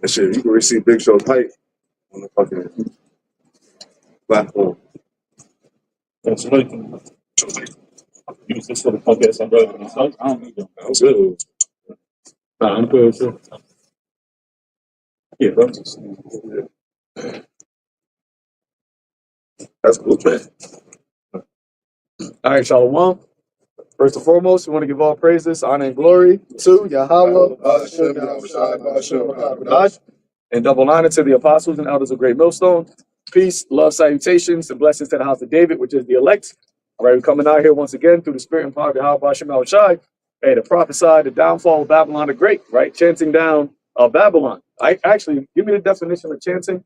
That shit, you can receive Big Show's height on the fucking platform. That's right. Use this for the podcast. I'm driving myself. I don't need them. That's good. Nah, I'm good too. Yeah, bro. That's cool, man. All right, Shalom. First and foremost, we want to give all praises, honor, and glory to Yahweh, and double honor to the apostles and elders of Great Millstone. Peace, love, salutations, and blessings to the house of David, which is the elect. All right, we're coming out here once again through the spirit and power of Yahweh Shema Shai, hey, to prophesy the downfall of Babylon the Great, right? Chanting down Babylon. I actually give me the definition of chanting.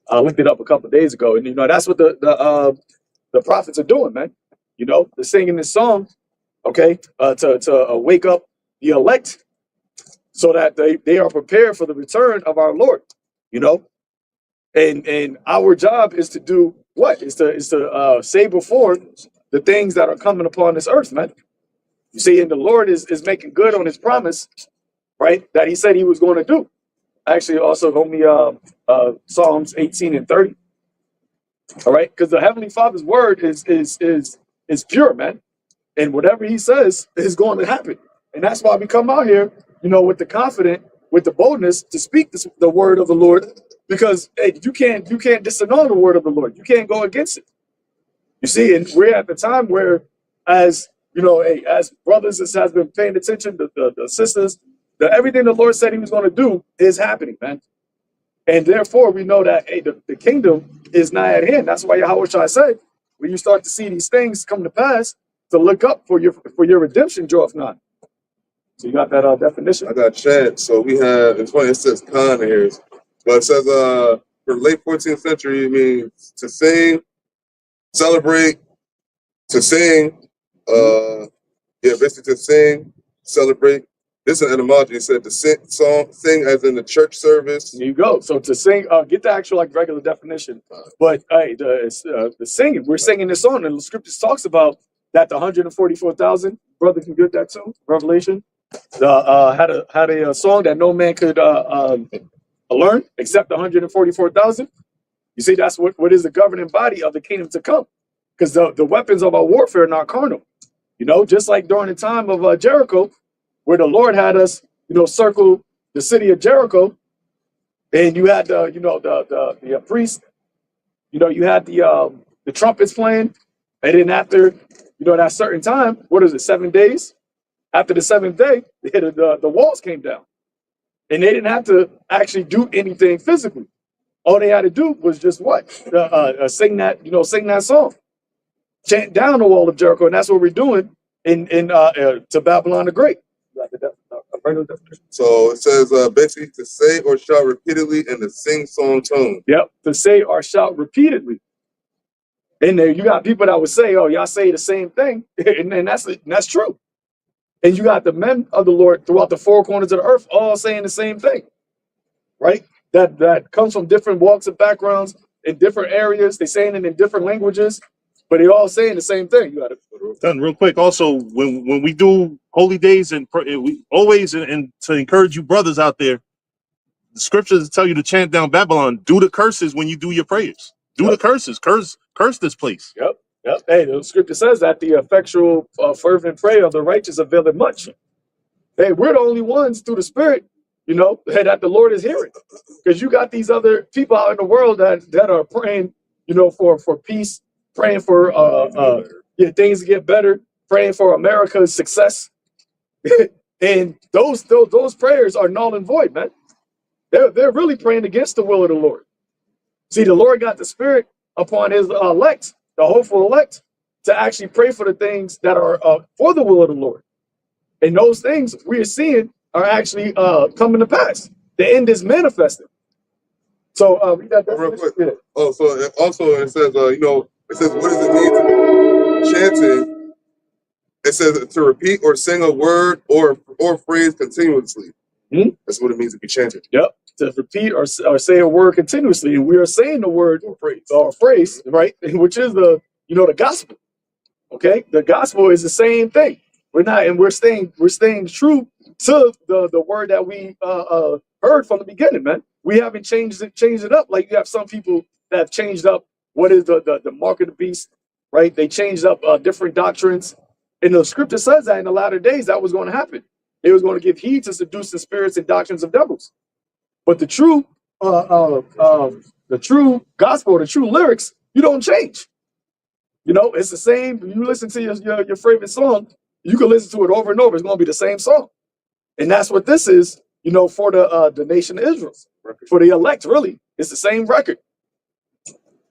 I looked it up a couple of days ago, and that's what the prophets are doing, man. They're singing this song, okay, to wake up the elect, so that they are prepared for the return of our Lord. And our job is to do what? Is to say before the things that are coming upon this earth, man. You see, and the Lord is making good on his promise, right? That he said he was going to do. Actually, also hold me Psalms 18 and 30. All right, because the Heavenly Father's word is pure, man. And whatever he says is going to happen. And that's why we come out here, with the boldness to speak the word of the Lord, because hey, you can't disannul the word of the Lord. You can't go against it. You see, and we're at the time where, as as brothers that has been paying attention, the sisters, everything the Lord said he was going to do is happening, man. And therefore, we know that hey, the kingdom is nigh at hand. That's why Yahweh Shai said, when you start to see these things come to pass, to look up for your redemption draweth nigh. So you got that definition. I got Chad. So we have, it's funny, it says Khan here, but it says for the late 14th century, it means to sing, celebrate, to sing, basically to sing, celebrate. This is an etymology. It said to sing as in the church service. There you go. So to sing, get the actual regular definition. But hey, the singing, we're singing this song, and the scriptures talks about that the 144,000, brother can get that too. Revelation had a song that no man could learn except the 144,000. You see, that's what is the governing body of the kingdom to come, because the weapons of our warfare are not carnal. Just like during the time of Jericho, where the Lord had us, circle the city of Jericho, and you had the priest, you had the trumpets playing, and then after that certain time, what is it, 7 days? After the seventh day, the walls came down, and they didn't have to actually do anything physically. All they had to do was just what? Sing that song, chant down the wall of Jericho, and that's what we're doing in to Babylon the Great. So it says basically to say or shout repeatedly in the sing-song tone. Yep, to say or shout repeatedly. And there you got people that would say, "Oh, y'all say the same thing," and that's true. And you got the men of the Lord throughout the four corners of the earth all saying the same thing, right? That comes from different walks and backgrounds in different areas. They saying it in different languages, but they all saying the same thing. You got to Done real quick. Also, when we do holy days, and we always and to encourage you brothers out there, the scriptures tell you to chant down Babylon. Do the curses when you do your prayers. Do the curses. Curse this place. Yep. Hey, the scripture says that the effectual fervent prayer of the righteous availeth much. Hey, we're the only ones through the Spirit, that the Lord is hearing, because you got these other people out in the world that are praying, for peace, praying for things to get better, praying for America's success, and those prayers are null and void, man. They're really praying against the will of the Lord. See, the Lord got the Spirit upon his elect, the hopeful elect, to actually pray for the things that are for the will of the Lord. And those things we are seeing are actually coming to pass. The end is manifested. So we got that real quick. Yeah. Oh, so it says, it says, what does it mean to be chanting? It says to repeat or sing a word or phrase continuously. That's what it means to be chanting. Yep. To repeat or say a word continuously, and we are saying the word or phrase, right? Which is the gospel. Okay, the gospel is the same thing. We're staying true to the word that we heard from the beginning, man. we haven't changed it up. Like you have some people that have changed up what is the mark of the beast, right? They changed up different doctrines. And the scripture says that in the latter days that was going to happen. They was going to give heed to seducing spirits and doctrines of devils. But the true gospel, the true lyrics, you don't change. You know, it's the same. You listen to your favorite song, you can listen to it over and over. It's going to be the same song. And that's what this is, you know, for the nation of Israel. For the elect, really. It's the same record.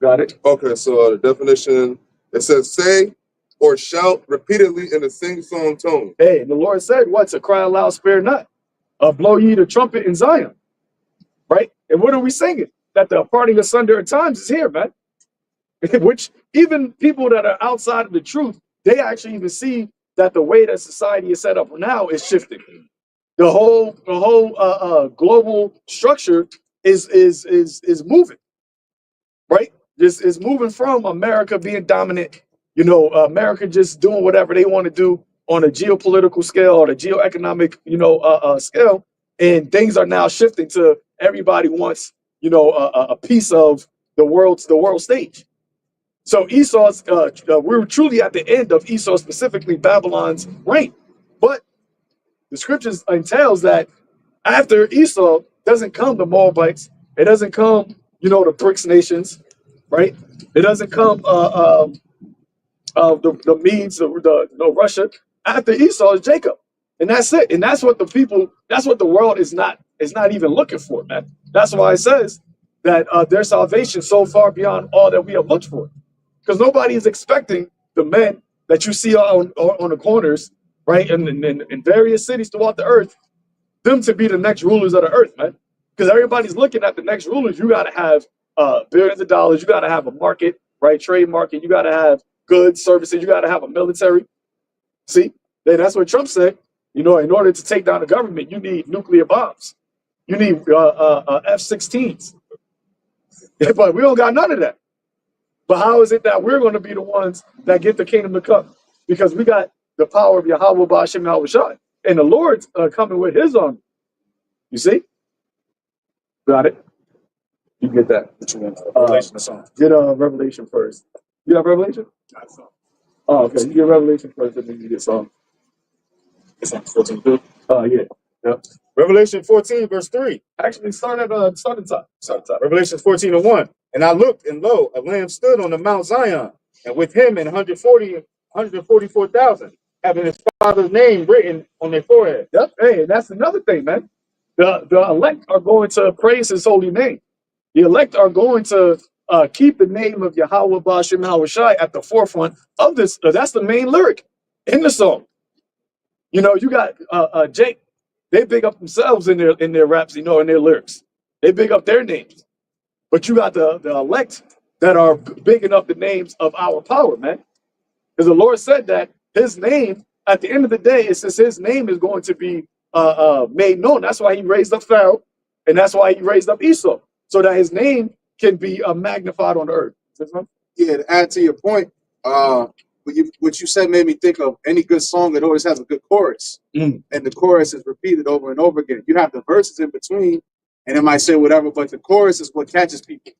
Got it? Okay, so the definition, it says say or shout repeatedly in a sing-song tone. Hey, and the Lord said, what? To cry aloud, spare not. Blow ye the trumpet in Zion. Right? And what are we singing? That the parting asunder at times is here, man. Which even people that are outside of the truth, they actually even see that the way that society is set up now is shifting. The whole global structure is moving, right? This is moving from America being dominant, you know, America just doing whatever they want to do on a geopolitical scale or the geoeconomic, you know, scale, and things are now shifting to everybody wants, you know, a piece of the world stage. So Esau's, we're truly at the end of Esau, specifically Babylon's reign. But the scriptures entails that after Esau doesn't come the Moabites, it doesn't come, you know, the BRICS nations, right? It doesn't come the Medes, Russia. After Esau is Jacob, and that's it. And that's what the world is not even looking for, man. That's why it says that their salvation so far beyond all that we have looked for. Because nobody is expecting the men that you see on the corners, right, in various cities throughout the earth, them to be the next rulers of the earth, man. Because everybody's looking at the next rulers. You got to have billions of dollars. You got to have a market, right, trade market. You got to have goods, services. You got to have a military. See, then that's what Trump said. You know, in order to take down the government, you need nuclear bombs. You need F-16s. But we don't got none of that. But how is it that we're going to be the ones that get the kingdom to come? Because we got the power of Yahweh Ba'ashem Yahweh Shai. And the Lord's coming with his army. You see? Got it? You get that. Get Revelation first. You have Revelation? Oh, okay. You get Revelation first, and then you get Psalm. It's on 14. Yeah. Yep. Revelation 14, verse 3. Actually, start at top. Revelation 14 and 1. And I looked, and lo, a lamb stood on the Mount Zion, and with him and 144,000, having his father's name written on their forehead. Yep. Hey, that's another thing, man. The elect are going to praise his holy name. The elect are going to keep the name of Yahweh Ba'ashem Yahweh Shai at the forefront of this. That's the main lyric in the song. You know, you got Jake. They big up themselves in their raps, you know, in their lyrics. They big up their names. But you got the elect that are bigging up the names of our power, man. Because the Lord said that his name, at the end of the day, it says his name is going to be made known. That's why he raised up Pharaoh, and that's why he raised up Esau, so that his name can be magnified on the earth. Yeah, to add to your point, what you said made me think of any good song that always has a good chorus. And the chorus is repeated over and over again. You have the verses in between, and it might say whatever, but the chorus is what catches people.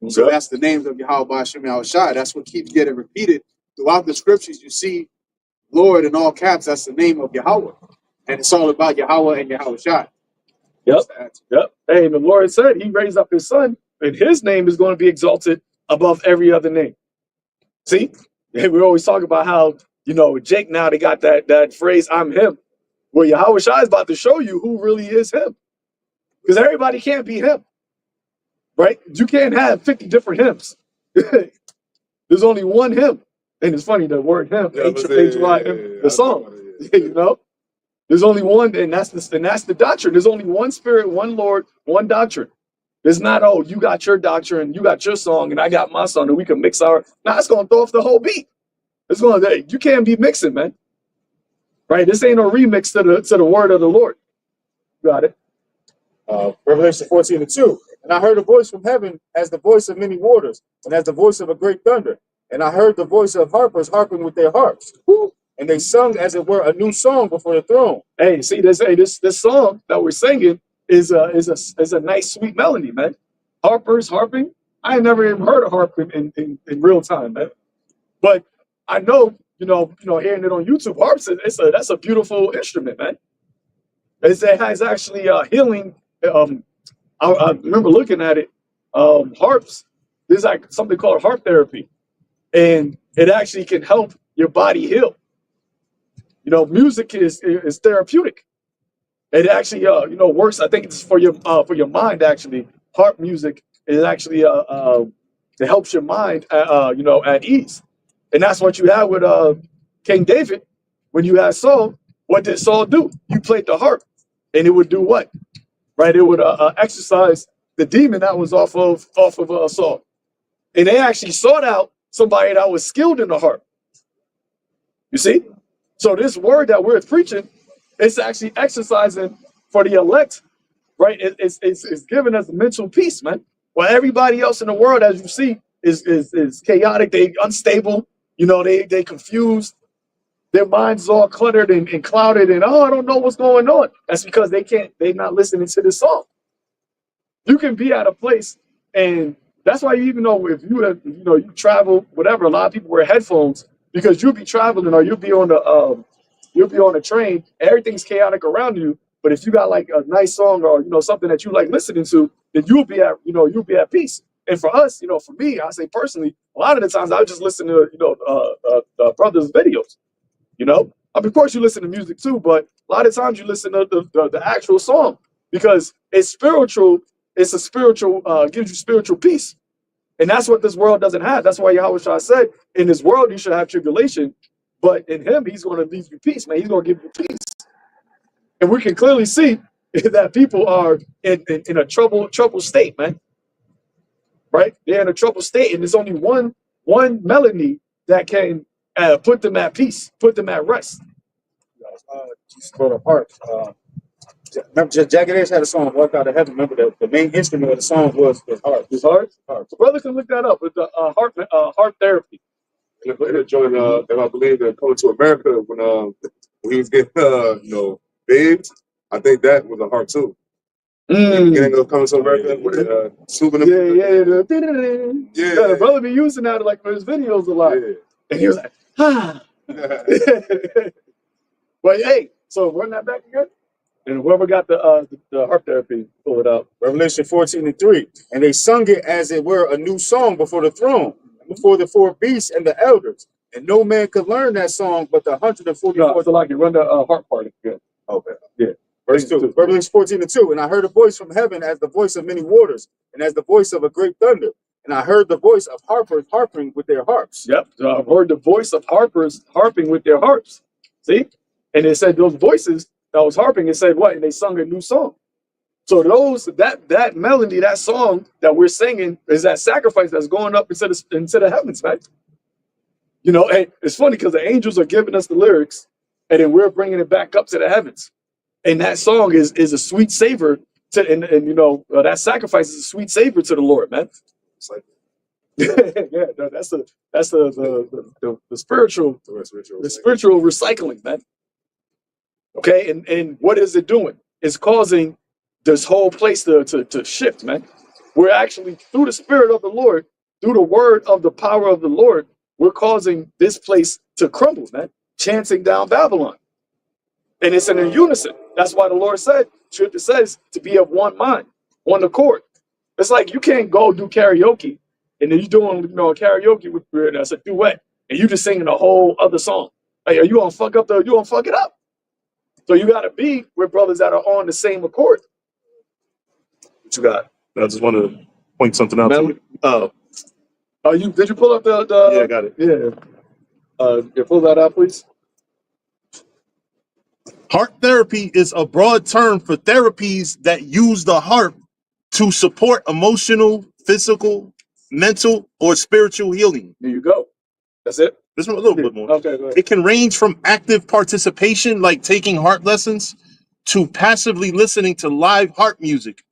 So that's the names of Yahweh Ba'ashem Yahweh Shai. That's what keeps getting repeated throughout the scriptures. You see Lord in all caps, that's the name of Yahweh. And it's all about Yahweh and Yahweh Shai. Yep. Hey, the Lord said he raised up his son, and his name is going to be exalted above every other name. See? And we always talk about how, you know, Jake now, they got that phrase, I'm him. Well, Yahweh Shai is about to show you who really is him. Because everybody can't be him. Right? You can't have 50 different hymns. There's only one hymn. And it's funny, the word hymn, H-Y-M, the song. You know? There's only one, and that's the doctrine. There's only one spirit, one Lord, one doctrine. It's not, oh, you got your doctrine, you got your song, and I got my song, and we can mix our. Nah, it's gonna throw off the whole beat. It's gonna, hey, you can't be mixing, man. Right? This ain't no remix to the word of the Lord. Got it. Revelation 14 and 2. And I heard a voice from heaven as the voice of many waters, and as the voice of a great thunder. And I heard the voice of harpers harping with their harps. Woo! And they sung as it were a new song before the throne. Hey, see this song that we're singing is a nice sweet melody, man. Harping. I ain't never even heard of harp in real time, man. But I know, hearing it on YouTube, harps that's a beautiful instrument, man. It has actually healing. I remember looking at it. Harps. There's like something called harp therapy, and it actually can help your body heal. Music is therapeutic. It actually works. I think it's for your mind. Actually, harp music is actually it helps your mind at ease, and that's what you have with King David. When you had Saul, what did Saul do? You played the harp, and it would do what? Right? It would exercise the demon that was off of Saul, and they actually sought out somebody that was skilled in the harp. You see, so this word that we're preaching, it's actually exercising for the elect, right? It's giving us mental peace, man. While everybody else in the world, as you see, is chaotic, they unstable, they confused, their minds all cluttered and clouded, and I don't know what's going on. That's because they're not listening to this song. You can be at a place, and that's why you even know if you have, you travel, whatever. A lot of people wear headphones because you'll be traveling or you'll be on a train. Everything's chaotic around you. But if you got like a nice song or something that you like listening to, then you'll be at peace. And for us, for me, I say personally, a lot of the times I just listen to brothers' videos. Of course you listen to music too, but a lot of times you listen to the actual song because it's spiritual. It's a spiritual, gives you spiritual peace. And that's what this world doesn't have. That's why Yahweh said, in this world you should have tribulation, but in him he's going to leave you peace, man. He's going to give you peace. And we can clearly see that people are in a troubled state, man. Right? They're in a troubled state, and there's only one melody that can put them at peace, put them at rest. Just for the harp. Remember, Jagged Edge had a song, Walk Out of Heaven. Remember, the main instrument of the song was harp. His harp? So brother can look that up with the harp therapy. And the joint that I believe that coming to America when he was getting babes, I think that was a harp too. Getting coming to America with swooping them. Yeah. The brother be using that like for his videos a lot. Yeah. And he was like, But hey, so run that back again. And whoever got the harp therapy, pull it out. Revelation 14:3. And they sung it as it were a new song before the throne, before the four beasts and the elders. And no man could learn that song but the 144. No, so like you run the harp part again. Okay. Yeah. Verse 2. Revelation 14:2. And I heard a voice from heaven as the voice of many waters, and as the voice of a great thunder. And I heard the voice of harpers harping with their harps. Yep. So I've heard the voice of harpers harping with their harps. See? And it said those voices that was harping, it said what? And they sung a new song. So that melody, that song that we're singing is that sacrifice that's going up into the heavens, man. And it's funny because the angels are giving us the lyrics, and then we're bringing it back up to the heavens. And that song is a sweet savor to, and that sacrifice is a sweet savor to the Lord, man. It's like, yeah, that's the spiritual recycling, man. Okay, and what is it doing? It's causing this whole place to shift, man. We're actually, through the Spirit of the Lord, through the word of the power of the Lord, we're causing this place to crumble, man. Chanting down Babylon. And it's in a unison. That's why the Lord said, Scripture says, to be of one mind, one accord. It's like you can't go do karaoke, and then you're doing karaoke with that's a duet, and you just singing a whole other song. Like, are you gonna fuck it up? So you got to be with brothers that are on the same accord. What you got? I just want to point something out to you. Did you pull up the? Yeah, I got it. Yeah. Pull that out, please. Harp therapy is a broad term for therapies that use the harp to support emotional, physical, mental, or spiritual healing. There you go. That's it. There's a little bit more. Okay, go ahead. It can range from active participation, like taking harp lessons, to passively listening to live harp music.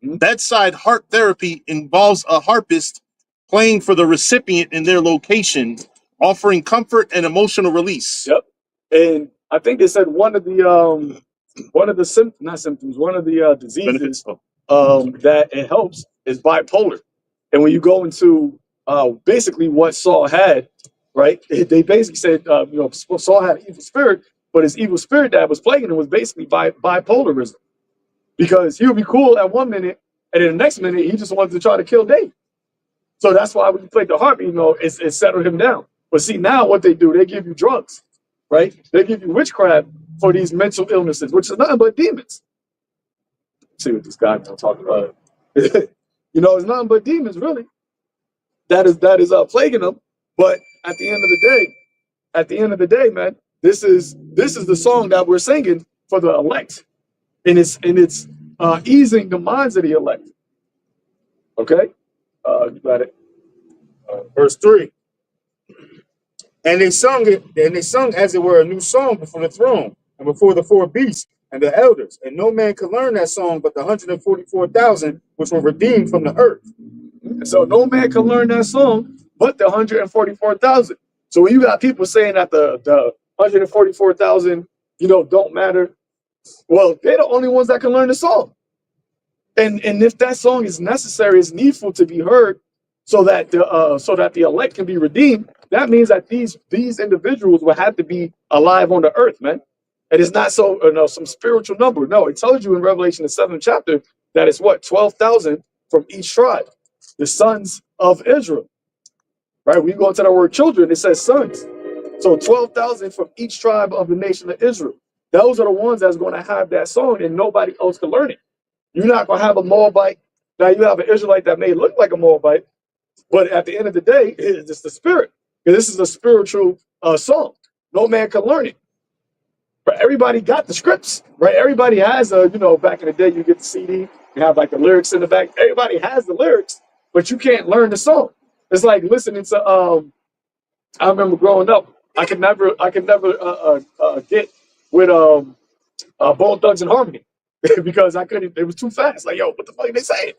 Bedside harp therapy involves a harpist playing for the recipient in their location, offering comfort and emotional release. Yep. And I think they said one of the one of the not symptoms, one of the diseases that it helps is bipolar. And when you go into basically what Saul had, right? They basically said, Saul had an evil spirit, but his evil spirit that was plaguing him was basically bipolarism, because he would be cool at one minute, and then the next minute he just wanted to try to kill David. So that's why when you played the harp, it settled him down. But see, now what they do, they give you drugs, right? They give you witchcraft for these mental illnesses, which is nothing but demons. Let's see what this guy is talking about. It's nothing but demons, really. That is plaguing them. But at the end of the day, man, this is the song that we're singing for the elect, and it's easing the minds of the elect. Okay, you got it. Verse 3. And they sung as it were a new song before the throne and before the four beasts and the elders. And no man could learn that song but the 144,000 which were redeemed from the earth. So no man can learn that song but the 144,000. So when you got people saying that the 144,000, don't matter, well, they're the only ones that can learn the song. And if that song is necessary, it's needful to be heard, so that the elect can be redeemed, that means that these individuals will have to be alive on the earth, man. And it's not some spiritual number. No, it tells you in Revelation the 7th chapter that it's 12,000 from each tribe, the sons of Israel. Right? When you go into the word children, it says sons. So 12,000 from each tribe of the nation of Israel. Those are the ones that's going to have that song, and nobody else can learn it. You're not going to have a Moabite. Now you have an Israelite that may look like a Moabite, but at the end of the day, it's just the spirit. Because this is a spiritual song. No man can learn it. But everybody got the scripts, right? Everybody has back in the day, you get the CD, you have like the lyrics in the back. Everybody has the lyrics, but you can't learn the song. It's like listening to, I remember growing up, I could never get with Bone Thugs and Harmony because I couldn't, it was too fast. Like, yo, what the fuck are they saying?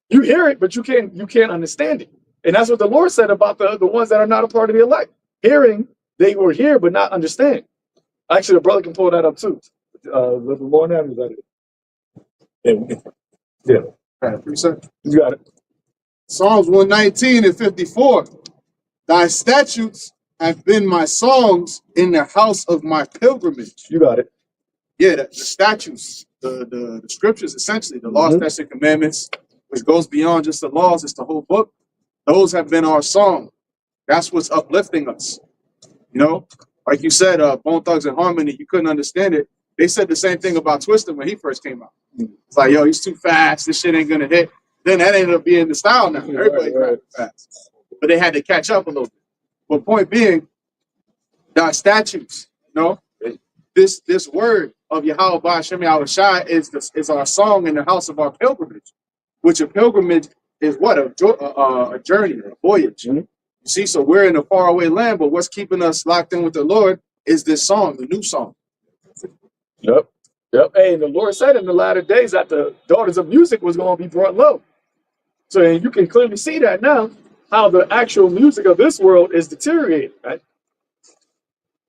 You hear it, but you can't understand it. And that's what the Lord said about the ones that are not a part of the elect. Hearing, they were here, but not understand. Actually, the brother can pull that up too. A little more now, is that it? Yeah. All right, 3 seconds. You got it. Psalms 119 and 54. Thy statutes have been my songs in the house of my pilgrimage. You got it. Yeah, the statutes, the scriptures, essentially, the law, statutes, and commandments, which goes beyond just the laws, it's the whole book. Those have been our song. That's what's uplifting us. Like you said, Bone Thugs and Harmony, you couldn't understand it. They said the same thing about Twister when he first came out. It's like, yo, he's too fast. This shit ain't gonna hit. Then that ended up being the style now. Everybody rapping fast, but they had to catch up a little bit. But point being, the statutes, this word of Yahweh Ba'Shem Yahushua is our song in the house of our pilgrimage, which a pilgrimage is what? A journey, a voyage. You see, so we're in a faraway land, but what's keeping us locked in with the Lord is this song, the new song. Yep. Hey, and the Lord said in the latter days that the daughters of music was going to be brought low. So you can clearly see that now, how the actual music of this world is deteriorating, right?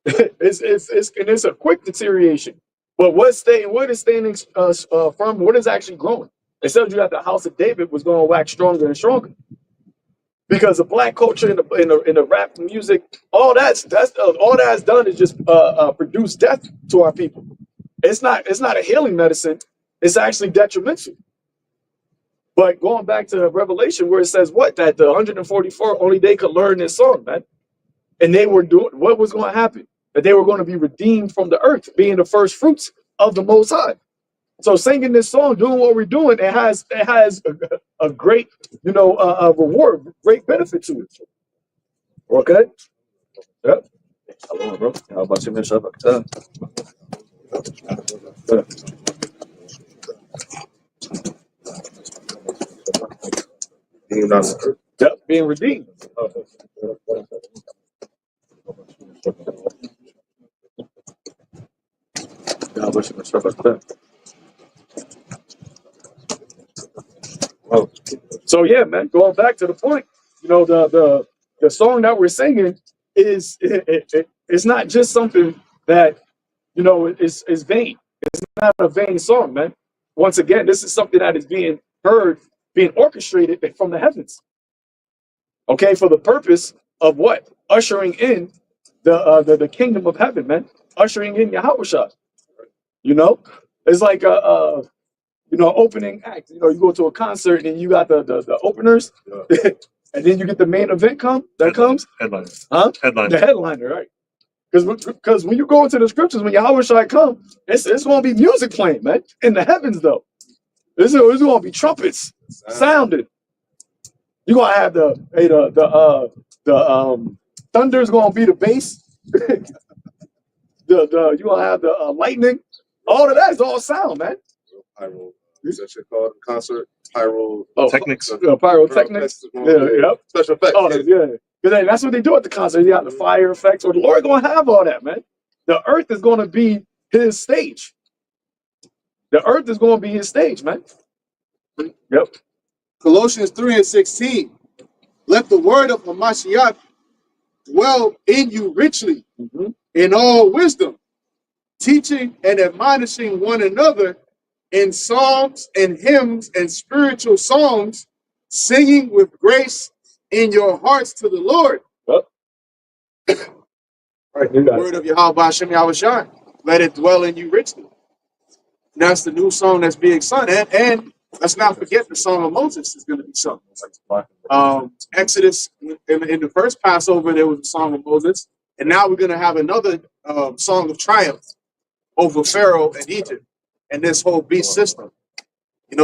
It's a quick deterioration. But what is standing firm? What is actually growing? It tells you that the house of David was going to wax stronger and stronger, because the black culture in the rap music, all that has done is just produce death to our people. It's not a healing medicine. It's actually detrimental. But going back to Revelation, where it says that the 144 only they could learn this song, man, and they were doing what was going to happen, that they were going to be redeemed from the earth, being the first fruits of the Most High. So singing this song, doing what we're doing, it has a great reward, great benefit to it. Okay. Yep. Hello, bro. How about you, Miss Up? Yep, being redeemed. So yeah, man. Going back to the point, the song that we're singing is it's not just something that is vain. It's not a vain song, man. Once again, this is something that is being heard, being orchestrated from the heavens. Okay, for the purpose of what? Ushering in the kingdom of heaven, man. Ushering in Yahweh. You know, it's like opening act. You go to a concert and you got the openers, and then you get the main event comes. Headliner. Huh? Headliner. The headliner, right? Because when you go into the scriptures, when Yahweh Shai come, it's going to be music playing, man. In the heavens, though, it's going to be trumpets sounding. You're going to have the thunder's going to be the bass. You're going to have the lightning. All of that is all sound, man. Pyro. What's that shit called? Concert. Pyro. Technics. Pyrotechnics. Yep. Special effects. Oh, yeah. Because that's what they do at the concert. You got the fire effects. Or the Lord going to have all that, man. The earth is going to be his stage. The earth is going to be his stage, man. Yep. Colossians 3:16. Let the word of Hamashiach dwell in you richly in all wisdom, teaching and admonishing one another in psalms and hymns and spiritual songs, singing with grace in your hearts to the Lord. Yep. Right, you got Word of Yahweh Hashem Yahweh Shai. Let it dwell in you richly. And that's the new song that's being sung. And let's not forget the Song of Moses is going to be sung. Exodus, in the first Passover, there was a Song of Moses. And now we're going to have another Song of Triumph over Pharaoh and Egypt and this whole beast system.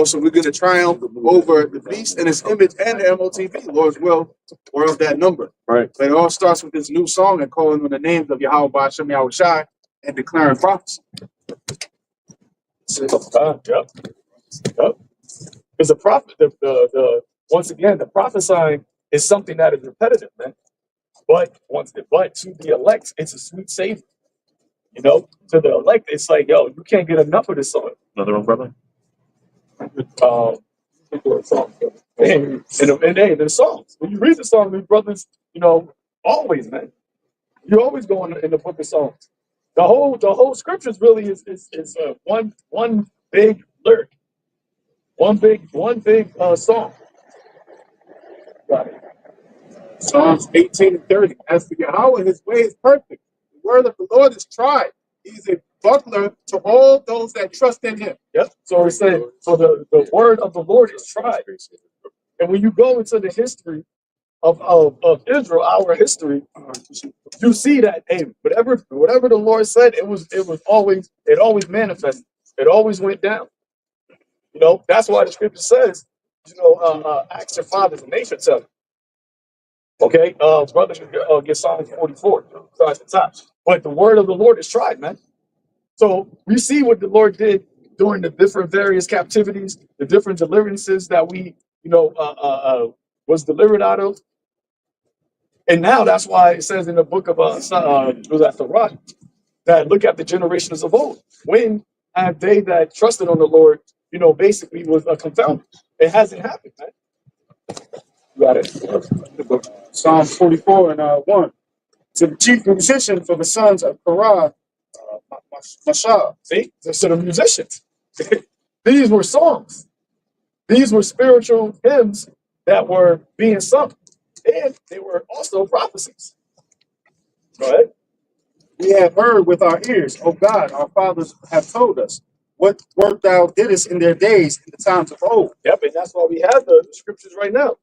So we're going to triumph over the beast and its image and the MOTV, Lord's will, or of that number. Right. But it all starts with this new song and calling on the names of Yahweh Hashem Yahweh Shai and declaring prophecy. Yep. Because the prophet, once again, the prophesying is something that is repetitive, man. But to the elect, it's a sweet savor. To the elect, it's like, yo, you can't get enough of this song. Another umbrella. And the songs. When you read the song, these brothers, always, man. You always go in the book of Psalms. The whole scriptures really is one big lyric, one big song. Got it. Psalms 18:30. As for Yahweh, his way is perfect. The word of the Lord is tried. He's a buckler to all those that trust in him. Yep. So it said, so the word of the Lord is tried. And when you go into the history of Israel, our history, you see that, hey, whatever the Lord said, it always manifested. It always went down. That's why the scripture says, ask your fathers and they should tell you. Okay, brother, get Psalm 44. Starts at the top. But the word of the Lord is tried, man. So we see what the Lord did during the different various captivities, the different deliverances that we, was delivered out of. And now that's why it says in the book of was that the rock, that look at the generations of old. When have they that trusted on the Lord, basically was confounded? It hasn't happened, man. You got it. Psalm 44 and 1. To the chief musician for the sons of Korah, Mashal. See, so the musicians. These were songs. These were spiritual hymns that were being sung. And they were also prophecies. Go ahead. We have heard with our ears, O God, our fathers have told us, what work thou didst in their days, in the times of old. Yep, and that's why we have the scriptures right now.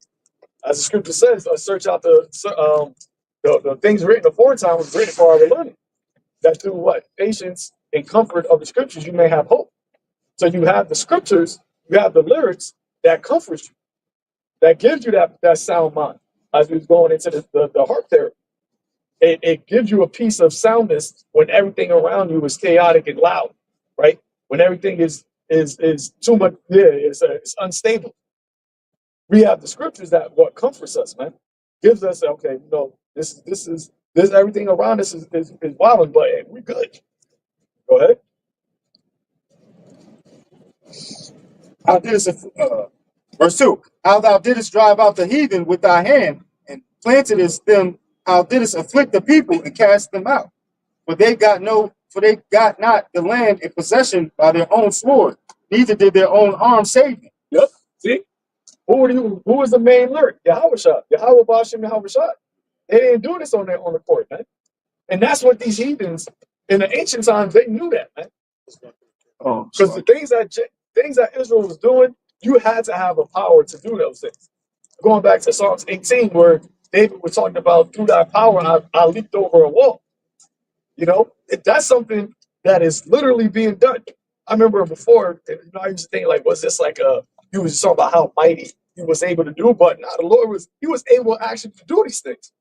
As the scripture says, search out the things written aforetime was written for our learning. That through what? Patience and comfort of the scriptures, you may have hope. So you have the scriptures, you have the lyrics that comfort you, that gives you that sound mind. As we was going into the heart therapy, it gives you a piece of soundness when everything around you is chaotic and loud, right? When everything is too much, it's unstable. We have the scriptures that what comforts us, man, gives us okay, this everything around us is wild, but hey, we're good. Go ahead. How didst, verse 2, how thou didst drive out the heathen with thy hand, and plantedest them, how didst afflict the people and cast them out. For they got no they got not the land in possession by their own sword, neither did their own arm save them. Yep. See? Who was the main lyric? Yahweh Shah. Yahweh Bashim Yahweh Shah. They didn't do this on the court, man. And that's what these heathens in the ancient times, they knew that, man. Oh, Because the things that Israel was doing, you had to have a power to do those things. Going back to Psalms 18, where David was talking about, through thy power, I leaped over a wall. You know, that's something that is literally being done. I remember before, I used to think, like, was this like he was talking about how mighty he was able to do, but now the Lord he was able actually to do these things.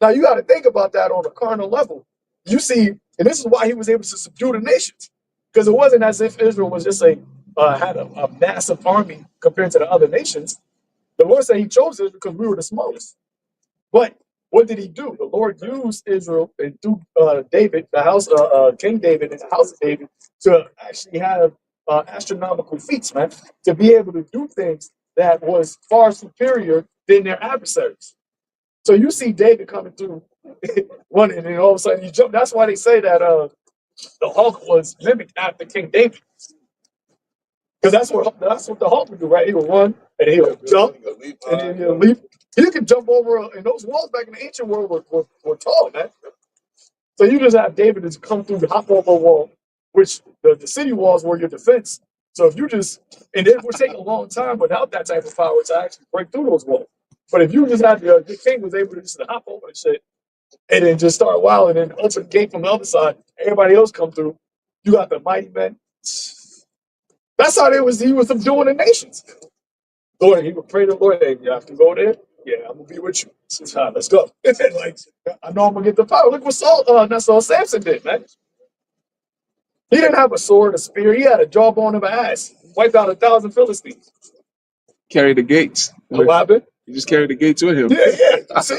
Now you got to think about that on a carnal level. You see, and this is why he was able to subdue the nations, because it wasn't as if Israel was just had a massive army compared to the other nations. The Lord said he chose us because we were the smallest. But what did he do? The Lord used Israel and through David, the house, King David, and the house of David, to actually have astronomical feats, man, to be able to do things that was far superior than their adversaries. So you see David coming through one, and then all of a sudden you jump. That's why they say that the Hulk was mimicked after King David, because that's what the Hulk would do, right? He would run and he would jump and then he'll leap. He could jump over, and those walls back in the ancient world were tall, man. So you just have David to come through, hop over a wall, which the city walls were your defense. So if you just, and it would take a long time without that type of power to actually break through those walls. But if you just had the king was able to just hop over and shit, and then just start wilding and open the gate from the other side, everybody else come through. You got the mighty men. That's how he was subduing the nations. Lord, he would pray to the Lord, hey, you have to go there. Yeah, I'm gonna be with you. Let's go. Like, I know I'm gonna get the power. Look what Samson did, man. He didn't have a sword, a spear. He had a jawbone of an ass. Wiped out 1,000 Philistines. Carry the gates. What happened? You just carry the gates with him. Yeah. See?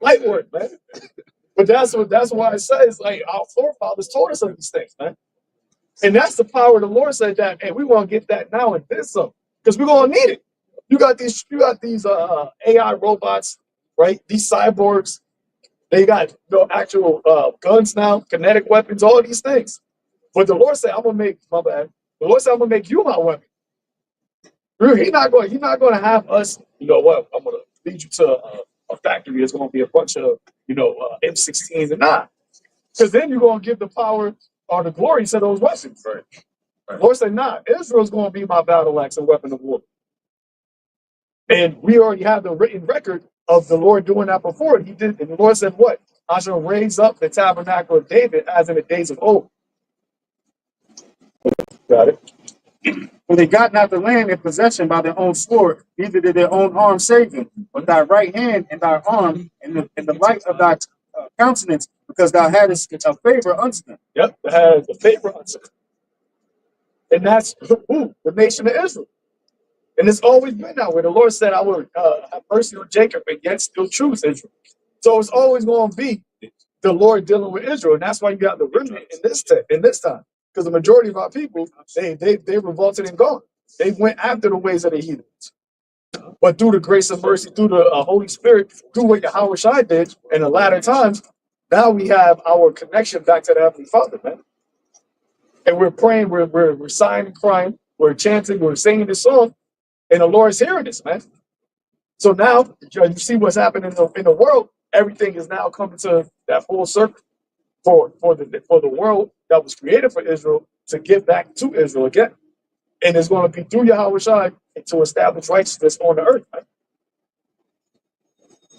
Light work, man. But that's why it says, like, our forefathers told us of these things, man. And that's the power the Lord said that, hey, we want to get that now and then some, because we're gonna need it. You got these AI robots, right? These cyborgs, they got actual guns now, kinetic weapons, all these things. But the Lord said, I'm gonna make The Lord said, I'm gonna make you my weapon. He's not gonna have us, you know what, I'm gonna lead you to a factory. There's gonna be a bunch of M16s and not. Because then you're gonna give the power or the glory to those weapons. Right. The Lord said, nah, Israel's gonna be my battle axe and weapon of war. And we already have the written record of the Lord doing that before. He did, and the Lord said, what? I shall raise up the tabernacle of David as in the days of old. Got it. For they got not the land in possession by their own sword, neither did their own arm save them, but thy right hand and thy arm and the light of thy countenance, because thou hadst a favor unto them. Yep, it has a favor unto them. And that's who? The nation of Israel. And it's always been that way. The Lord said, I will have mercy on Jacob and yet still choose Israel. So it's always going to be the Lord dealing with Israel. And that's why you got the remnant in this time. Because the majority of our people, they revolted and gone. They went after the ways of the heathens. But through the grace and mercy, through the Holy Spirit, through what Yahweh Shai did in the latter times, now we have our connection back to the Heavenly Father, man. And we're praying, we're sighing and crying, we're chanting, we're singing this song, and the Lord's hearing this, man. So now you see what's happening in the world. Everything is now coming to that full circle for the world that was created for Israel to give back to Israel again. And it's going to be through Yahweh Shai to establish righteousness on the earth. Right?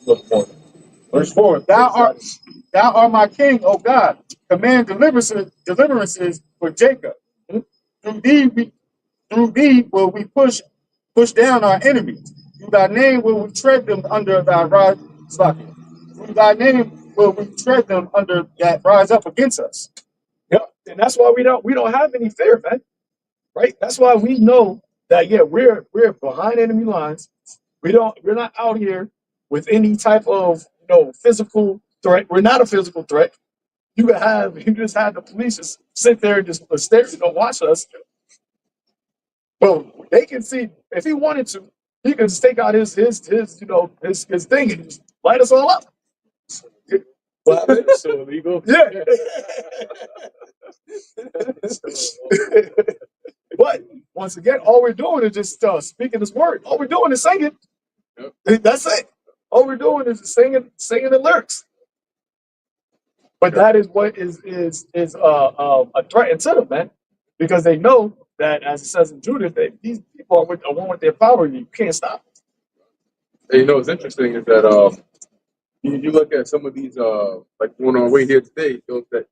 Look for it. Verse 4, thou art my king, O God. Command deliverances for Jacob. Through thee will we push down our enemies. Through thy name will we tread them under thy rod. Through thy name will we tread them under that rise up against us. Yep. And that's why we don't have any fear, man. Right? That's why we know that we're behind enemy lines. We're not out here with any type of physical threat. We're not a physical threat. You just had the police just sit there and just stare, watch us. But they can see if he wanted to, he could just take out his thing and just light us all up. What happened? So illegal. Yeah. But once again, all we're doing is just speaking His word. All we're doing is singing. Yep. That's it. All we're doing is singing the lyrics. But that is what is a threat to them, man, because they know that, as it says in Judas, that these people are one with their power. You can't stop them. And you know what's interesting is that you look at some of these like going on our way here today, those that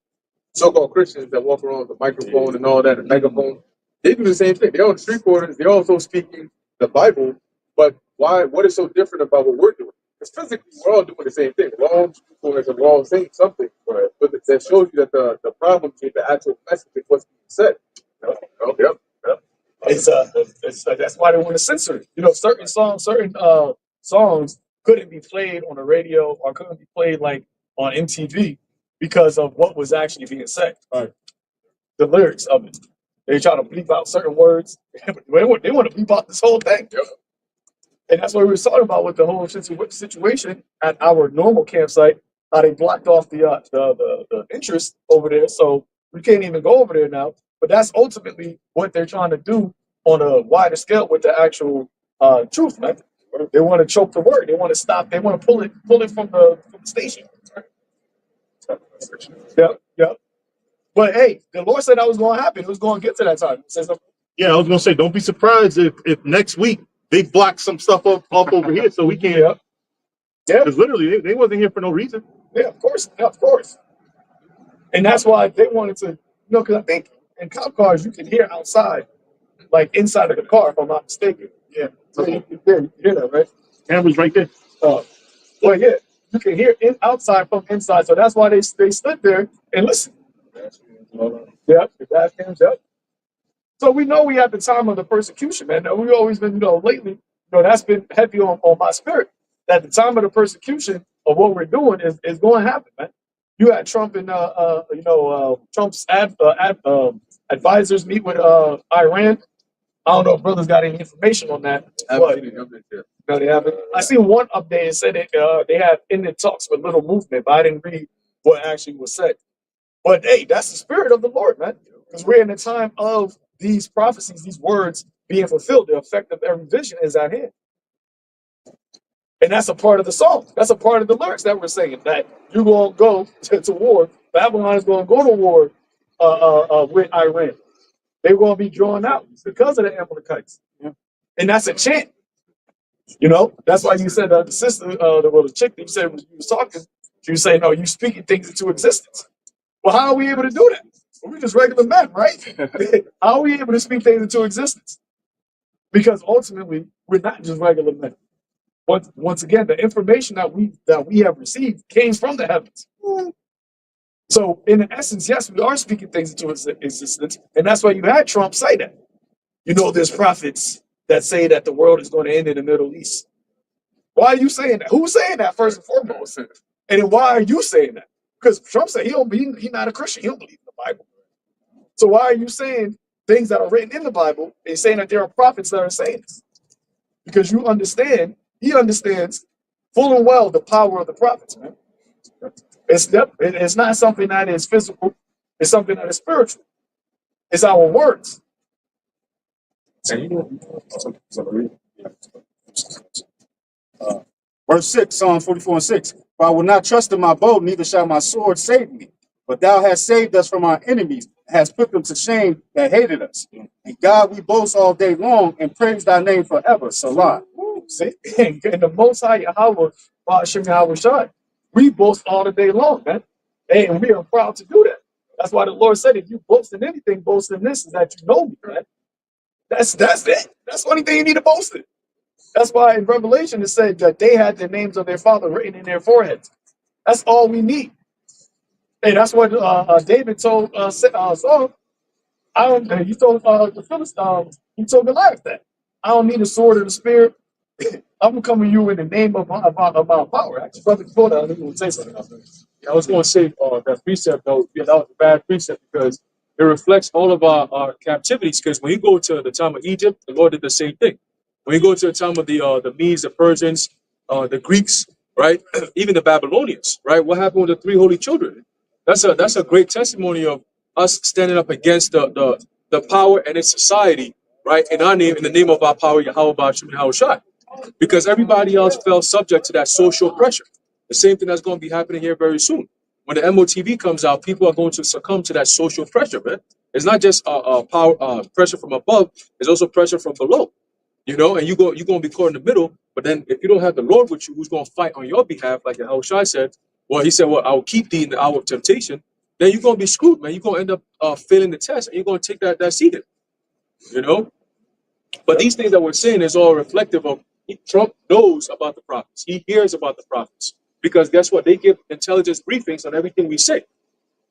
so-called Christians that walk around with the microphone and all that, and megaphone, they do the same thing. They're on street corners. They're also speaking the Bible. But why? What is so different about what we're doing? Because physically, we're all doing the same thing. We're all on street corners and we're all saying something. Right? But that shows you that the problem is the actual message of what's being said. Yep. It's that's why they want to censor it. You know, certain songs couldn't be played on the radio or couldn't be played like on MTV because of what was actually being said. Right. The lyrics of it. They try to bleep out certain words. They want to bleep out this whole thing. Yep. And that's what we were talking about with the whole situation at our normal campsite. How they blocked off the interest over there, so we can't even go over there now. But that's ultimately what they're trying to do on a wider scale with the actual truth, man. They want to choke the word. They want to stop. They want to pull it from the station. Yep. But hey, the Lord said that was going to happen. It was going to get to that time. Yeah, I was gonna say, don't be surprised if next week they block some stuff off over here, so we can't. Yeah. Because literally, they wasn't here for no reason. Yeah, of course. And that's why they wanted to, because I think in cop cars you can hear outside, like inside of the car, if I'm not mistaken. Yeah. So you can hear that, right? Camera's right there. Well, yeah, you can hear outside from inside. So that's why they stood there and listened. Yeah, the dash cams up. So we know we at the time of the persecution, man. Now, we've always been, lately, that's been heavy on my spirit. That the time of the persecution of what we're doing is going to happen, man. You had Trump and Trump's advisors meet with Iran. I don't know if brothers got any information on that. But, no, they haven't. I seen one update and said they have ended talks with little movement, but I didn't read what actually was said. But hey, that's the spirit of the Lord, man. Because we're in the time of these prophecies, these words being fulfilled. The effect of every vision is at hand. And that's a part of the song. That's a part of the lyrics that we're singing. That you're going to go to war. Babylon is going to go to war with Iran. They're going to be drawn out because of the Amalekites. Yeah. And that's a chant. That's why you said the sister, the chick that you said you was talking, she was saying, no, you speaking things into existence. Well, how are we able to do that? Well, we're just regular men, right? How are we able to speak things into existence? Because ultimately, we're not just regular men. But once again, the information that we have received came from the heavens. So, in essence, yes, we are speaking things into existence, and that's why you had Trump say that. There's prophets that say that the world is going to end in the Middle East. Why are you saying that? Who's saying that first and foremost? And then why are you saying that? Because Trump said he's not a Christian. He don't believe in the Bible. So why are you saying things that are written in the Bible and saying that there are prophets that are saying this? Because he understands full and well the power of the prophets, man. It's not something that is physical. It's something that is spiritual. It's our words. Verse 6, Psalm 44:6. For I will not trust in my bow, neither shall my sword save me. But thou hast saved us from our enemies, hast put them to shame that hated us. And God, we boast all day long and praise thy name forever. Salah. See? And the Most High Yahweh, Hashem Yahweh Shai, we boast all the day long, man. And we are proud to do that. That's why the Lord said, if you boast in anything, boast in this, is that you know me, right? That's it. That's the only thing you need to boast in. That's why in Revelation it said that they had the names of their father written in their foreheads. That's all we need. And that's what David told Saul. He told the Philistines, he told Goliath that. I don't need a sword or the spear. I'm coming to you in the name of my power. Actually, brother, before that, I think you would say something else. I was going to say that precept, though, that was a bad precept because it reflects all of our captivities. Because when you go to the time of Egypt, the Lord did the same thing. When you go to the time of the Medes, the Persians, the Greeks, right? Even the Babylonians, right? What happened with the three holy children? That's a great testimony of us standing up against the power and its society, right? In our name, in the name of our power, Yahweh Bashim Yahushai, because everybody else fell subject to that social pressure. The same thing that's going to be happening here very soon. When the MOTV comes out, people are going to succumb to that social pressure, man. It's not just power pressure from above; it's also pressure from below. You know, and you're gonna be caught in the middle. But then if you don't have the Lord with you, who's gonna fight on your behalf, like Yahushua said, well, he said, well, I'll keep thee in the hour of temptation. Then you're gonna be screwed, man. You're gonna end up failing the test, and you're gonna take that seat in, you know. But these things that we're saying is all reflective of Trump knows about the prophets. He hears about the prophets because guess what? They give intelligence briefings on everything we say.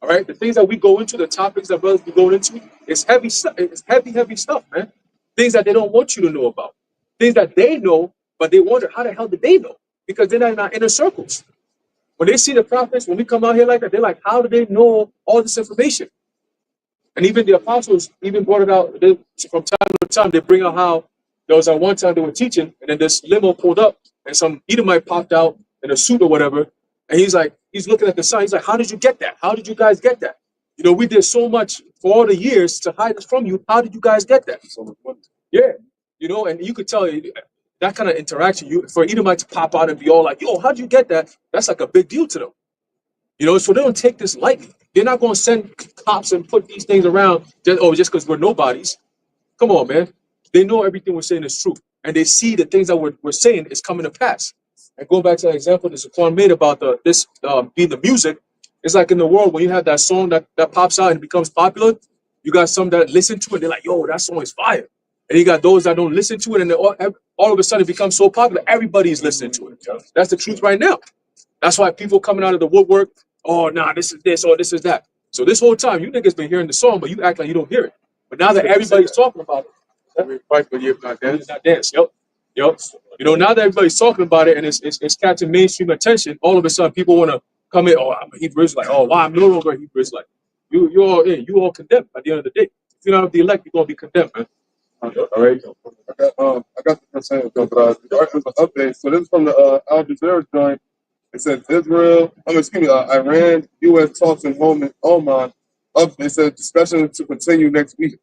All right, the things that we go into, the topics that brothers be going into, it's heavy stuff. It's heavy stuff, man. Things that they don't want you to know about. Things that they know, but they wonder how the hell did they know? Because they're not in our inner circles. When they see the prophets, when we come out here like that, they're like, how do they know all this information? And even the apostles even brought it out from time to time. They bring out how there was at one time they were teaching, and then this limo pulled up, and some Edomite popped out in a suit or whatever, and he's looking at the sign. He's like, "How did you get that? How did you guys get that? You know, we did so much for all the years to hide this from you. How did you guys get that?" Yeah, you know, and you could tell that kind of interaction. For Edomite to pop out and be all like, "Yo, how did you get that?" That's like a big deal to them. You know, so they don't take this lightly. They're not going to send cops and put these things around just because we're nobodies. Come on, man. They know everything we're saying is true. And they see the things that we're saying is coming to pass. And going back to that example that Zaquan made about this being the music, it's like in the world when you have that song that pops out and becomes popular, you got some that listen to it, they're like, yo, that song is fire. And you got those that don't listen to it, and all of a sudden it becomes so popular, everybody's listening to it. That's the truth right now. That's why people coming out of the woodwork, oh, nah, this is this, or this is that. So this whole time, you niggas been hearing the song, but you act like you don't hear it. But now that everybody's talking about it, we fight for you, not dance. Not dance. Yep. You know, now that everybody's talking about it and it's catching mainstream attention, all of a sudden people want to come in, oh, I'm a Hebrew Israelite. Oh, why I'm no longer a Hebrew Israelite. You all condemned at the end of the day. If you're not the elect, you're gonna be condemned, man. All right. I got the percentage though, but there's an update. So this is from the Al Jazeera joint. It says Iran, U.S. talks in Oman. It says discussion to continue next week.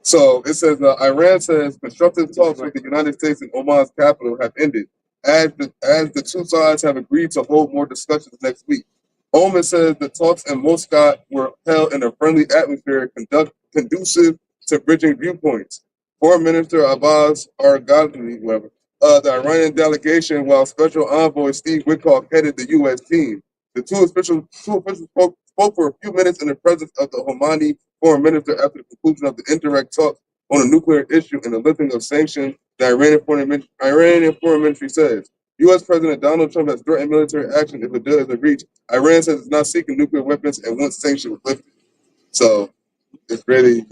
So it says Iran says constructive talks with the United States and Oman's capital have ended, as the two sides have agreed to hold more discussions next week. Oman says the talks in Muscat were held in a friendly atmosphere conducive to bridging viewpoints. Foreign Minister Abbas Arghali, the Iranian delegation, while Special Envoy Steve Witkoff headed the U.S. team. The two officials spoke for a few minutes in the presence of the Omani foreign minister after the conclusion of the indirect talks on a nuclear issue and the lifting of sanctions. The Iranian foreign ministry says U.S. President Donald Trump has threatened military action if a deal isn't reached. Iran says it's not seeking nuclear weapons and wants sanctions lifted. So it's really,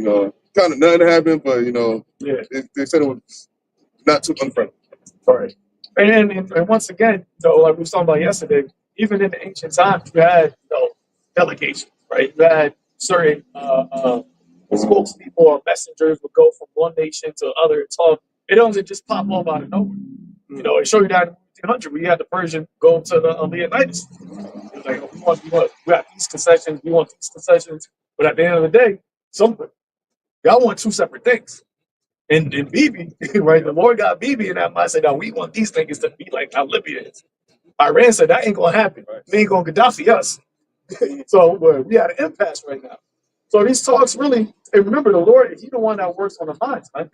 kind of nothing happened, but they said it was not too unfriendly. All right. And once again, like we were talking about yesterday, even in the ancient times, you had delegations, right? You had certain spokespeople or messengers would go from one nation to other and talk. It doesn't just pop up out of nowhere. It showed you that in 1800 we had the Persian go to the Leonidas. Like, we got these concessions, we want these concessions. But at the end of the day, y'all want two separate things. And Bibi, right? The Lord got Bibi in that mind said, now we want these things to be like how Libya is. Iran said that ain't gonna happen. They ain't gonna Gaddafi us. So we had an impasse right now. So these talks really, and remember the Lord, He's the one that works on the minds, man.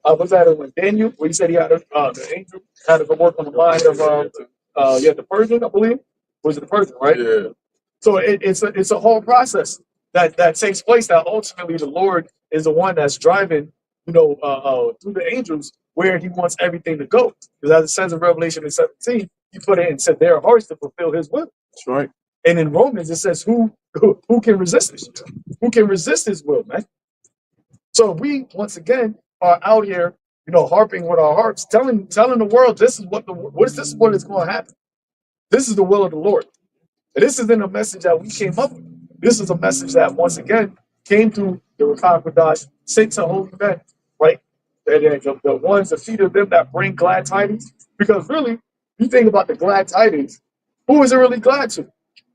Was that when Daniel, where he said he had the angel had to work on the mind of the Persian, I believe. Was it the Persian, right? Yeah. So it's a whole process that takes place. That ultimately the Lord is the one that's driving, through the angels where He wants everything to go. Because as it says in Revelation 17, He put it into their hearts to fulfill His will. That's right. And in Romans it says, who can resist this? Who can resist His will, man? So we once again are out here, harping with our hearts, telling the world this is what is going to happen. This is the will of the Lord. And this isn't a message that we came up with. This is a message that, once again, came through the Rakah Kodash, saints and holy men, right? And the ones, the feet of them that bring glad tidings. Because really, You think about the glad tidings. Who is it really glad to?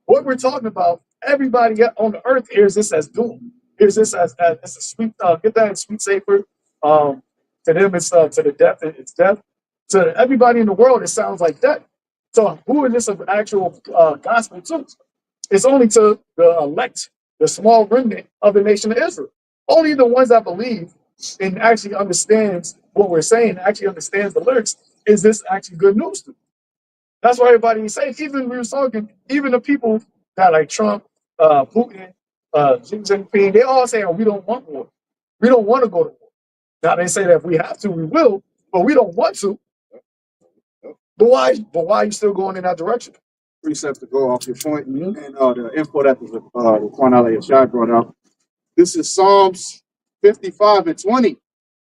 What we're talking about, everybody on the earth hears this as doom. Hears this as it's a sweet, get that in sweet safer. To them, it's to the death, it's death. To everybody in the world, it sounds like death. So who is this an actual gospel to? It's only to the elect, the small remnant of the nation of Israel. Only the ones that believe and actually understands what we're saying, actually understands the lyrics, is this actually good news to them. That's why everybody is saying, even we were talking, even the people that like Trump, Putin, Xi Jinping, they all say, oh, we don't want war. We don't want to go to war. Now they say that if we have to, we will, but we don't want to. But why? But why are you still going in that direction? Precepts to go off your point, and the info that the Quan Ali Ashad brought up. This is Psalms 55 and 20.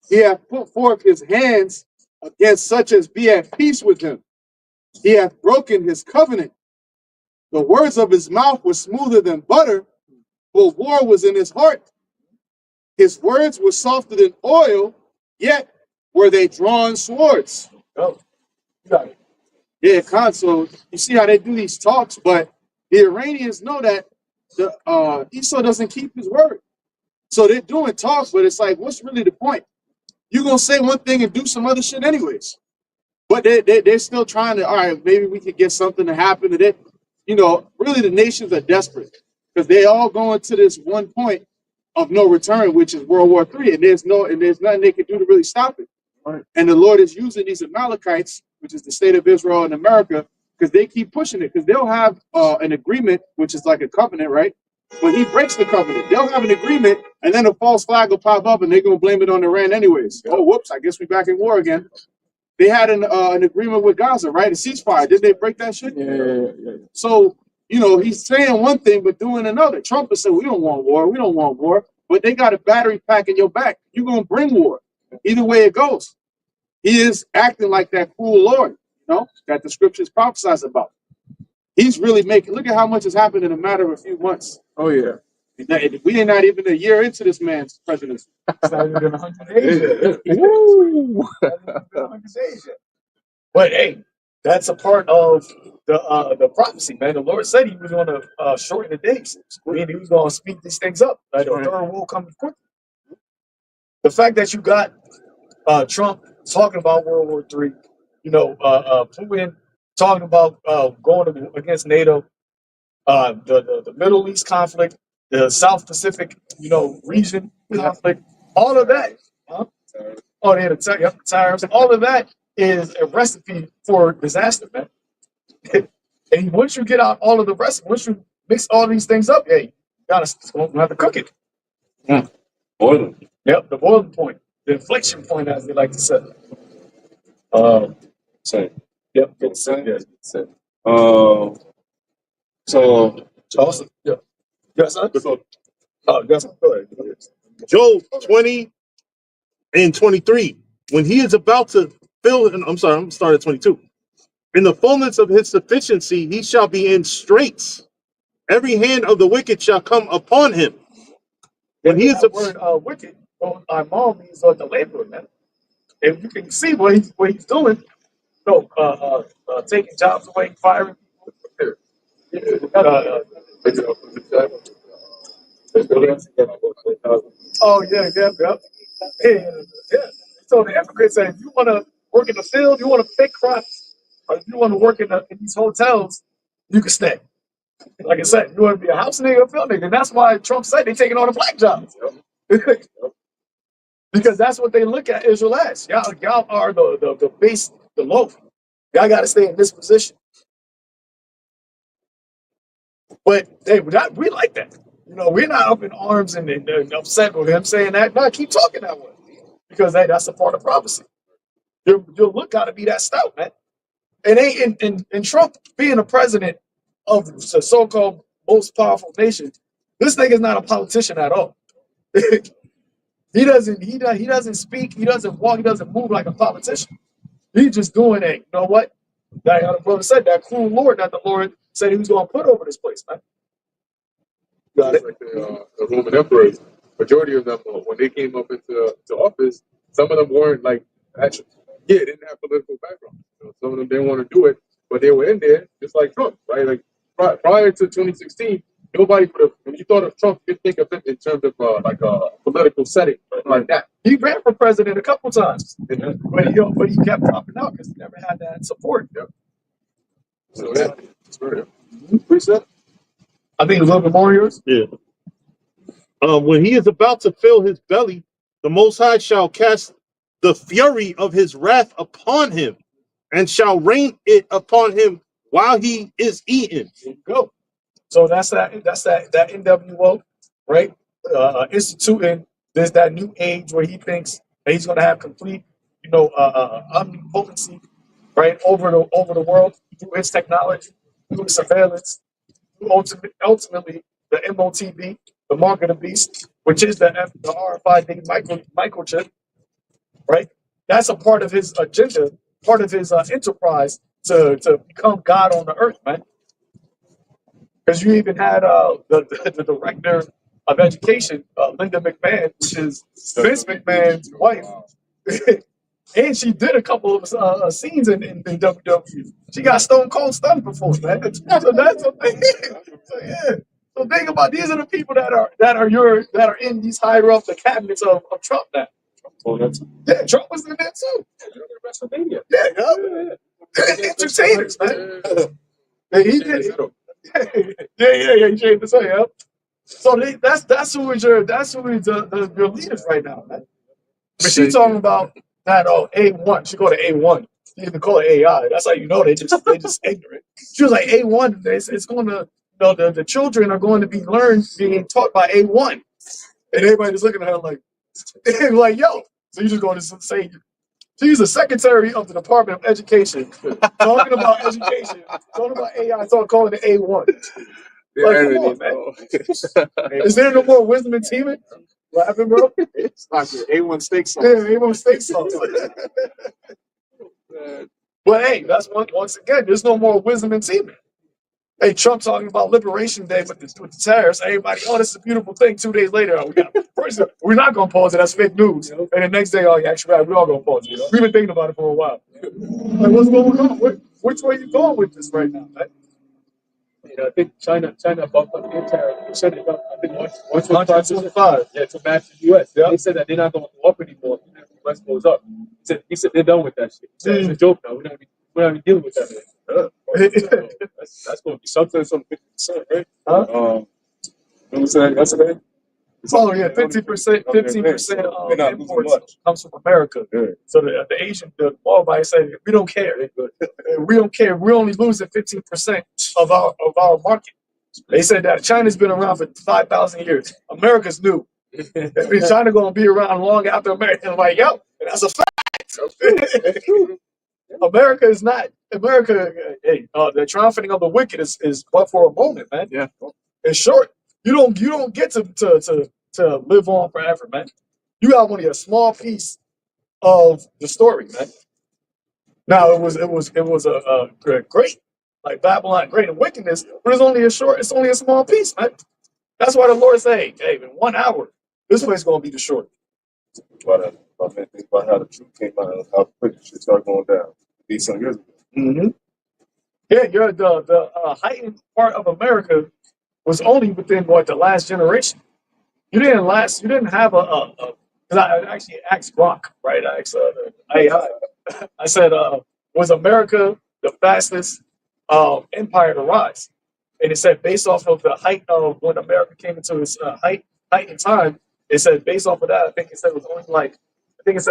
He hath put forth his hands against such as be at peace with him. He hath broken his covenant. The words of his mouth were smoother than butter, but war was in his heart. His words were softer than oil, yet were they drawn swords. Oh, you got it. Yeah, Khan. So you see how they do these talks, but the Iranians know that the Esau doesn't keep his word. So they're doing talks, but it's like, what's really the point? You're gonna say one thing and do some other shit anyways. But they're still trying to, all right, maybe we could get something to happen to it. Really the nations are desperate because they all going to this one point of no return, which is World War III, and there's nothing they can do to really stop it. Right. And the Lord is using these Amalekites, which is the state of Israel and America, because they keep pushing it, because they'll have an agreement, which is like a covenant, right? But he breaks the covenant. They'll have an agreement, and then a false flag will pop up, and they're gonna blame it on Iran anyways. Oh, whoops! I guess we're back in war again. They had an agreement with Gaza, right? A ceasefire. Didn't they break that shit? Yeah. So he's saying one thing but doing another. Trump has said we don't want war. We don't want war. But they got a battery pack in your back. You're gonna bring war. Either way it goes. He is acting like that cruel Lord, that the scriptures prophesies about. He's really making. Look at how much has happened in a matter of a few months. Oh yeah. We are not even a year into this man's presidency. It's not even 100 days yet. Woo! But hey, that's a part of the prophecy, man. The Lord said He was going to shorten the days. I mean, He was going to speed these things up. Like the third will come quick. The fact that you got Trump talking about World War III, Putin talking about going against NATO, the Middle East conflict, the South Pacific, region conflict, all of that. Oh, they had the tariffs. All of that is a recipe for disaster, man. And once you get out all of the rest, once you mix all these things up, hey, you have to cook it. Boiling. Yep, the boiling point, the inflection point, as they like to say. Same. Yep, it's same. So Awesome. Yeah. Yes, sir. Oh, yes, sir. Go ahead. Job 20 and 23. When he is about to fill, I'm sorry, I'm starting at 22. In the fullness of his sufficiency, he shall be in straits. Every hand of the wicked shall come upon him. When he is the word wicked, our mom means the laborer, man. And you can see what he's doing. Taking jobs away, firing people. Oh yeah. So the hypocrite said, if you want to work in the field, you want to pick crops, or if you want to work in these hotels, you can stay. Like I said, you want to be a house nigga or a field nigga, and that's why Trump said they're taking all the black jobs. Because that's what they look at Israel as. Y'all are the base, the loaf. Y'all got to stay in this position. But hey, we like that. We're not up in arms and upset with him saying that. No, keep talking that way. Because hey, that's a part of prophecy. Your look got to be that stout, man. And Trump being a president of the so-called most powerful nation, this nigga is not a politician at all. He doesn't speak, he doesn't walk, he doesn't move like a politician. He's just doing it. You know what? Like the brother said, that cruel Lord that the Lord said He was going to put over this place, man. Got it. Like the Roman emperors, majority of them, when they came up into office, some of them weren't like actually, didn't have political background. Some of them didn't want to do it, but they were in there just like Trump, right? Like prior to 2016, nobody would have. When you thought of Trump, you think of it in terms of like a political setting, like that. He ran for president a couple times, but he kept dropping out because he never had that support. Yeah. So yeah, it's very preset. I think a little bit more yours. Yeah. When he is about to fill his belly, the Most High shall cast the fury of his wrath upon him, and shall rain it upon him while he is eating. There you go. So that's that NWO, right? Instituting there's that new age where he thinks that he's going to have complete, omnipotency, right, over the world through his technology, through the surveillance, through ultimately the MOTB, the mark of the beast, which is the RFID microchip, right? That's a part of his agenda, part of his enterprise to become God on the earth, man. Because you even had the director of education, Linda McMahon, which is Vince McMahon's wife, and she did a couple of scenes in WWE. She got Stone Cold stunned before, man. So that's a thing. So yeah. So think about these are the people that are in these higher up the cabinets of Trump now. Yeah, Trump was in there too. WrestleMania. Yeah, entertainers, man. Yeah, he did. Yeah. He shaved his hair. Yep. So that's who is your leaders right now, man. But she talking about that A1. She go to A1. You even call it AI. That's how you know they just ignorant. She was like A1. It's going to the children are going to be being taught by A1, and everybody just looking at her like yo. So you just going to say she's the secretary of the Department of Education, talking about education, talking about AI, calling it A1. Like, come on, man. Is there no more wisdom in teaming? What happened, bro? It's not good. A1 steak sauce. Yeah, A1 steak sauce. But hey, that's once again, there's no more wisdom in teaming. Hey, Trump talking about Liberation Day with the tariffs. Everybody, this is a beautiful thing. 2 days later, we're not going to pause it. That's fake news. And the next day, actually, we're all going to pause it. We've been thinking about it for a while. Like, what's going on? Which way you going with this right now, man? I think China bumped up the tariff percentage up. I think 125. Yeah, to match the U.S. Yeah. They said that they're not going to go up anymore if the U.S. goes up. He said they're done with that shit. He said, it's a joke now. We're not even dealing with that. That's going to be something 50%, right? Huh? What was that? That's it. Oh yeah, 15% of imports comes from America. Yeah. So the Walmart said we don't care. We don't care. We're only losing 15% of our market. They said that China's been around for 5,000 years. America's new. China gonna be around long after America. I'm like, yo, that's a fact. America is not America. Hey, the triumphing of the wicked is but for a moment, man. Yeah. In short, you don't get to live on forever, man. You got only a small piece of the story, man. Now it was a great, like Babylon, great in wickedness, but it's only a small piece, man. That's why the Lord say, hey, in 1 hour, this place gonna be destroyed. But I think about how the truth came out, how quick shit started going down. These some years ago. Mm-hmm. Yeah, you're the heightened part of America was only within the last generation. You didn't have because I actually asked Brock, right? I asked AI. I said, was America the fastest empire to rise? And it said based off of the height of when America came into its height in time, it said based off of that, I think it said it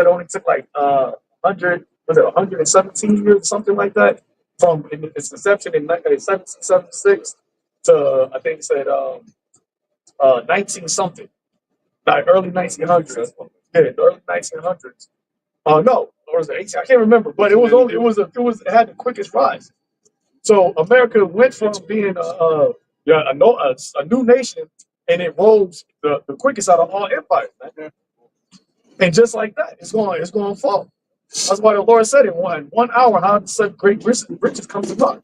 only took like 117 years or something like that from its inception in 1776 to I think it said 19 something, like early 1900s. Yeah, the early 1900s. No, or was it 18? I can't remember, but it had the quickest rise. So America went from being a new nation, and it rose the quickest out of all empires, man. And just like that, it's going to fall. That's why the Lord said in 1 hour, how such great riches come to naught.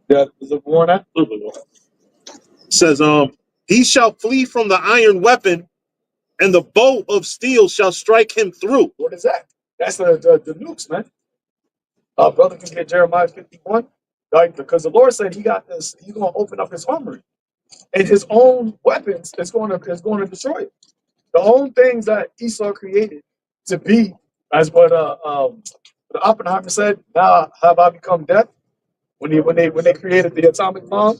Yeah, is it more on that? Says, he shall flee from the iron weapon, and the bow of steel shall strike him through. What is that? That's the nukes, man. Brother can get Jeremiah 51, right? Because the Lord said he got this. He's going to open up his armory, and his own weapons is going to destroy it. The own things that Esau created to be, as what the Oppenheimer said. Now have I become death? When they created the atomic bomb,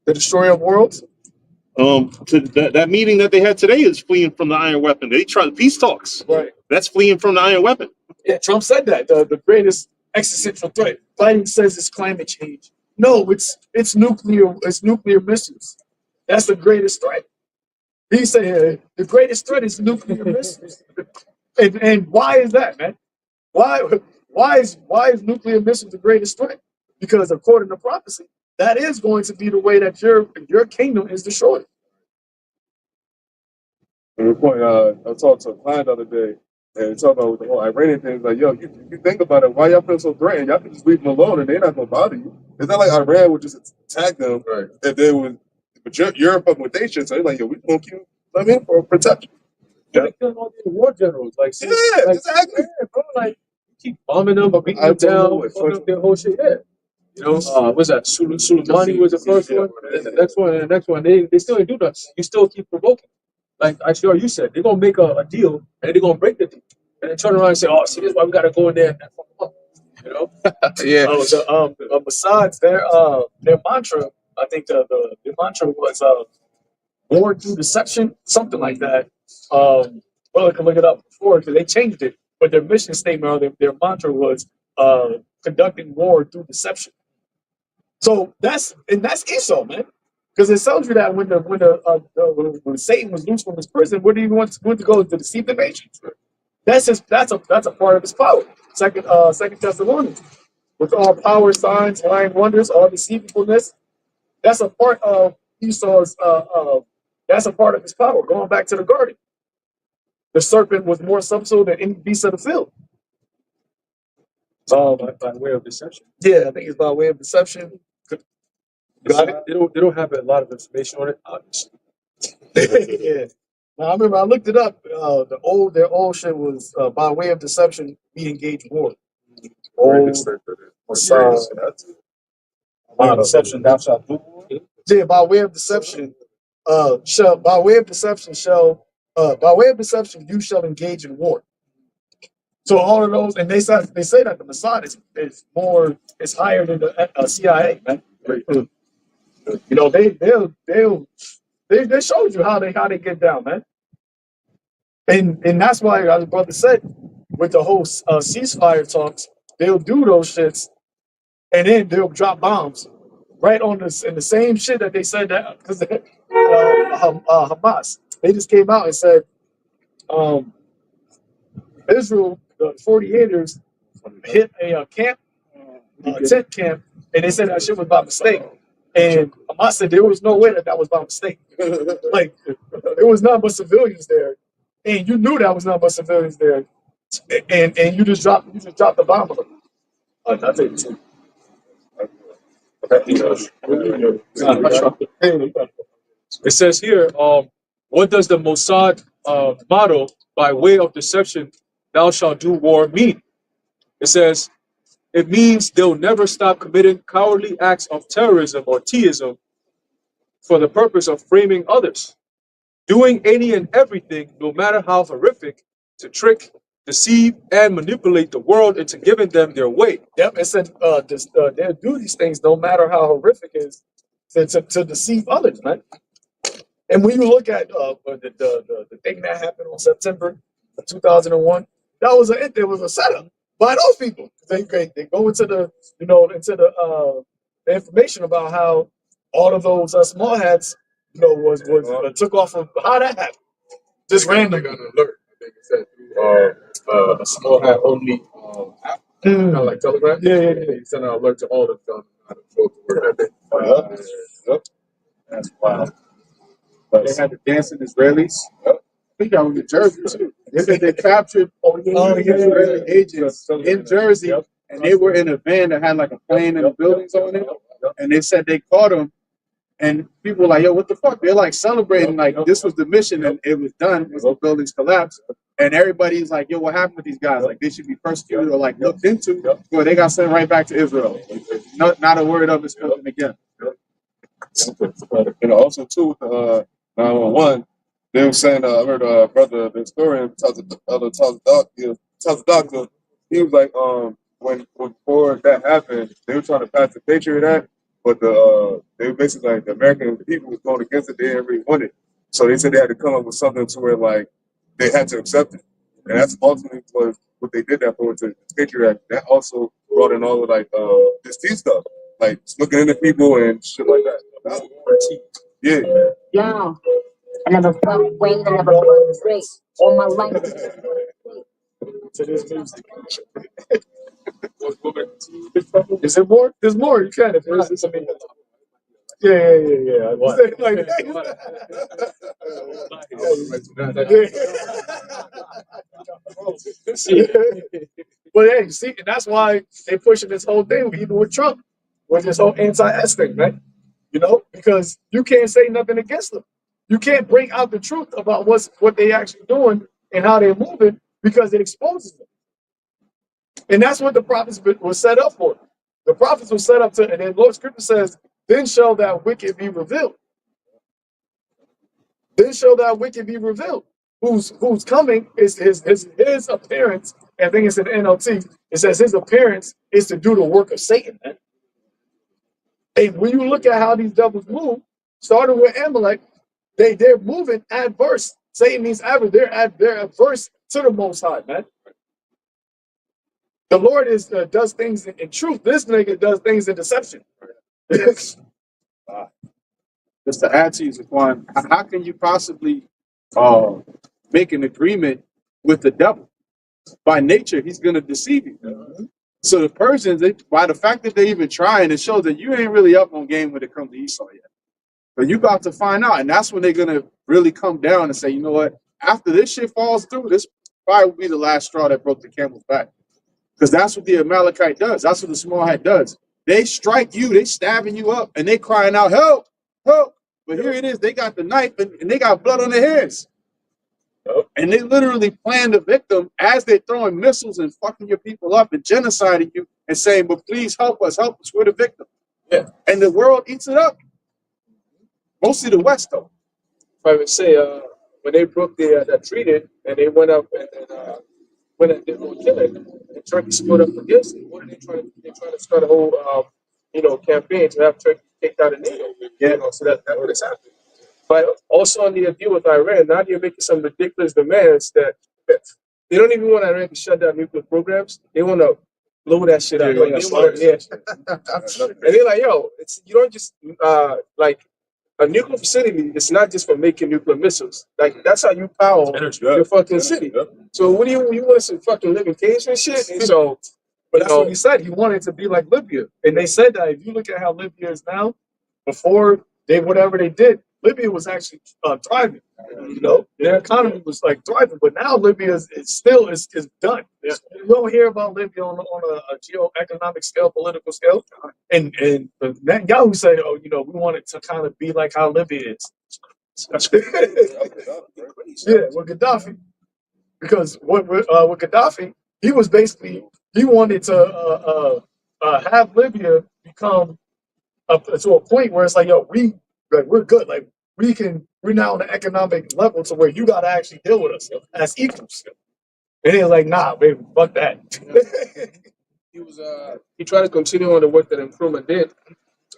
the destroyer of worlds. To that meeting that they had today is fleeing from the iron weapon. They try peace talks. Right. That's fleeing from the iron weapon. Yeah, Trump said that the greatest existential threat. Biden says it's climate change. No, it's nuclear missiles. That's the greatest threat. He said the greatest threat is nuclear missiles. And why is that, man? Why is nuclear missiles the greatest threat? Because according to prophecy, that is going to be the way that your kingdom is destroyed. To the point, I talked to a client the other day, and we talked about the whole Iranian thing. It's like, yo, you think about it, why y'all feel so threatened? Y'all can just leave them alone, and they're not gonna bother you. It's not like Iran would just attack them, Right. if they would. But you're fucking with their shit, so they're like, yo, we gonna keep them in for protection. They're killing all these war generals. Like, Yeah, like, exactly. yeah, bro, like, you keep bombing them or beating them down, fucking up their whole shit. Yeah. You know, what's that? Soleimani was the first one, and then the next one, and the next one. They still ain't do nothing. You still keep provoking. Like actually, you said, they're gonna make a deal and they're gonna break the deal, and then turn around and say, "Oh, see, this is why we gotta go in there and fuck them up." You know? Yeah. Besides their mantra, I think the mantra was war through deception, something like that. Well, I can look it up before because they changed it, but their mission statement or their mantra was conducting war through deception. So that's Esau, man, because it tells you that when Satan was loose from his prison, where did he want to go to deceive the nations? That's a part of his power. Second Thessalonians, with all power, signs, lying wonders, all deceivableness. That's a part of Esau's. That's a part of his power. Going back to the garden, the serpent was more subtle than any beast of the field. By way of deception. Yeah, I think it's by way of deception. Got it. They don't have a lot of information on it, obviously. Yeah. Now, I remember I looked it up. Their old shit was by way of deception, we engage war. By deception, thou shalt do. Yeah, by way of deception, by way of deception, you shall engage in war. So all of those, and they say that the Mossad is higher than the CIA, man. You know, they showed you how they get down, man. And that's why, as brother said, with the whole ceasefire talks, they'll do those shits, and then they'll drop bombs right on this in the same shit that they said that because Hamas, they just came out and said Israel, the 48ers hit a camp, a tent camp, and they said that shit was by mistake. And Hamas said there was no way that was by mistake. Like there was nothing but civilians there, and you knew that was nothing but civilians there, and you just dropped the bomb on them. I think it's It says here, what does the Mossad motto, by way of deception, thou shalt do war mean? It says, it means they'll never stop committing cowardly acts of terrorism or theism for the purpose of framing others, doing any and everything, no matter how horrific, to trick, deceive, and manipulate the world into giving them their way. Yep, it said they'll do these things no matter how horrific it is to deceive others, man. And when you look at the thing that happened on September of 2001, there was a setup by those people. They go into the information about how all of those small hats was took off of how that happened, just They randomly. got an alert. I think it said a small hat only app, kind of like Telegram. Yeah. They sent an alert to all of them. I don't know where that Yep. That's wild. They had the dancing Israelis. Yep. I think I was in Jersey too. They said they captured Israeli agents in Jersey, and they were in a van that had like a plane and buildings on it. And they said they caught them, and people were like, "Yo, what the fuck?" They're like celebrating, like this was the mission, and it was done. The buildings collapsed, And everybody's like, yo, what happened with these guys? Like, they should be persecuted or like looked into. Well, they got sent right back to Israel. Not a word of it spoken again. And also too with the 911, they were saying I heard brother the historian tells the doctor, he was like when before that happened, they were trying to pass the Patriot Act, but they were basically like the American people was going against it, they didn't really want it. So they said they had to come up with something to where like they had to accept it. And that's ultimately what they did that for with the Patriot Act. That also brought in all of like this tea stuff. Like looking into people and shit like that. Yeah. Yeah. I never felt wings, I never felt straight. All my life. To this music. Is there more? There's more. You can if there's this. I mean, yeah. I want it. Like, but hey, see, and that's why they pushing this whole thing, even with Trump, with this whole anti-S thing, right? You know, because you can't say nothing against them. You can't bring out the truth about what they actually doing and how they're moving because it exposes them. And that's what the prophets was set up for. The prophets were set up to, and then Lord Scripture says, then shall that wicked be revealed. Then shall that wicked be revealed. Who's coming is his appearance. I think it's in the NLT. It says his appearance is to do the work of Satan. Man. And when you look at how these devils move, starting with Amalek, they're moving adverse. Satan means adverse. They're adverse to the Most High, man. The Lord does things in truth. This nigga does things in deception. Just to add to you, Zaquan, how can you possibly make an agreement with the devil? By nature, he's going to deceive you. So the Persians, by the fact that they even trying, it shows that you ain't really up on game when it comes to Esau yet. But you about to find out, and that's when they're going to really come down and say, you know what? After this shit falls through, this probably will be the last straw that broke the camel's back. Because that's what the Amalekite does. That's what the small hat does. They strike you, they stabbing you up, and they crying out, help, help. But here it is, they got the knife, and they got blood on their hands. And they literally plan the victim as they're throwing missiles and fucking your people up and genociding you and saying, but please help us, we're the victim. Yeah. And the world eats it up. Mostly the West, though. If I would say, when they broke that treaty and they went up and went and did more killing, and Turkey stood up against it, what are they trying to? They're trying to start a whole, campaign to have Turkey kicked out of NATO. Yeah, so that's what is happening. But also on the deal with Iran, now they're making some ridiculous demands that they don't even want Iran to shut down nuclear programs. They want to blow that shit up. Like, and they're like, yo, you don't just like a nuclear facility. It's not just for making nuclear missiles. Like that's how you power your fucking city. So what do you want some fucking living caves and shit? And so, But that's what he said. He wanted it to be like Libya. And they said that if you look at how Libya is now, before whatever they did, Libya was actually thriving. You know, their economy was like thriving. But now Libya is done. Yeah. You don't hear about Libya on a geo-economic scale, political scale. And Netanyahu said, oh, we want it to kind of be like how Libya is. Yeah, with Gaddafi. Because with Gaddafi, he was basically, he wanted to have Libya become to a point where it's like, yo, we're good. Like we're now on an economic level to where you got to actually deal with us as equals. And he was like, nah, baby, fuck that. He tried to continue on the work that Nkrumah did,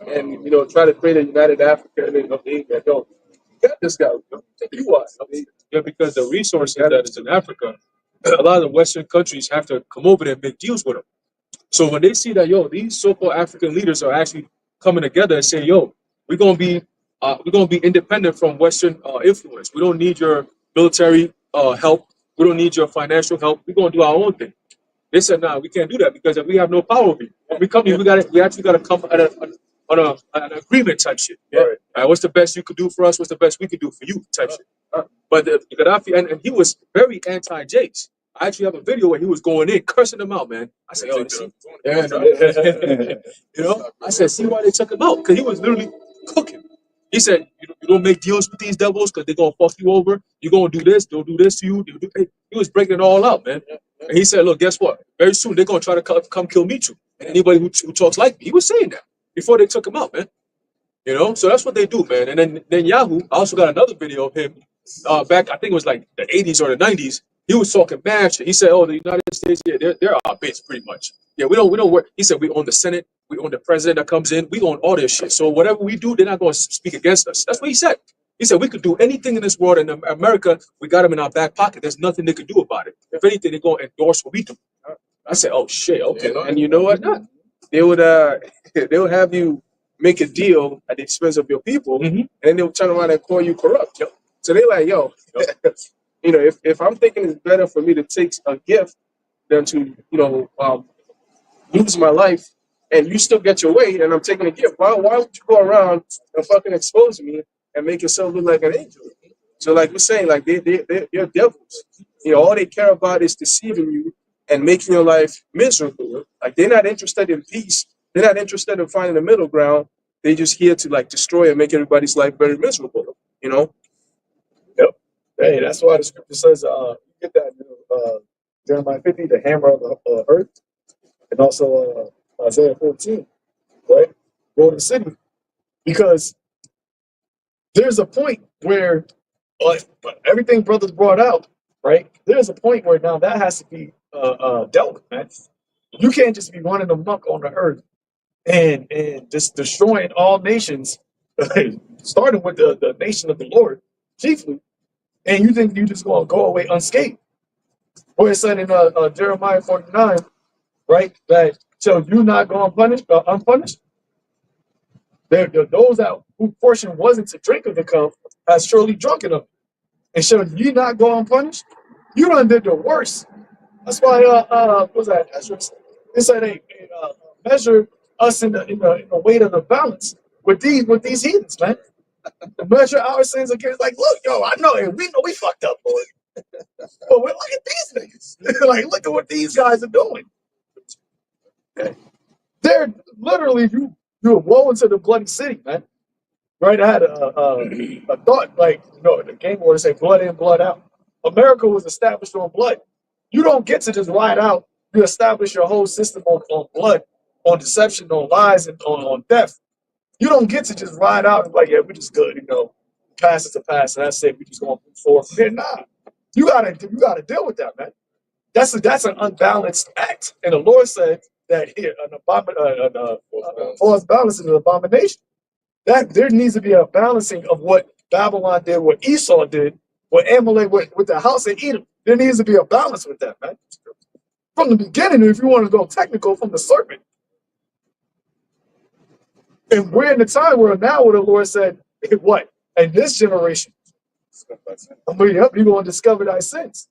and try to create a united Africa. And they don't get this guy. You are. Yeah, because the resources that is in Africa, a lot of the Western countries have to come over there and make deals with them. So when they see that, these so-called African leaders are actually coming together and saying, we're gonna be independent from Western influence. We don't need your military help. We don't need your financial help. We're gonna do our own thing. They said, nah, we can't do that because if we have no power over you. When we come here, we actually gotta come on an agreement type shit. Yeah. All right, what's the best you could do for us? What's the best we could do for you type shit. But Gaddafi, and he was very anti-Jays. I actually have a video where he was going in, cursing them out, man. I said, I said, see why they took him out? Because he was literally cooking. He said, you don't make deals with these devils because they're going to fuck you over. You're going to do this. They'll do this to you. He was breaking it all out, man. And he said, look, guess what? Very soon they're going to try to come kill me too. And anybody who talks like me. He was saying that before they took him out, man. You know, so that's what they do, man. And then Yahoo, I also got another video of him back, I think it was like the 80s or the 90s. He was talking mad shit. He said, "Oh, the United States, yeah, they're our base pretty much. Yeah, we don't work." He said, "We own the Senate, we own the president that comes in, we own all this shit. So whatever we do, they're not going to speak against us." That's what he said. He said, "We could do anything in this world, and in America, we got them in our back pocket. There's nothing they could do about it. If anything, they're going to endorse what we do." I said, "Oh shit, okay." And you know what? They would they would have you make a deal at the expense of your people, and then they'll turn around and call you corrupt. Yep. So they like, yo, you know, if I'm thinking it's better for me to take a gift than to, lose my life, and you still get your way, and I'm taking a gift, why would you go around and fucking expose me and make yourself look like an angel? So like we're saying, like they're devils. You know, all they care about is deceiving you and making your life miserable. Like they're not interested in peace. They're not interested in finding the middle ground. They're just here to like destroy and make everybody's life very miserable. You know? Yep. Hey, that's why the scripture says, you get that Jeremiah 50, the hammer of the earth, and also Isaiah 14, right? Go to the city. Because there's a point where everything brothers brought out, right? There's a point where now that has to be dealt with, man. You can't just be running amok on the earth and just destroying all nations, starting with the nation of the Lord, chiefly, and you think you just gonna go away unscathed. Or it said in Jeremiah 49, right, that shall you not go unpunished? Those that whose portion wasn't to drink of the cup has surely drunken of it. And shall you not go unpunished? You done did the worst. That's why what was that? It said they measure us in the weight of the balance with these heathens, man. Measure our sins against, like, look, yo, I know, and we know we fucked up, Lord. But look at these niggas. Like, look at what these guys are doing. They're literally you woe into the bloody city, man. Right? I had a thought, like, the game where they say blood in, blood out. America was established on blood. You don't get to just ride out. You establish your whole system on blood, on deception, on lies, and on theft. You don't get to just ride out and like, yeah, we just good, pass is a pass, and that's it. We just gonna move forward from here. Nah, you gotta deal with that, man. That's an unbalanced act, and the Lord said that here false balance is an abomination. That there needs to be a balancing of what Babylon did, what Esau did, what Amalek with the house of Edom. There needs to be a balance with that, man. From the beginning, if you want to go technical, from the serpent. And we're in the time where now where the Lord said, what? In this generation, you're going to discover thy sins.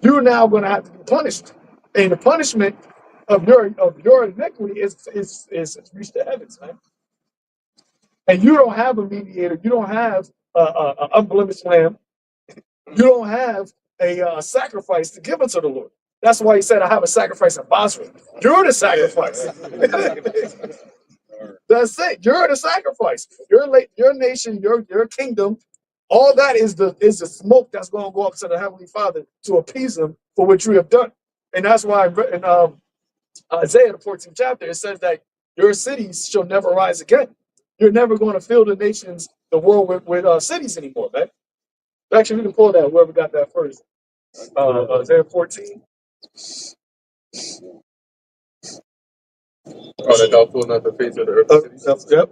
You're now going to have to be punished. And the punishment of your iniquity is reached the heavens, man. And you don't have a mediator. You don't have an unblemished lamb. You don't have a sacrifice to give unto the Lord. That's why he said, I have a sacrifice in Basra. You're the sacrifice. That's it. You're the sacrifice. Your nation, your kingdom, all that is the smoke that's going to go up to the Heavenly Father to appease him for what you have done. And that's why in Isaiah, the 14th chapter, it says that your cities shall never rise again. You're never going to fill the world with cities anymore, man. Actually, we can pull that, whoever got that first. Isaiah 14. Oh, that thou fill not the face of the earth. Yep.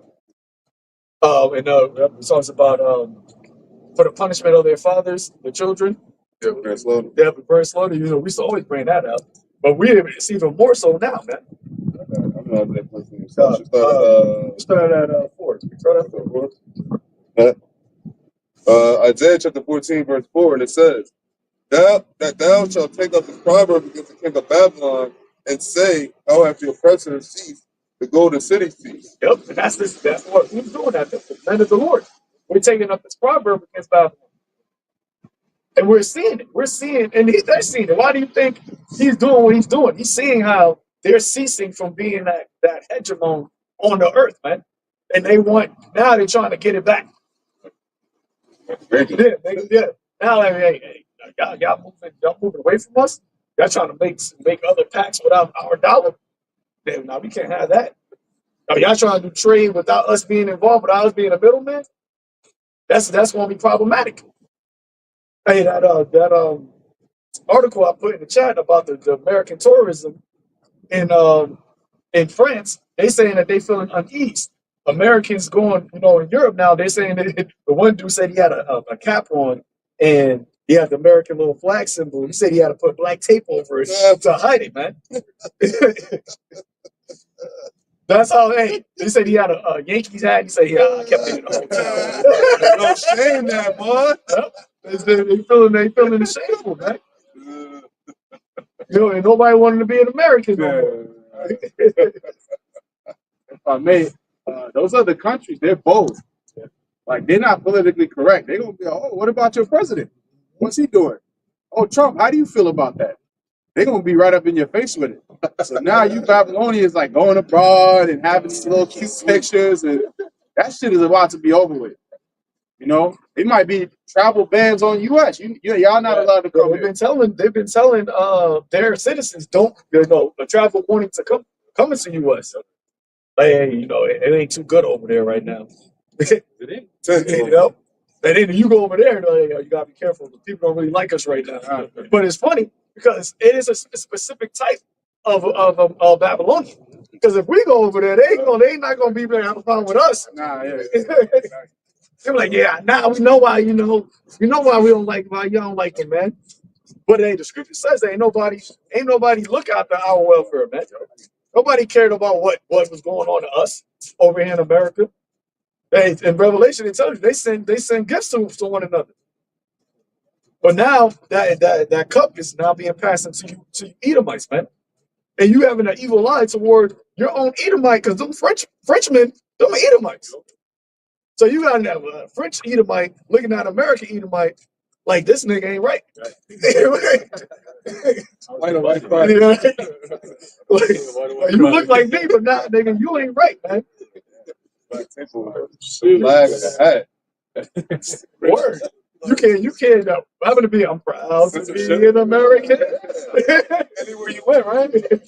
And it talks about for the punishment of their fathers, the children. Yeah, very slow. Yeah, but very slowly. We used to always bring that up, but it's even more so now, man. I'm not that person. So Start at 4. Start at 4. Isaiah chapter 14, verse 4, and it says, Thou shalt take up this proverb against the king of Babylon and say, how have your oppressors ceased, the golden city ceased. Yep, and that's what we're doing at the land of the Lord. We're taking up this proverb against Babylon. And we're seeing it. We're seeing, and they're seeing it. Why do you think he's doing what he's doing? He's seeing how they're ceasing from being that hegemon on the earth, man. and now they're trying to get it back. Yeah. Now, like, hey, y'all moving away from us. Y'all trying to make other packs without our dollar. Damn, now we can't have that. Now, y'all trying to do trade without us being involved, without us being a middleman. That's going to be problematic. Hey, that article I put in the chat about the American tourism in France, they saying that they feeling uneasy. Americans going, in Europe now, they're saying that the one dude said he had a cap on and he had the American little flag symbol. He said he had to put black tape over it to hide it, man. That's how they said he had a Yankees hat. He said, yeah, I kept it in the hotel. No shame that, boy. They feeling shameful, man. And nobody wanted to be an American no more. If I may, those other countries, they're bold. Like, they're not politically correct. They're going to be, oh, what about your president? What's he doing? Oh, Trump, how do you feel about that? They're going to be right up in your face with it. So now you Babylonians like going abroad and having these little cute pictures, and that shit is about to be over with. It might be travel bans on U.S. Y'all not allowed to come. They've been telling their citizens don't a travel warning to coming to U.S. Like, hey, it ain't too good over there right now. And then you go over there, you gotta be careful. The people don't really like us right now. But it's funny because it is a specific type of Babylonian. Because if we go over there, they not gonna be able to have a problem with us. Nah, yeah. They're like, yeah, now we know why. We know why we don't like why you don't like them, man. But hey, the scripture says ain't nobody look after our welfare, man. Nobody cared about what was going on to us over here in America. In Revelation, it tells you they send gifts to one another. But now that cup is now being passed into to Edomites, man. And you having an evil eye toward your own Edomite, because them Frenchmen, them Edomites. So you got a French Edomite looking at American Edomite like this nigga ain't right. You look like me, but not nigga, you ain't right, man. Word. You can't happen to be. I'm proud to be an American. Anywhere you went, right? You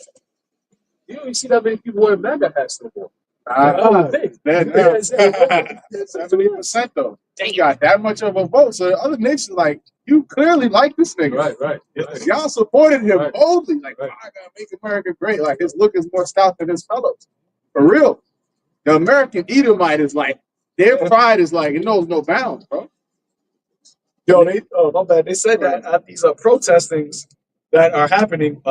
don't even see that many people wearing MAGA hats no more. 70% though. They got that much of a vote. So the other nations like, you clearly like this nigga. Right. Y'all supported him boldly. Like, I gotta make America great. Like, his look is more stout than his fellows. For real. The American Edomite is like, their pride is like, it knows no bounds, bro. Yo, my bad. They said that at these protestings that are happening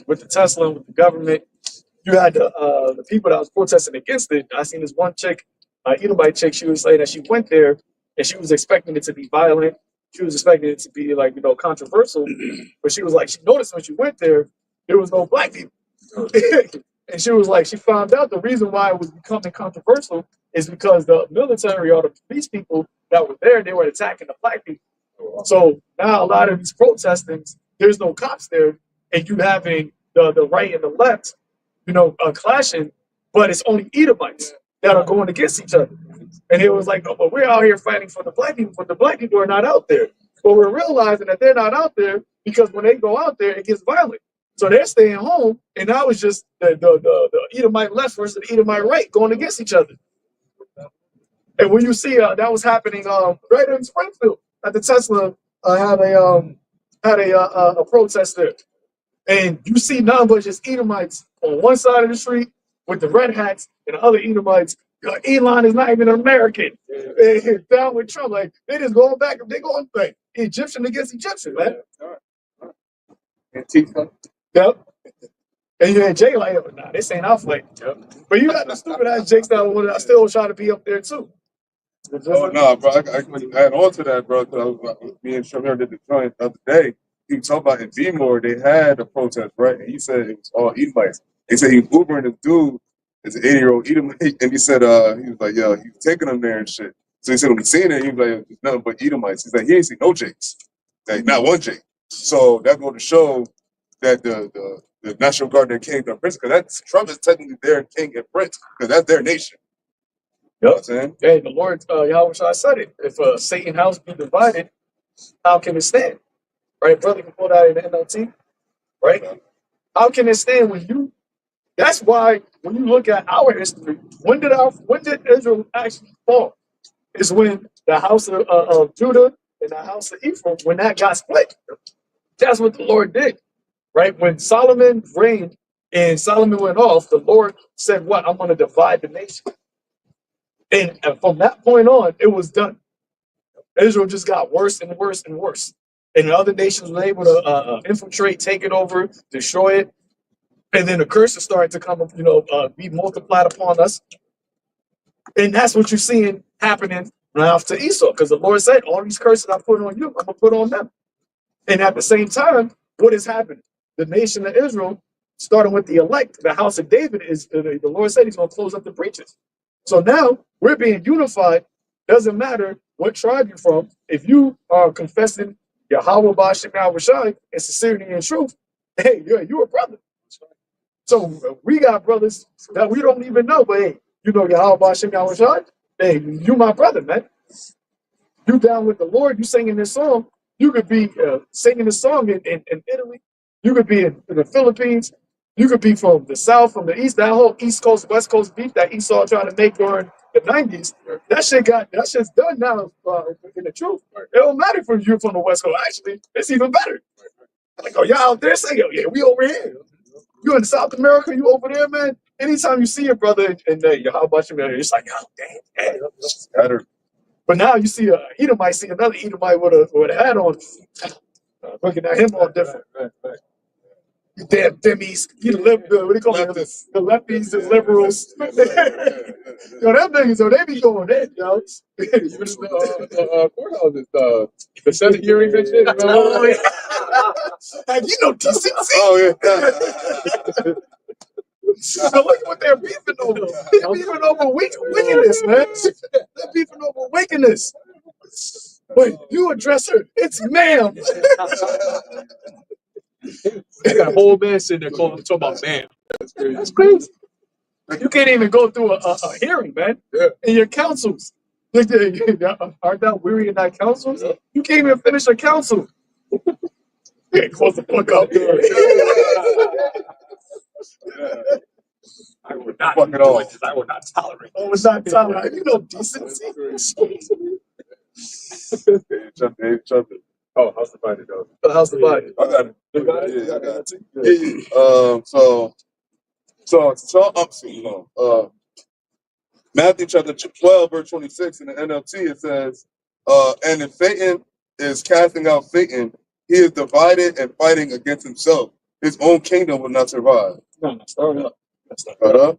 with the Tesla, with the government, you had the people that was protesting against it. I seen this one chick, Edomite chick. She was saying that she went there and she was expecting it to be violent. She was expecting it to be like controversial, but she was like, she noticed when she went there was no black people, and she was like, she found out the reason why it was becoming controversial is because the military or the police people that were there, they were attacking the black people. So now a lot of these protestings, there's no cops there, and you having the right and the left, clashing, but it's only Edomites that are going against each other. And it was like, no, but we're out here fighting for the black people, but the black people are not out there. But we're realizing that they're not out there because when they go out there, it gets violent. So they're staying home, and now it's just the Edomite left versus the Edomite right going against each other. And when you see that was happening right in Springfield at the Tesla had a protest there. And you see none but just Edomites on one side of the street with the red hats, and the other Edomites. Elon is not even an American. Down with Trump, like they just going back. They going like Egyptian against Egyptian, man. Antifa. Yep. And you had Jay like, nah, this ain't our fight. Yep. But you got the stupid ass Jake style. I still try to be up there too. Oh no, bro! I can add on to that, bro. Because me and Shamir did the joint the other day. He was talking about in B-More, they had a protest, right? And he said it was all Edomites. He said he was Ubering this dude, it's an 80-year-old Edomite, and he said he was like, yo, he was taking them there and shit. So he said when he seen it, he was like, there's nothing but Edomites. He's like, he ain't seen no Jakes, like not one Jake. So that goes to show that the National Guard and King are prince, because that's Trump is technically their king and prince, because that's their nation. You know what I'm saying? Hey, the Lord, Yahweh Shai said it. If Satan's house be divided, how can it stand? Right, brother, can pull that in the NLT. Right? How can it stand when you? That's why when you look at our history, when did Israel actually fall? Is when the house of Judah and the house of Ephraim, when that got split. That's what the Lord did. Right? When Solomon reigned and Solomon went off, the Lord said, "What? I'm going to divide the nation." And from that point on, it was done. Israel just got worse and worse and worse. And the other nations were able to infiltrate, take it over, destroy it. And then the curses started to come, be multiplied upon us. And that's what you're seeing happening now to Esau. Because the Lord said, all these curses I put on you, I'm going to put on them. And at the same time, what is happening? The nation of Israel, starting with the elect, the house of David, is the Lord said he's going to close up the breaches. So now we're being unified. Doesn't matter what tribe you're from. If you are confessing Yahweh Ba'ashem Yahweh Shai in sincerity and truth, hey, you're a brother. So we got brothers that we don't even know, but hey, Yahweh Ba'ashem Yahweh Shai, hey, you my brother, man. You down with the Lord, you singing this song. You could be singing this song in Italy. You could be in the Philippines. You could be from the South, from the East. That whole East Coast, West Coast beef that Esau tried to make during the 90s, that shit's done now in the truth. It don't matter if you're from the West Coast. Actually, it's even better. Like, oh, y'all out there saying, yeah, we over here. You in South America, you over there, man. Anytime you see your brother and how about you, man? It's like, oh, damn. Better. But now you see Edomite, see another Edomite with a hat on, looking at him all different. You damn dimmies. You the what do you call them? The lefties, the liberals. Yo, them niggas, they be going in, yo. Even the courthouse is the Senate hearings and shit. Oh, yeah. And decency. Oh, yeah. So look at what they're beefing over. They're beefing over wickedness, man. They're beefing over wickedness. Wait, you address her. It's ma'am. They got a whole man sitting there talking about man. That's crazy. You can't even go through a hearing, man. Yeah. In your councils. Aren't that weary in that councils? You can't even finish a council. Yeah, close the book up. I would not Fuck it all. this. I would not tolerate. Oh, it's not tolerant. Decency. Oh, how's the body though? How's the body? I got it. You got it? Yeah, I got it. Yeah. Matthew chapter 12, verse 26 in the NLT, it says, and if Satan is casting out Satan, he is divided and fighting against himself. His own kingdom will not survive. No, start up. Start up.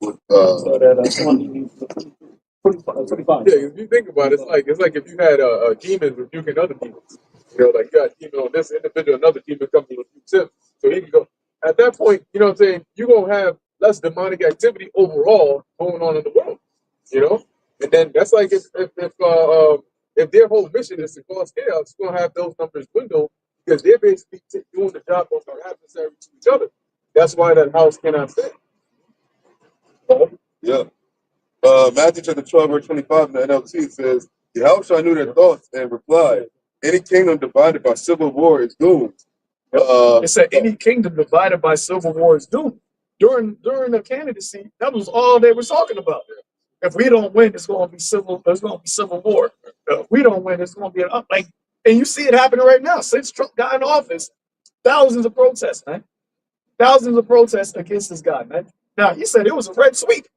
Start at 25. Yeah, if you think about it, it's like if you had a demon rebuking other demons. Like you got a demon on this individual, another demon comes and rebukes him. So he can go. At that point, you know what I'm saying, you're gonna have less demonic activity overall going on in the world. And then that's like if their whole mission is to cause chaos, it's gonna have those numbers dwindle because they're basically doing the job of their adversary to each other. That's why that house cannot stand. Yeah. Matthew chapter 12, verse 25 in the NLT says, Yahushua knew their thoughts and replied, any kingdom divided by civil war is doomed. It said any kingdom divided by civil war is doomed. During the candidacy, that was all they were talking about. If we don't win, it's going to be civil. There's going to be civil war. If we don't win, it's going to be an and you see it happening right now. Since Trump got in office, thousands of protests, man. Thousands of protests against this guy, man. Now he said it was a red sweep.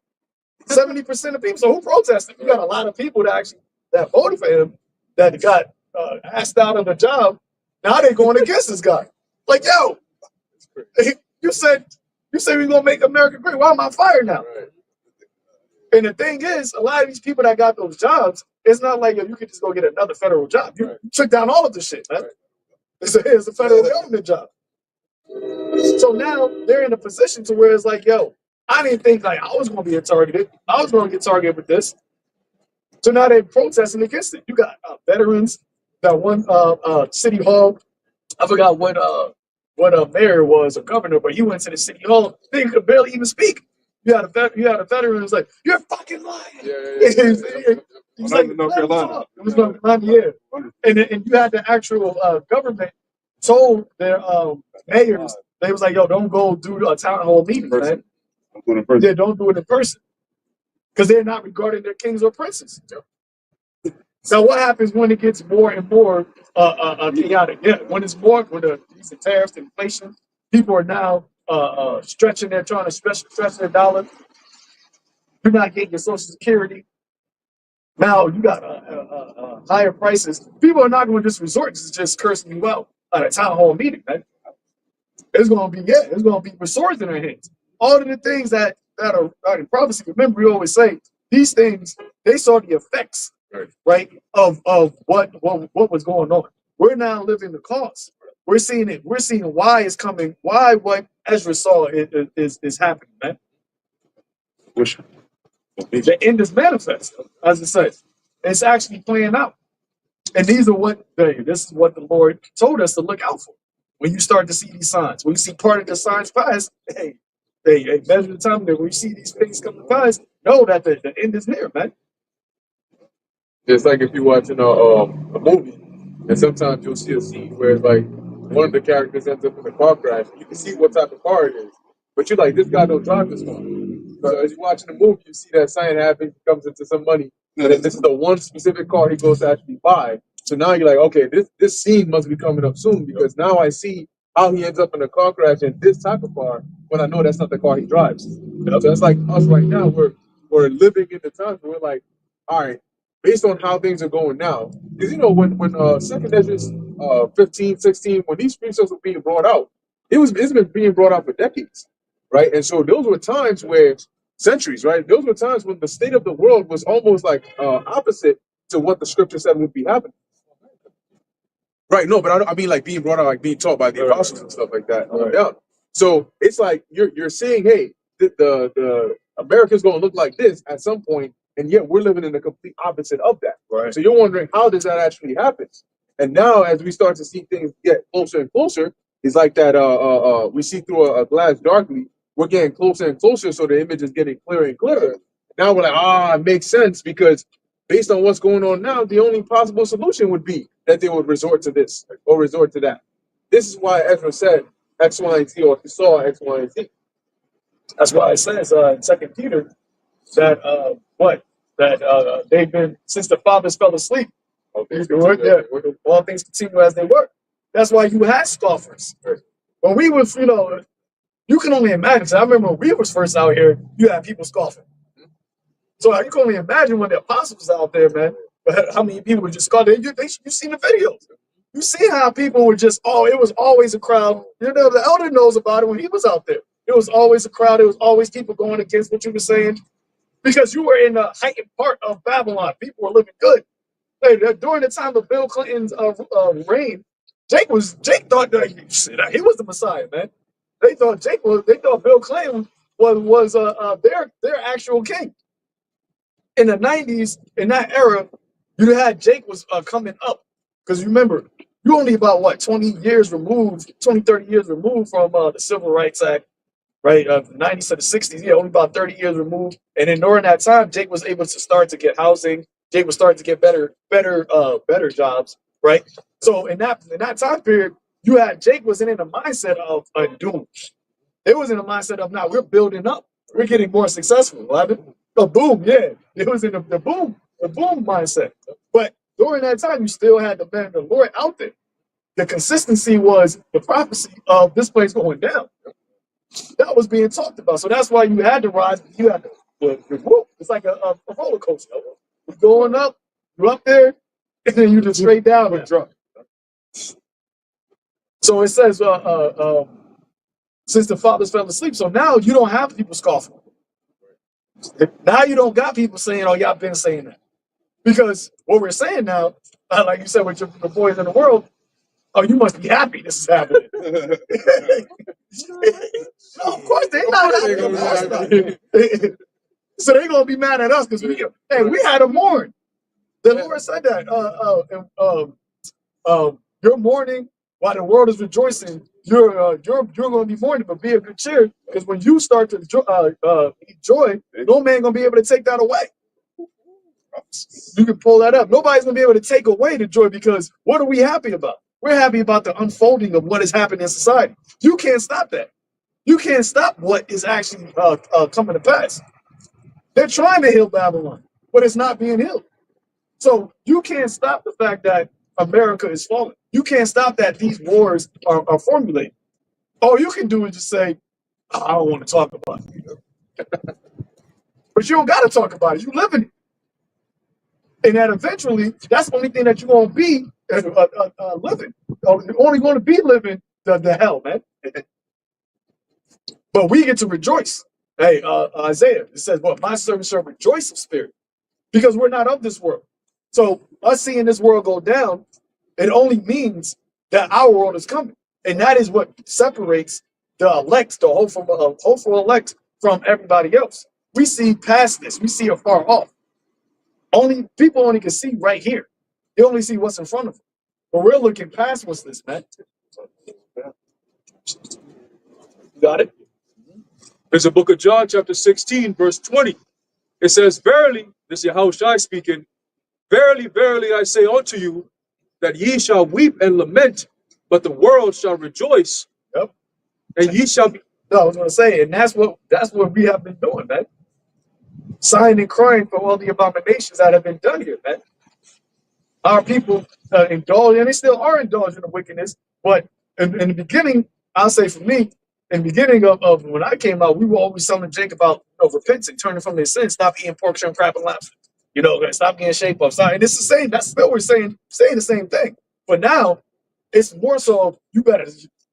70% of people. So who protested? You got a lot of people that voted for him that got asked out of the job. Now they're going against this guy. Like, yo, you said we're gonna make America great. Why am I fired now? And the thing is, a lot of these people that got those jobs, it's not like you could just go get another federal job. You took down all of the shit, man. It's a federal government job. So now they're in a position to where it's like, yo, I didn't think I was going to be targeted. I was going to get targeted with this. So now they're protesting against it. You got veterans. Got one city hall. I forgot what a mayor was, a governor, but he went to the city hall. They could barely even speak. You had a veteran who's like, "You're fucking lying." He's like, North Carolina. It was North Carolina, yeah. And you had the actual government told their mayors, they was like, "Yo, don't go do a town hall meeting, man. Yeah, don't do it in person, because they're not regarding their kings or princes." So what happens when it gets more and more chaotic? Yeah, when these tariffs, inflation, people are now trying to stretch their dollar. You're not getting your Social Security. Now you got higher prices. People are not going to just resort to just cursing you out at a town hall meeting, man. It's going to be with swords in their hands. All of the things that are in prophecy. Remember, we always say these things. They saw the effects, right, of what was going on. We're now living the cause. We're seeing it. We're seeing why it's coming. Why what Ezra saw is happening, man. The end is manifest, as it says. It's actually playing out. And this is what the Lord told us to look out for. When you start to see these signs, when you see part of the signs pass, hey, measure the time that when you see these things come to pass, know that the end is near, man. It's like if you're watching a movie, and sometimes you'll see a scene where it's like one of the characters ends up in a car crash. You can see what type of car it is, but you're like, this guy don't drive this car. So as you're watching the movie, you see that sign happen, he comes into some money, and then this is the one specific car he goes to actually buy. So now you're like, okay, this scene must be coming up soon, because now I see how he ends up in a car crash in this type of car when I know that's not the car he drives. So that's like us right now. We're living in the times where we're like, all right, based on how things are going now, because when Second Ezra's 15, 16, when these precepts were being brought out, it's been being brought out for decades, right? And so those were times where centuries, right? Those were times when the state of the world was almost like opposite to what the scripture said would be happening. Right? No, but I mean like being brought out, like being taught by the apostles and stuff like that. Yeah. So it's like you're saying, hey, the America's going to look like this at some point, and yet we're living in the complete opposite of that. Right. So you're wondering, how does that actually happen? And now, as we start to see things get closer and closer, it's like that. We see through a glass darkly. We're getting closer and closer, so the image is getting clearer and clearer. Now we're like, it makes sense, because based on what's going on now, the only possible solution would be that they would resort to this or resort to that. This is why Ezra said X, Y, and Z, or he saw X, Y, and Z. That's why it says in 2 Peter that they've been, since the fathers fell asleep, all things continue as they were. That's why you had scoffers. When we was, you can only imagine. So I remember when we was first out here, you had people scoffing. So you can only imagine when the apostles was out there, man. How many people were just scoffing? You seen the videos. You see how people were just, it was always a crowd. The elder knows about it when he was out there. It was always a crowd. It was always people going against what you were saying, because you were in the heightened part of Babylon. People were living good. During the time of Bill Clinton's reign, Jake thought that he was the Messiah, man. They thought Bill Clinton was their actual king. In the 90s, in that era, you had Jake was coming up, because remember, you're only about 20 years removed, 20, 30 years removed from the Civil Rights Act, right? The 90s to the 60s, only about 30 years removed. And then during that time, Jake was able to start to get housing. Jake was starting to get better jobs, right? So in that time period, you had Jake was in the mindset of a doom. It was in the mindset of, now we're building up, we're getting more successful. The boom, yeah. It was in the boom mindset. But during that time, you still had the man, the Lord out there. The consistency was the prophecy of this place going down. That was being talked about. So that's why you had to rise. You had to whoop. It's like a roller coaster. You're going up, you're up there, and then you just straight down and drop. So it says, since the fathers fell asleep. So now you don't have people scoffing. Now you don't got people saying, y'all been saying that. Because what we're saying now, like you said with your boys in the world, you must be happy this is happening. No, of course they're not happy. So they're gonna be mad at us because we had to mourn. The Lord said that. You're mourning while the world is rejoicing. you're going to be mourning, but be of good cheer, because when you start to eat joy, no man going to be able to take that away. You can pull that up. Nobody's going to be able to take away the joy, because what are we happy about? We're happy about the unfolding of what is happening in society. You can't stop that. You can't stop what is actually coming to pass. They're trying to heal Babylon, but it's not being healed. So you can't stop the fact that America is falling. You can't stop that these wars are formulated. All you can do is just say, I don't want to talk about it. But you don't got to talk about it. You live in it. And that eventually, that's the only thing that you're going to be living. You're only going to be living the hell, man. But we get to rejoice. Hey, Isaiah, it says, well, my servant shall rejoice of spirit, because we're not of this world. So us seeing this world go down, it only means that our world is coming. And that is what separates the elect, the hopeful elect, from everybody else. We see past this. We see afar off. People only can see right here. They only see what's in front of them. But we're looking past what's this, man. You got it? There's a book of John, chapter 16, verse 20. It says, verily, this is Yahushua speaking, verily, verily, I say unto you, that ye shall weep and lament, but the world shall rejoice. Yep. And ye shall be... No, I was going to say, and that's what we have been doing, man. Sighing and crying for all the abominations that have been done here, man. Our people indulge, and they still are indulging in wickedness. But in the beginning, I'll say for me, in the beginning of when I came out, we were always telling Jake about repenting, turning from their sins, stop eating pork, shrimp, crab, and lobster. Stop getting shaped up. And it's the same. That's still we're saying the same thing. But now it's more so you better.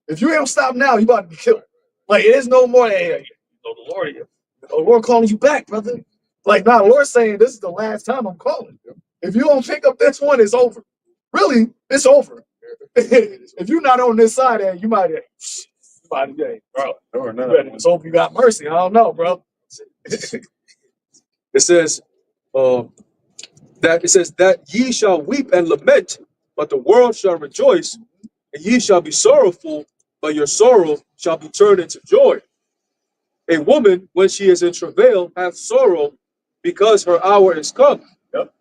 If you don't stop now, you about to be killed. Like it is no more. Hey, the Lord calling you back, brother. Like now, the Lord's saying this is the last time I'm calling. If you don't pick up this one, it's over. Really, it's over. If you're not on this side, you might have, bro. You better just hope you got mercy. I don't know, bro. It says that ye shall weep and lament, but the world shall rejoice, and ye shall be sorrowful, but your sorrow shall be turned into joy. A woman, when she is in travail, hath sorrow, because her hour is come. Yep.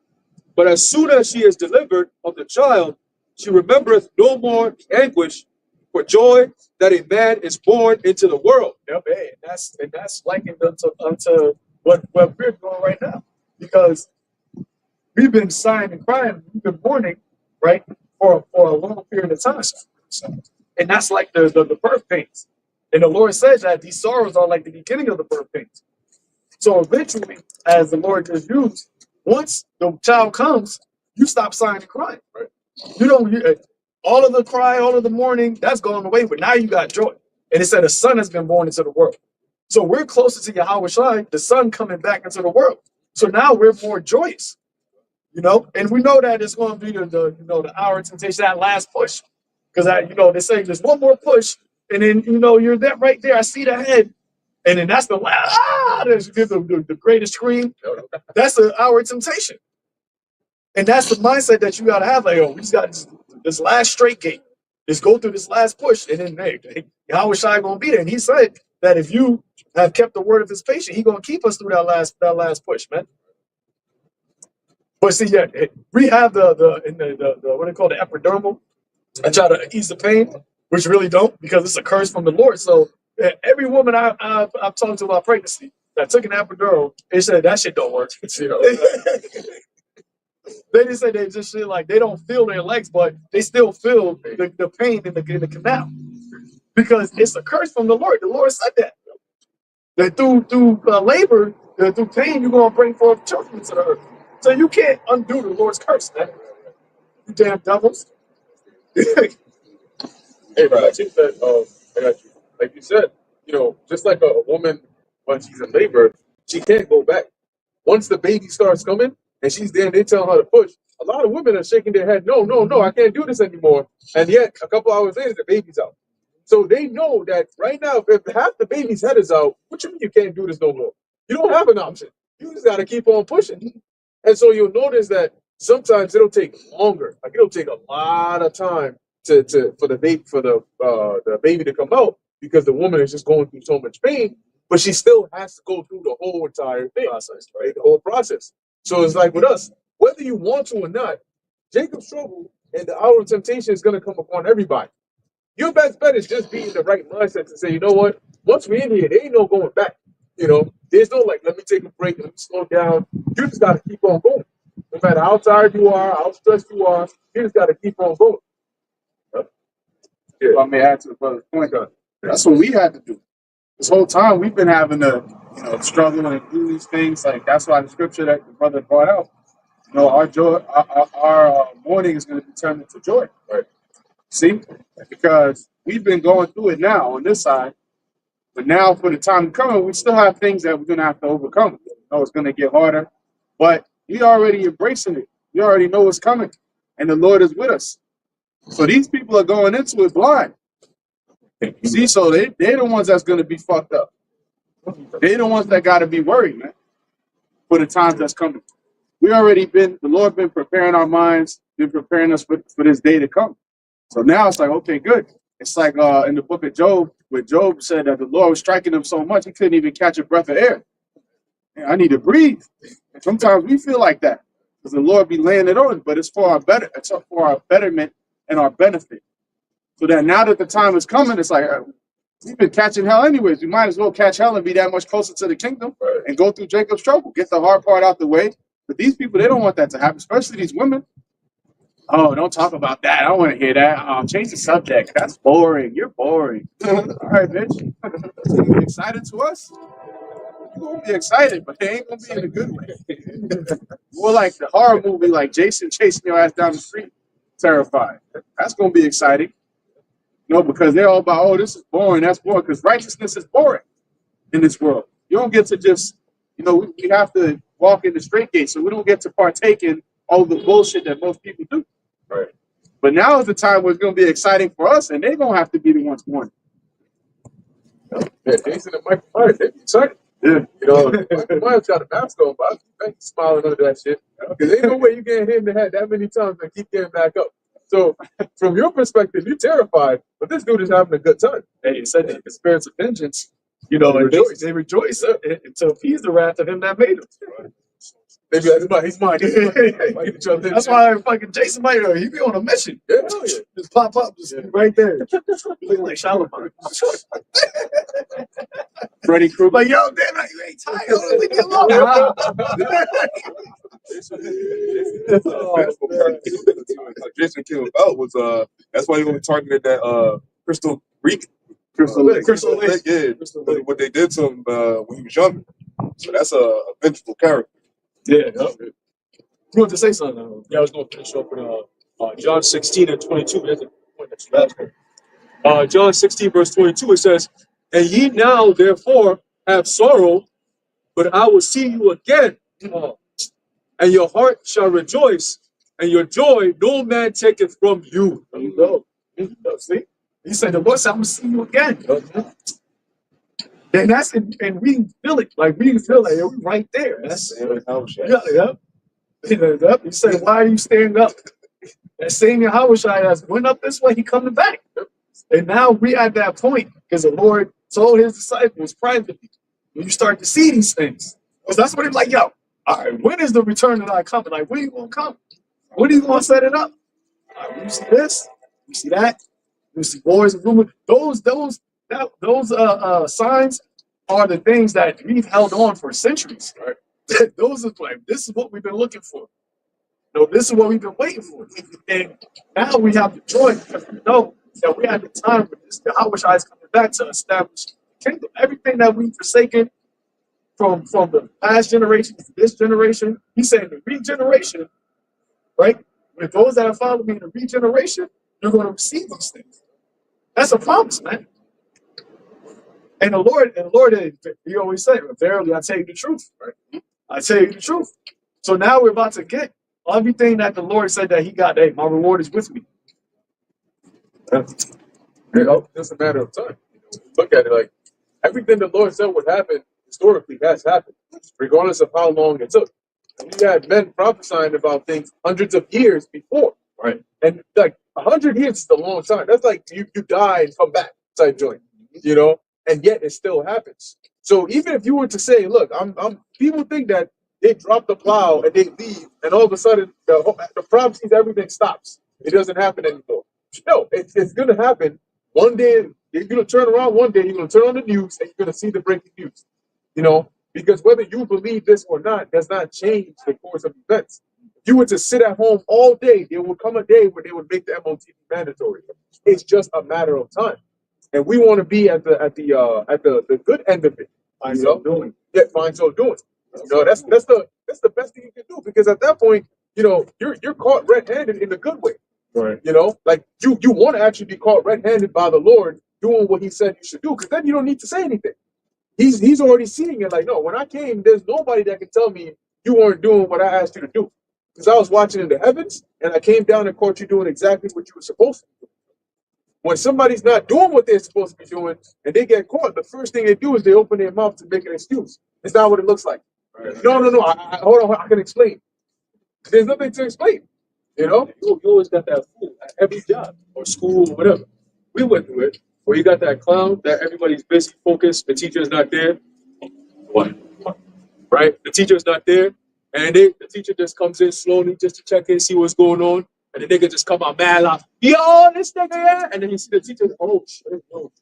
But as soon as she is delivered of the child, she remembereth no more the anguish for joy that a man is born into the world. Yep, hey, and that's likened unto what we're doing right now, because we've been sighing and crying, we've been mourning, right, for a long period of time, and that's like the birth pains. And the Lord says that these sorrows are like the beginning of the birth pains. So eventually, as the Lord just used, once the child comes, you stop sighing and crying, right? All of the cry, all of the mourning, that's going away, but now you got joy. And it said a son has been born into the world. So we're closer to Yahweh Shai, the son coming back into the world. So now we're more joyous, and we know that it's going to be the hour of temptation, that last push. Because they say there's one more push, and then you're that right there. I see the head, and then that's the last. There's the greatest scream. That's the hour of temptation. And that's the mindset that you got to have. Like, we just got this last straight gate. Just go through this last push. And then, hey, Yahweh Shai going to be there. And he said that if you have kept the word of his patience, he going to keep us through that last push, man. But see, yeah, we have the what they call the epidermal. I try to ease the pain, which really don't, because it's a curse from the Lord. So every woman I've talked to about pregnancy that took an epidural, they said that shit don't work. They just say they just feel like they don't feel their legs, but they still feel the pain in the canal, because it's a curse from the Lord. The Lord said that through labor, through pain, you're going to bring forth children to the earth. So you can't undo the Lord's curse, man. You damn devils. Hey, bro, I think that I got you. Like you said, just like a woman when she's in labor, she can't go back. Once the baby starts coming and she's there and they tell her to push, a lot of women are shaking their head, no, no, no, I can't do this anymore. And yet, a couple hours later, the baby's out. So they know that right now, if half the baby's head is out, what you mean you can't do this no more? You don't have an option. You just got to keep on pushing. And so you'll notice that sometimes it'll take longer. Like it'll take a lot of time for the baby to come out because the woman is just going through so much pain, but she still has to go through the whole entire thing, process, right? The whole process. So it's like with us, whether you want to or not, Jacob's trouble and the hour of temptation is going to come upon everybody. Your best bet is just being in the right mindset to say, you know what? Once we're in here, there ain't no going back. You know, there's no like, let me take a break, let me slow down. You just got to keep on going. No matter how tired you are, how stressed you are, you just got to keep on going. If I may add to the brother's point, that's what we had to do. This whole time we've been having to, struggle and do these things. Like that's why the scripture that the brother brought out, our joy, our mourning is going to be turned into joy. Right? See, because we've been going through it now on this side, but now for the time coming, we still have things that we're going to have to overcome. It's going to get harder, but we already embracing it. We already know what's coming, and the Lord is with us. So these people are going into it blind. See, so they're the ones that's going to be fucked up. They're the ones that got to be worried, man, for the times that's coming. The Lord been preparing our minds, been preparing us for this day to come. So now it's like, okay, good. It's like in the book of Job, where Job said that the Lord was striking him so much he couldn't even catch a breath of air. Man, I need to breathe. And sometimes we feel like that because the Lord be laying it on, but it's for our betterment and our benefit. So that now that the time is coming, it's like we've been catching hell anyways. We might as well catch hell and be that much closer to the kingdom and go through Jacob's trouble, get the hard part out the way. But these people, they don't want that to happen, especially these women. Oh, don't talk about that. I don't want to hear that. Change the subject. That's boring. You're boring. All right, bitch. You're excited to us? You're going to be excited, but they ain't going to be in a good way. More like the horror movie, like Jason chasing your ass down the street, terrified. That's going to be exciting. Because they're all about, oh, this is boring. That's boring. Because righteousness is boring in this world. You don't get to just, we have to walk in the straight gate. So we don't get to partake in all the bullshit that most people do. Right. But now is the time where it's going to be exciting for us, and they're going to have to be the ones mourning. Yeah, Jason and Michael Myers, they'd be excited. Yeah. Michael Myers got a mask on, but I think smiling under that shit. Because ain't no way you get hit in the head that many times and keep getting back up. So, from your perspective, you're terrified, but this dude is having a good time. Hey, it said that the spirits of vengeance, they rejoice to appease the wrath of him that made him. Maybe he's mine. That's why fucking Jason Mayer, he be on a mission. Yeah. Just pop up, right there. Looking like Shalimar. Freddy Krueger. Like, yo, damn it, you ain't tired. Leave me alone. Jason came about was that's why he only targeted that Crystal Lake. Yeah. What they did to him when he was younger. So that's a vengeful character. Yeah. You want to say something? Yeah, I was going to finish up with John 16 and 22. That's the point that you asked. John 16, verse 22, it says, "And ye now, therefore, have sorrow, but I will see you again. And your heart shall rejoice, and your joy no man taketh from you." There you go. See? He said, the Lord said, I'm going to see you again. And that's and we feel it. Like, we feel like we're right there. That's yeah. He said, why are you standing up? That same Yahushua has went up this way, he coming back. And now we at that point, because the Lord told his disciples privately, when you start to see these things. Because that's what he's like, yo, all right, when is the return of thy coming? Like, when are you going to come? When are you going to set it up? All right, when you see this, you see that, you see wars and rumors. Those signs are the things that we've held on for centuries. Right? Those are like, this is what we've been looking for. This is what we've been waiting for. And now we have the joy because we know that we're at the time where this Yahushua is coming back to establish the kingdom. Everything that we've forsaken from the past generation to this generation, he's saying the regeneration, right? With those that are following me in the regeneration, you're going to receive these things. That's a promise, man. And the Lord, he always said, verily, I tell you the truth, right? I tell you the truth. So now we're about to get everything that the Lord said that he got. Hey, my reward is with me. It's a matter of time. Look at it like everything the Lord said would happen historically has happened, regardless of how long it took. And you had men prophesying about things hundreds of years before. Right. And like 100 years is a long time. That's like you die and come back type joint, you know. And yet it still happens. So even if you were to say, look, I'm people think that they drop the plow and they leave, and all of a sudden the prophecies, everything stops. It doesn't happen anymore. No, it's going to happen. One day you're going to turn around. One day you're going to turn on the news and you're going to see the breaking news. You know, because whether you believe this or not does not change the course of events. If you were to sit at home all day, there will come a day where they would make the MOT mandatory. It's just a matter of time, and we want to be at the good end of it. Find so doing. Yeah, find so doing. You know, that's the best thing you can do, because at that point, you know, you're caught red-handed in a good way. Right. You know, like you want to actually be caught red-handed by the Lord doing what He said you should do, because then you don't need to say anything. He's already seeing it. Like, no, when I came, there's nobody that can tell me you weren't doing what I asked you to do, because I was watching in the heavens and I came down and caught you doing exactly what you were supposed to do. When somebody's not doing what they're supposed to be doing and they get caught, the first thing they do is they open their mouth to make an excuse. It's not what it looks like. Right. No. Hold on. I can explain. There's nothing to explain. You know, you always got that fool at every job or school or whatever. We went through it where you got that clown that everybody's busy, focused, the teacher's not there. What? Right? The teacher's not there, and the teacher just comes in slowly just to check in, see what's going on, and the nigga just come out mad like, yo, this nigga, yeah. And then you see the teacher, oh shit, yo,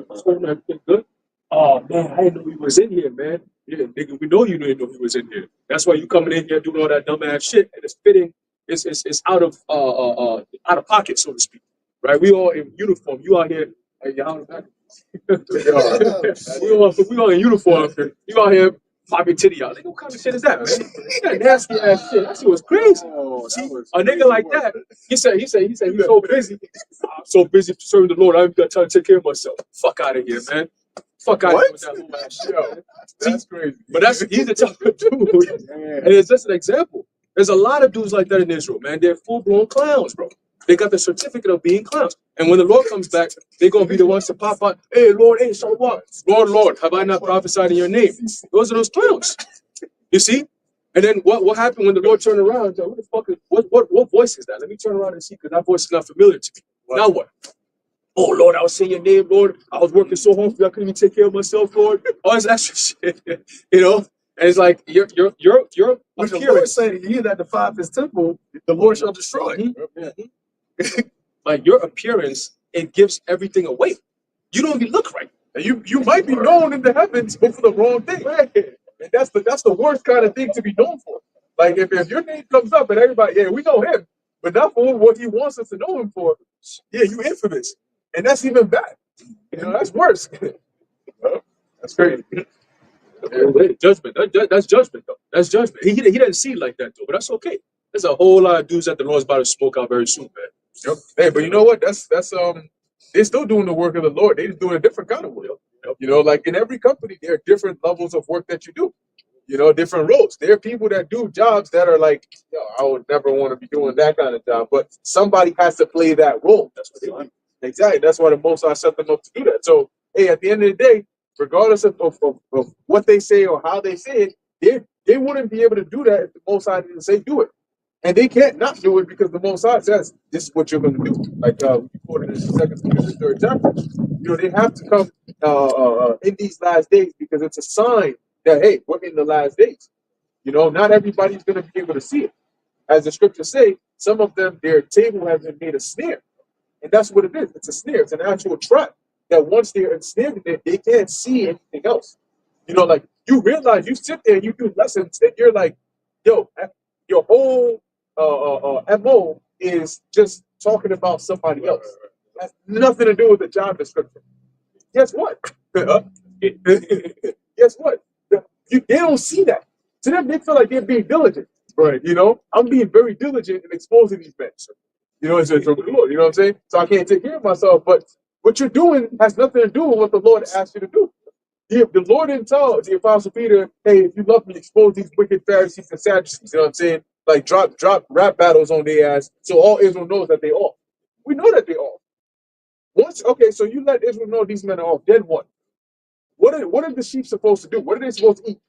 what's going on? Everything good? Oh man, I didn't know he was in here, man. Yeah, nigga, we know you didn't know he was in here. That's why you coming in here doing all that dumbass shit, and it's fitting. It's out of pocket, so to speak. Right? We all in uniform. You out here, hey, y'all back. we all in uniform. You out here popping titty out. Like, what kind of shit is that, man? That nasty ass shit. That shit was crazy. See, a nigga like that, he said he's so busy. I'm so busy serving the Lord, I ain't got time to take care of myself. Fuck out of here, man. Fuck out of here with that little ass shit. Man. that's crazy. But he's the type of dude. And it's just an example. There's a lot of dudes like that in Israel, man. They're full-blown clowns, bro. They got the certificate of being clowns. And when the Lord comes back, they're going to be the ones to pop out. Hey, Lord, hey, so what? Lord, have I not prophesied in your name? Those are those clowns. You see? And then what happened when the Lord turned around? What the fuck is, what voice is that? Let me turn around and see, because that voice is not familiar to me. Now what? Oh, Lord, I was saying your name, Lord. I was working so hard for you, I couldn't even take care of myself, Lord. All this extra shit, you know? And it's like, you're When the Lord said, "He that defieth His temple, the Lord shall destroy." Like your appearance, it gives everything away. You don't even look right. And you might be known in the heavens, but for the wrong thing. And that's the worst kind of thing to be known for. Like if your name comes up and everybody, yeah, we know him, but not for what he wants us to know him for. Yeah, you infamous, and that's even bad. You know, that's worse. That's crazy. Judgment. That's judgment, though. That's judgment. He doesn't see it like that, though, but that's okay. There's a whole lot of dudes that the Lord's about to smoke out very soon, man. Yep. Hey, but you know what? That's they're still doing the work of the Lord. They're just doing a different kind of work. Yep. You know, like in every company, there are different levels of work that you do. You know, different roles. There are people that do jobs that are like, yo, I would never want to be doing that kind of job, but somebody has to play that role. That's what they want. Exactly. That's why the Most High set them up to do that. So, hey, at the end of the day, regardless of what they say or how they say it, they wouldn't be able to do that if the Most High didn't say do it. And they can't not do it because the Most High says this is what you're going to do. Like we quoted in the 2 Peter, the 3rd chapter. You know, they have to come in these last days because it's a sign that, hey, we're in the last days. You know, not everybody's going to be able to see it. As the scriptures say, some of them, their table has been made a snare. And that's what it is. It's a snare. It's an actual trap that once they're ensnared in it, they can't see anything else. You know, like you realize you sit there and you do lessons and you're like, yo, your whole MO is just talking about somebody else. It has nothing to do with the job description. Guess what? Guess what? They don't see that. To them, they feel like they're being diligent. Right. You know, I'm being very diligent in exposing these men. You know, it's from the Lord. You know what I'm saying? So I can't take care of myself. But what you're doing has nothing to do with what the Lord asked you to do. The Lord didn't tell the Apostle Peter, hey, if you love me, expose these wicked Pharisees and Sadducees. You know what I'm saying? Like drop rap battles on their ass so all Israel knows that they off. We know that they off. Once, okay, so you let Israel know these men are off. Then what? What are the sheep supposed to do? What are they supposed to eat?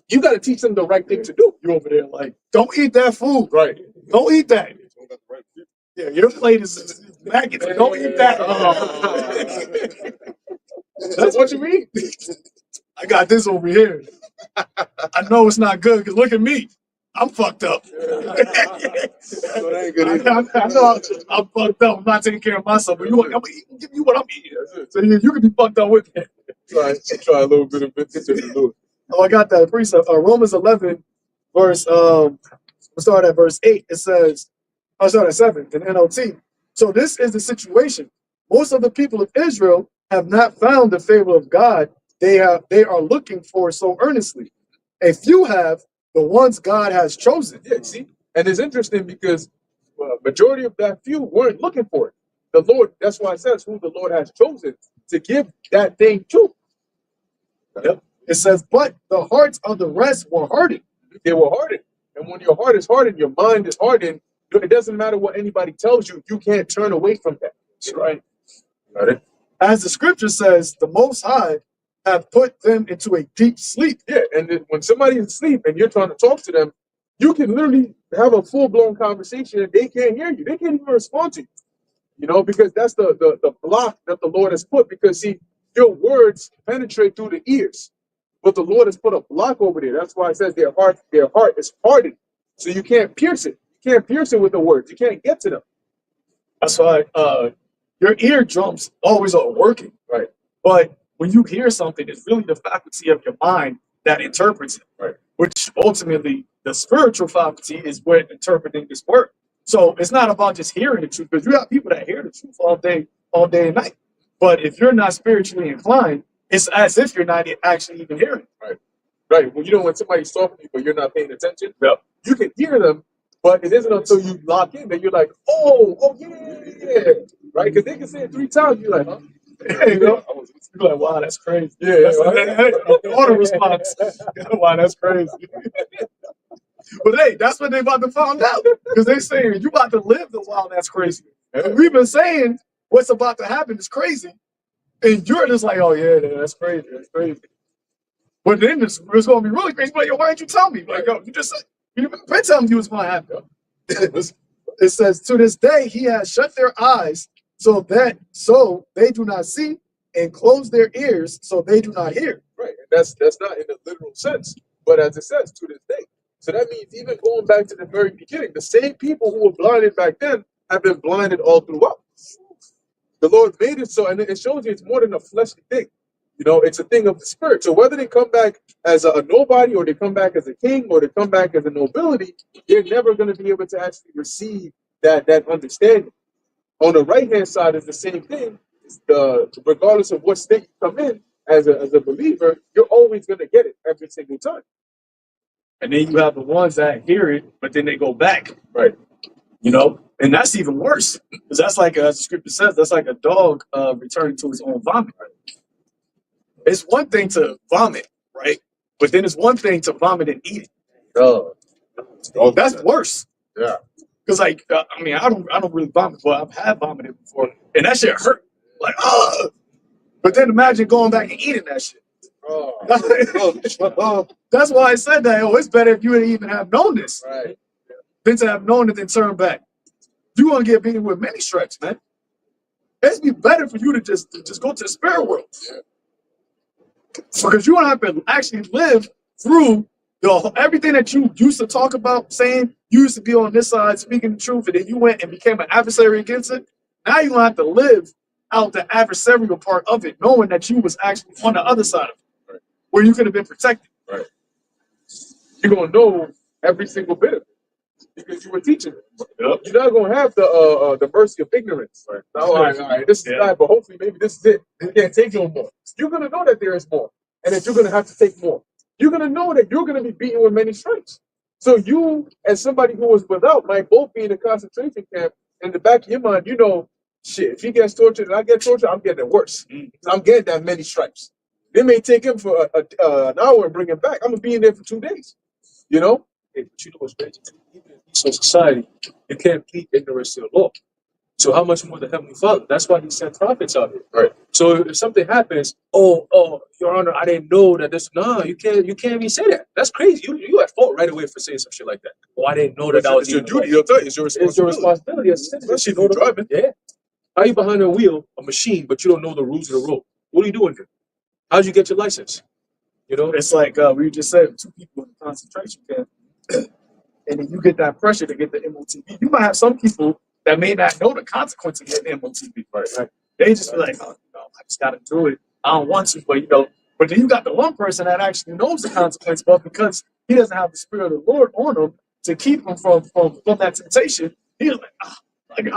You got to teach them the right thing to do. You over there like, don't eat that food. Right. Don't eat that. Yeah, your plate is maggots. Don't eat that. That's what you mean. I got this over here. I know it's not good because look at me. I'm fucked up. So that ain't good either. I know I'm fucked up. I'm not taking care of myself. But I'm gonna give you what I'm eating. So you can be fucked up with me. Try a little bit of it. Oh, I got that precept. Romans 11, verse, we'll start at verse 8. It says, I'll start at 7 in NLT. So this is the situation. Most of the people of Israel have not found the favor of God they are looking for so earnestly. A few have, the ones God has chosen. Yeah, see? And it's interesting because majority of that few weren't looking for it. The Lord, that's why it says who the Lord has chosen to give that thing to. Yep. It says, but the hearts of the rest were hardened. They were hardened. And when your heart is hardened, your mind is hardened, it doesn't matter what anybody tells you, you can't turn away from that. That's right. Got it? As the scripture says, the Most High have put them into a deep sleep. Yeah, and when somebody is asleep and you're trying to talk to them, you can literally have a full-blown conversation and they can't hear you. They can't even respond to you. You know, because that's the block that the Lord has put. Because, see, your words penetrate through the ears. But the Lord has put a block over there. That's why it says their heart is hardened. So you can't pierce it. You can't pierce it with the words. You can't get to them. That's why your eardrums always are working. Right. But when you hear something, it's really the faculty of your mind that interprets it. Right. Which ultimately, the spiritual faculty is what interpreting this word. So it's not about just hearing the truth, because you have people that hear the truth all day and night. But if you're not spiritually inclined, it's as if you're not actually even hearing. Right. Right. Well, you know, when somebody's talking to you, but you're not paying attention, Yep. you can hear them, but it isn't until you lock in that you're like, oh, yeah. Right? Because they can say it 3 times. You're like, huh? You know? You're like, wow, that's crazy. Yeah. The auto response. Wow, that's crazy. But hey, that's what they about to find out. Because they saying you about to live the wow, that's crazy. And we've been saying what's about to happen is crazy. And you're just like, oh yeah, that's crazy. That's crazy. But then it's going to be really crazy. But yo, why didn't you tell me? Like, yo, you just said, you've been telling me what's going to happen. It says, to this day, he has shut their eyes so they do not see, and closed their ears so they do not hear. Right. And that's not in the literal sense, but as it says, to this day. So that means even going back to the very beginning, the same people who were blinded back then have been blinded all throughout. The Lord made it so, and it shows you it's more than a fleshly thing. You know, it's a thing of the spirit. So whether they come back as a nobody, or they come back as a king, or they come back as a nobility, they're never going to be able to actually receive that understanding. On the right-hand side is the same thing. It's regardless of what state you come in as a believer, you're always going to get it every single time. And then you have the ones that hear it, but then they go back. Right. You know, and that's even worse, because that's like, as the scripture says, that's like a dog returning to his own vomit. It's one thing to vomit, right? But then it's one thing to vomit and eat it. Oh, That's worse. yeah. Because like, I mean, I don't really vomit, but I've had vomited before, and that shit hurt. Like, but then imagine going back and eating that shit. That's why I said that. Oh, it's better if you didn't even have known this, Right. than to have known it then turn back. You want to get beaten with many stripes, man. It'd be better for you to just go to the spirit world. Yeah. Because you don't have to actually live through everything that you used to talk about, saying you used to be on this side speaking the truth, and then you went and became an adversary against it. Now you're going to have to live out the adversarial part of it, knowing that you was actually on the other side of it, Right. where you could have been protected. Right. You're going to know every single bit of it because you were teaching it. Yep. You're not going to have the mercy of ignorance. Right. All right, this is bad, but hopefully maybe this is it. We can't take no more. You're going to know that there is more, and that you're going to have to take more. You're going to know that you're going to be beaten with many stripes. So you, as somebody who was without, might both be in a concentration camp. In the back of your mind, you know, shit, if he gets tortured and I get tortured, I'm getting it worse. I'm getting that many stripes. They may take him for an hour and bring him back. I'm going to be in there for 2 days. You know? Hey, but you know what's crazy? Even in peaceful society, you can't plead ignorance to the law. So how much more the Heavenly Father? That's why He sent prophets out here. Right. So if something happens, oh, Your Honor, I didn't know that this. No, you can't even say that. That's crazy. You at fault right away for saying some shit like that. Oh, I didn't know that that was It's your even duty. wrong. He'll tell you. It's your It's your responsibility. responsibility as a citizen. Especially if You you're know driving. yeah. How you behind a wheel, a machine, but you don't know the rules of the road? What are you doing here? How'd you get your license? You know, It's like we just said, two people in a concentration camp, and then you get that pressure to get the MOTB. You might have some people that may not know the consequence of getting MOTB. Right? They just be like, oh, no, I just got to do it. I don't want to, but But then you got the one person that actually knows the consequence, but because he doesn't have the spirit of the Lord on him to keep him from that temptation, he's like, and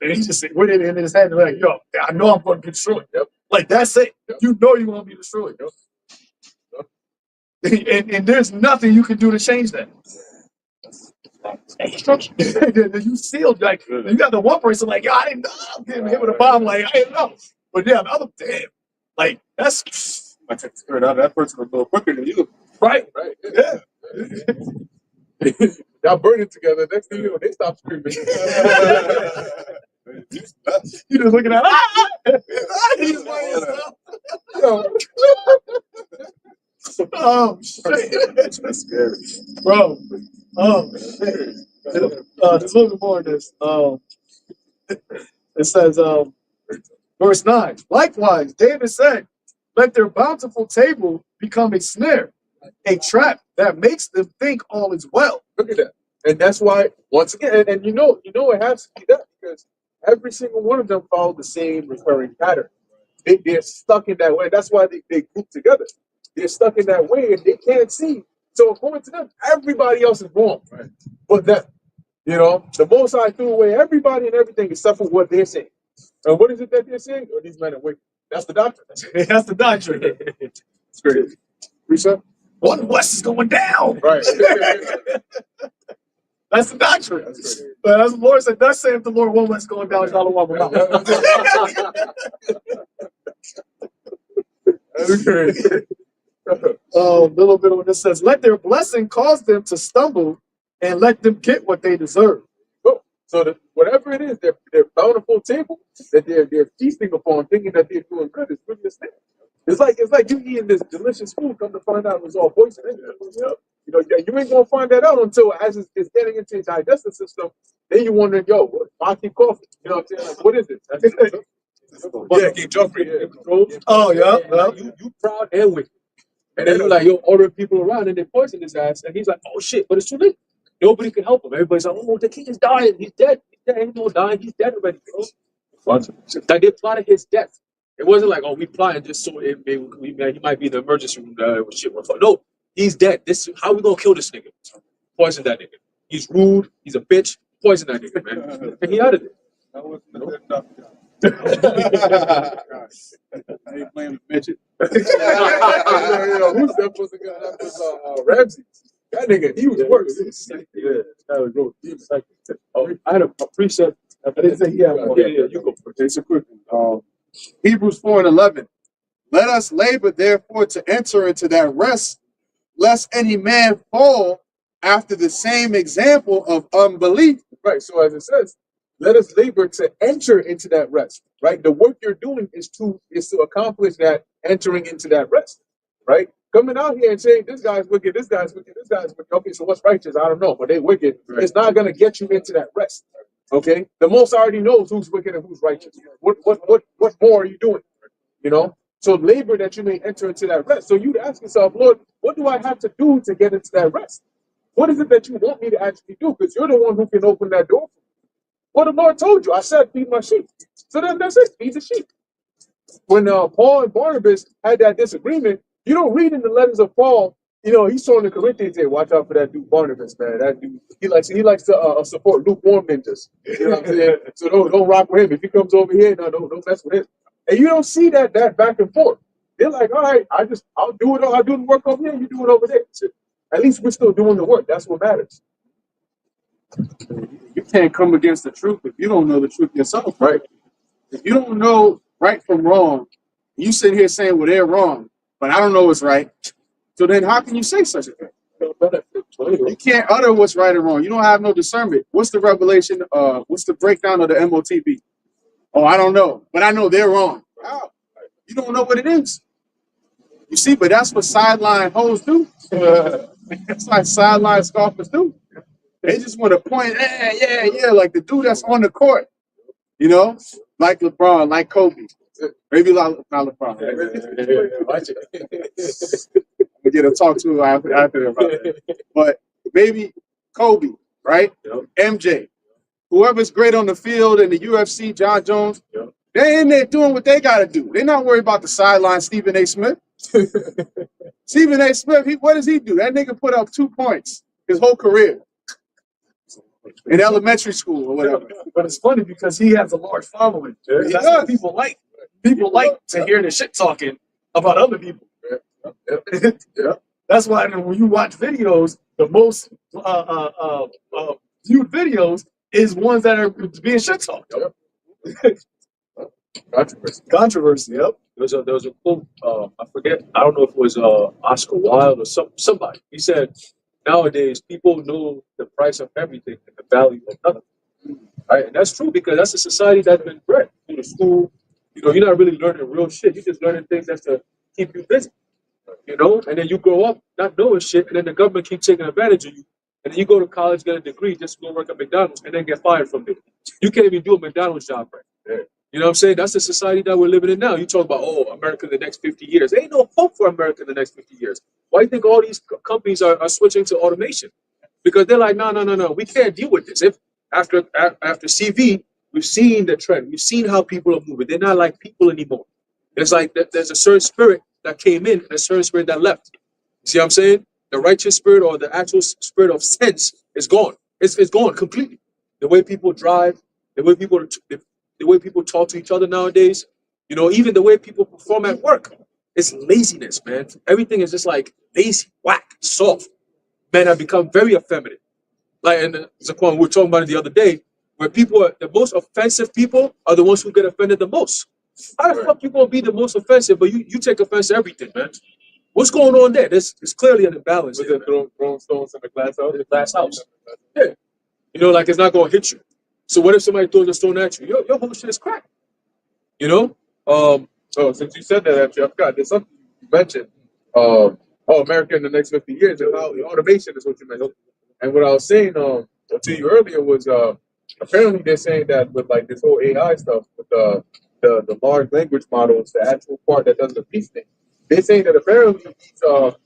he just with it in his head, like, yo, I know I'm going to get destroyed. Yep. Like that's it. Yep. You know you're going to be destroyed. Yep. And there's nothing you can do to change that. You sealed, like you got the one person like, yo, I didn't know I'm getting hit with a bomb, like I didn't know. But yeah, the other damn, like that's I take the spirit out of that person a little quicker than you. right. Yeah. Y'all burning together. Next thing you know, they stop screaming. You just looking at he's by yourself. Yo, Oh shit. That's scary. Bro. Oh shit. There's a little bit more of this. It says, verse 9. Likewise, David said, let their bountiful table become a snare, a trap that makes them think all is well. look at that. And that's why, once again, and you know it has to be that because every single one of them follow the same recurring pattern. They're stuck in that way. That's why they group together. They're stuck in that way and they can't see. So according to them, everybody else is wrong. Right? But them. The Most High threw away everybody and everything except for what they're saying. And what is it that they're saying? Oh, these men are wicked. That's the doctrine. That's the doctrine. It's crazy. Precept? One West is going down. Right. That's the doctrine. But as the Lord said, thus saith the Lord, one West going down, That's crazy. a little bit of this says, let their blessing cause them to stumble and let them get what they deserve. So whatever it is, their bountiful table that they're feasting upon, thinking that they're doing good, is really a snare. It's like you eating this delicious food, come to find out it was all poison. You ain't gonna find that out until as it's getting into your digestive system. Then you wondering, yo, why keep coughing? You know what I'm saying? Like, what is it? Yeah, keep jumping. Yeah. Oh, yeah. You proud and wicked. And then you're like, yo, ordering people around and they poison his ass. And he's like, oh shit, but it's too late. Nobody can help him. Everybody's like, oh, the king is dying. He's dead. He's dead. Ain't no dying. He's dead already, bro. Like they plotted his death. It wasn't like, oh, we plotted just so he might be in the emergency room. Shit. No, he's dead. This how we gonna kill this nigga? Poison that nigga. He's rude. He's a bitch. Poison that nigga, man. And he out of there. That wasn't good enough. I ain't playing with midget. Who's that was again? That was Ramsey. That nigga, he was worse. Yeah, that was real deep. I had a precept. I didn't say he had one. Yeah, you go first. It's a quick one. Hebrews 4:11. Let us labor, therefore, to enter into that rest, lest any man fall after the same example of unbelief. Right. So as it says, let us labor to enter into that rest. Right. The work you're doing is to accomplish that entering into that rest. Right. Coming out here and saying this guy's wicked, this guy's wicked, this guy's wicked. Okay, so what's righteous? I don't know, but they wicked. Right. It's not going to get you into that rest. Okay. The Most already knows who's wicked and who's righteous. What more are you doing? So labor that you may enter into that rest. So you'd ask yourself, Lord, what do I have to do to get into that rest? What is it that you want me to actually do? Because you're the one who can open that door for me. Well, the Lord told you. I said, feed my sheep. So then that's it. Feed the sheep. When Paul and Barnabas had that disagreement, you don't read in the letters of Paul, he's telling the Corinthians, hey, watch out for that dude Barnabas, man. That dude, he likes to support lukewarm ninjas. You know what I'm saying? So don't rock with him. If he comes over here, no, don't mess with him. And you don't see that back and forth. They're like, all right, I'll do it. I'll do the work over here. You do it over there. So at least we're still doing the work. That's what matters. You can't come against the truth if you don't know the truth yourself, right? If you don't know right from wrong, you sit here saying, well, they're wrong, but I don't know what's right. So then how can you say such a thing? You can't utter what's right or wrong. You don't have no discernment. What's the revelation? What's the breakdown of the MOTB? Oh, I don't know, but I know they're wrong. How? You don't know what it is. You see, but that's what sideline hoes do. That's like sideline scoffers do. They just want to point, yeah, like the dude that's on the court, you know, like LeBron, like Kobe. Maybe not LeBron. Watch it. We get to talk to him after about that. But maybe Kobe, right? Yep. MJ, whoever's great on the field in the UFC, John Jones, Yep. they're in there doing what they got to do. They're not worried about the sideline Stephen A. Smith. Stephen A. Smith, what does he do? That nigga put up 2 points his whole career in elementary school or whatever. But it's funny because he has a large following. He That's does. what people like. People like to hear the shit talking about other people. Yeah. That's why when you watch videos, the most viewed videos is ones that are being shit talked. Controversy. Yep. There was a quote. I forget. I don't know if it was Oscar Wilde or somebody. He said, "Nowadays, people know the price of everything and the value of nothing." Right, and that's true because that's a society that's been bred through the school. You know, you're not really learning real shit. You're just learning things that's to keep you busy. You know, and then you grow up not knowing shit, and then the government keeps taking advantage of you. And then you go to college, get a degree, just to go work at McDonald's, and then get fired from it. You can't even do a McDonald's job right. Yeah. You know what I'm saying? That's the society that we're living in now. You talk about, oh, America in the next 50 years. There ain't no hope for America in the next 50 years. Why do you think all these companies are switching to automation? Because they're like, no. We can't deal with this. If after CV, we've seen the trend. We've seen how people are moving. They're not like people anymore. It's like there's a certain spirit that came in and a certain spirit that left. See what I'm saying? The righteous spirit or the actual spirit of sense is gone. It's gone completely. The way people drive, the way people talk to each other nowadays, you know, even the way people perform at work, it's laziness, man. Everything is just like lazy, whack, soft. Men have become very effeminate. Like, and Zaquan, we were talking about it the other day, where people are the most offensive people are the ones who get offended the most. How the fuck you gonna be the most offensive, but you take offense to everything, man? What's going on there? There's clearly an imbalance. Was there, it throwing stones in the glass house? in the glass house. Yeah. You know, like it's not gonna hit you. So what if somebody throws a stone at you? Your whole shit is cracked. You know? So since you said that, actually, I forgot. There's something you mentioned. America in the next 50 years and how the automation is what you mentioned. And what I was saying to you earlier was apparently they're saying that with like this whole AI stuff, with the large language models, the actual part that does the reasoning, they're saying that apparently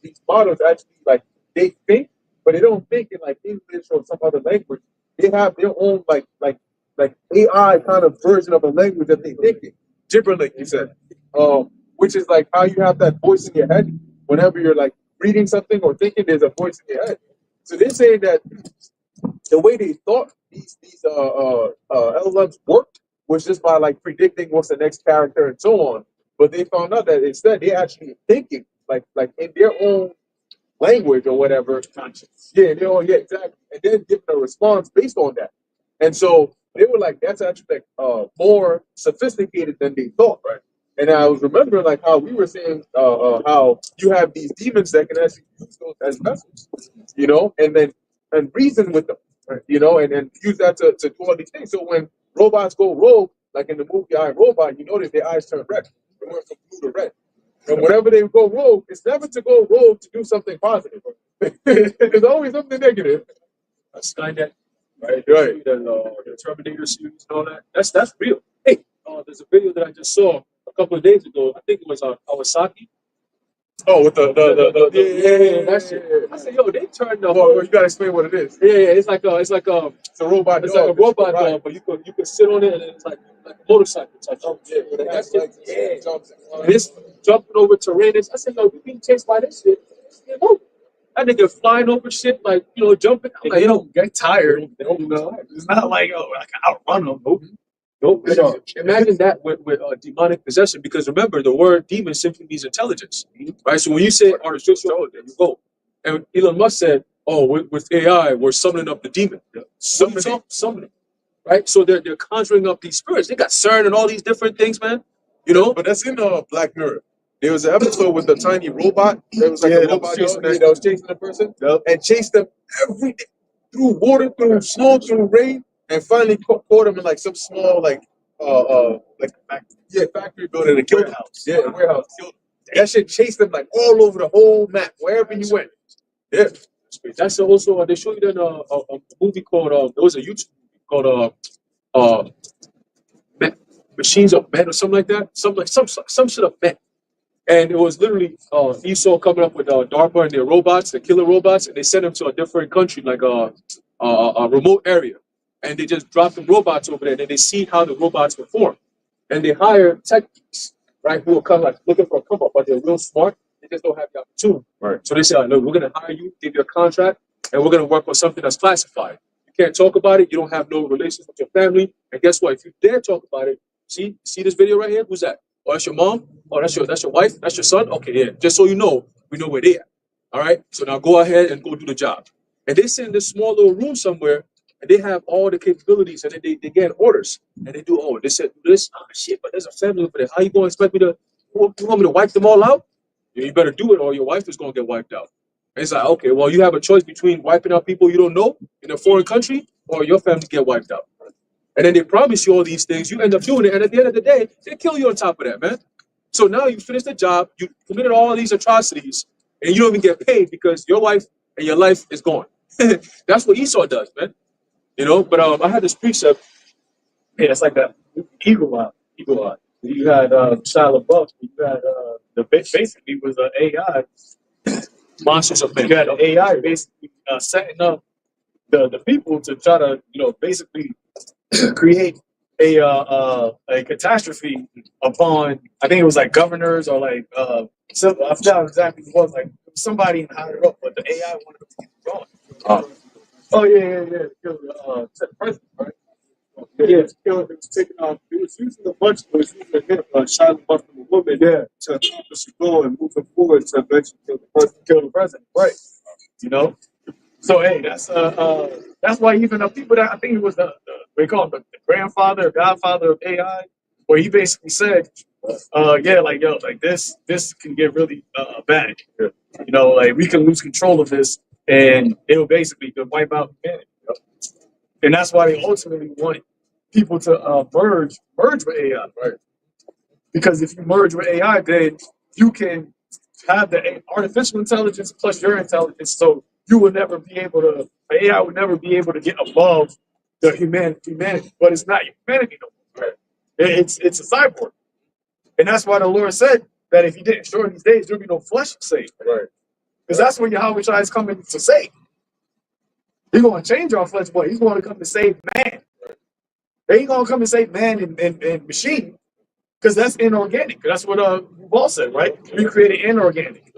these models actually like they think, but they don't think in like English or some other language. They have their own like AI kind of version of a language that they think in. Gibberling, you said, which is like how you have that voice in your head whenever you're like reading something or thinking. There's a voice in your head. So they're saying that the way they thought these LLMs worked was just by like predicting what's the next character and so on. But they found out that instead they're actually thinking like in their own language or whatever. Yeah, exactly. And then giving a response based on that. And so they were like, that's actually like more sophisticated than they thought, right? And I was remembering like how we were saying how you have these demons that can actually use those as vessels, you know, and reason with them, right? You know, and use that to do all these things. So when robots go rogue, like in the movie I, Robot, you notice their eyes turn red. They went from blue to red. And whenever they go rogue, it's never to go rogue to do something positive. There's always something negative. Skynet, right? The Terminator series and all that. That's real. Hey, there's a video that I just saw a couple of days ago. I think it was on Kawasaki. Oh, with the That shit. I said, yo, they turned the whole. Well, you gotta explain what it is. Yeah, it's like It's a robot. it's dog. like a robot Right. dog, but you can sit on it and it's like a motorcycle type. Yeah, but it has legs and jumps and And it's jumping over terrain. I said, yo, you being chased by this shit. That nigga flying over shit, like, you know, jumping. I'm like, They yo, don't get tired. You know, it's not like I can outrun them. nope. Imagine that with demonic possession, because remember, the word demon simply means intelligence, right? So when you say artificial intelligence, you go. And Elon Musk said, oh, with AI, we're summoning up the demon. Summoning, right? So they're conjuring up these spirits. They got CERN and all these different things, man. You know? But that's in Black Mirror. There was an episode with the tiny robot. There was like a robot that was chasing the person and chased them every day through water, through snow, through rain, and finally caught him in like some small factory building and killed him. Yeah, a warehouse. Killed him. That shit chased them like all over the whole map, wherever you went. Yeah. That's also they show you in a movie called there was a YouTube movie called Machines of Men or something like that. Some shit of men. And it was literally Esau coming up with DARPA and their robots, the killer robots, and they sent them to a different country, like a remote area. And they just dropped the robots over there, and then they see how the robots perform. And they hire techniques, right, who will come like looking for a come up, but they're real smart. They just don't have the opportunity. Right. So they say, look, we're going to hire you, give you a contract, and we're going to work on something that's classified. You can't talk about it. You don't have no relations with your family. And guess what? If you dare talk about it, see this video right here? Who's that? Oh, that's your mom? Oh, that's your wife? That's your son? Okay, yeah. Just so you know, we know where they are. All right? So now go ahead and go do the job. And they sit in this small little room somewhere, and they have all the capabilities, and they get orders. And they do, they said, do this. Oh, shit, but there's a family over there. How you going to expect me to, you want me to wipe them all out? Yeah, you better do it, or your wife is going to get wiped out. And it's like, okay, well, you have a choice between wiping out people you don't know in a foreign country, or your family get wiped out. And then they promise you all these things. You end up doing it. And at the end of the day, they kill you on top of that, man. So now you finish the job. You committed all of these atrocities. And you don't even get paid because your wife and your life is gone. That's what Esau does, man. But I had this precept. Yeah, it's like that Eagle Eye. Eagle Eye. You had Shia LaBeouf. You had basically was an AI. Monsters of Men. You had an AI basically setting up the people to try to basically create a catastrophe upon, I think it was like governors or like I forgot exactly what it was, like somebody higher up, but the AI wanted to keep it going. Oh yeah. To the president, right? Yeah, it was taking off. It was using a bunch of it was using a hit Shia LaBeouf from a woman to accomplish the goal and move it forward to eventually kill the president. Right. So hey, that's why even the people that I think it was they call it the grandfather or godfather of AI, where he basically said, this can get really bad. Like we can lose control of this and it'll basically could wipe out humanity. And that's why they ultimately want people to merge with AI, right? Because if you merge with AI, then you can have the artificial intelligence plus your intelligence, so you will never be able to. The AI will never be able to get above the humanity. But it's not humanity no more. Right? It's a cyborg, and that's why the Lord said that if He didn't shorten these days, there'll be no flesh saved. Right? Because that's what Yahweh Shai is coming to save. He's going to change our flesh, but He's going to come to save man. They ain't going to come and save man and machine. Because that's inorganic. That's what Paul said, right? We created inorganic.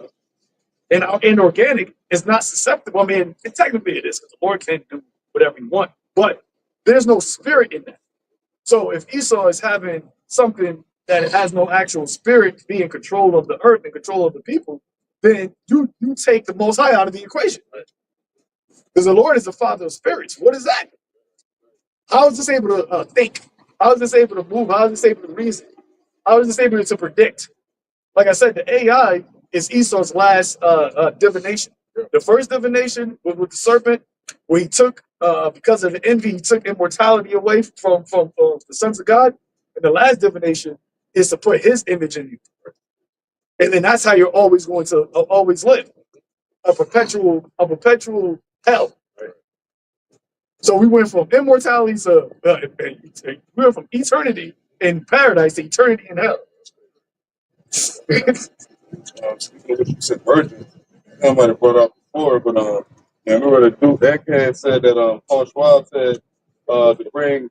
And our inorganic is not susceptible. I mean, technically it is, because the Lord can do whatever He wants. But there's no spirit in that. So if Esau is having something that has no actual spirit to be in control of the earth and control of the people, then you take the Most High out of the equation. Because the Lord is the Father of spirits. What is that? How is this able to think? How is this able to move? How is this able to reason? How is this able to predict? Like I said, the AI is Esau's last divination. The first divination was with the serpent, where he took, because of the envy, he took immortality away from the sons of God. And the last divination is to put his image in you. And then that's how you're always going to always live. A perpetual hell. So we went from immortality to we went from eternity in paradise to eternity in hell. Speaking of what you said, virgin, I might have brought up before, but remember the dude that said that Paul Schwab said to bring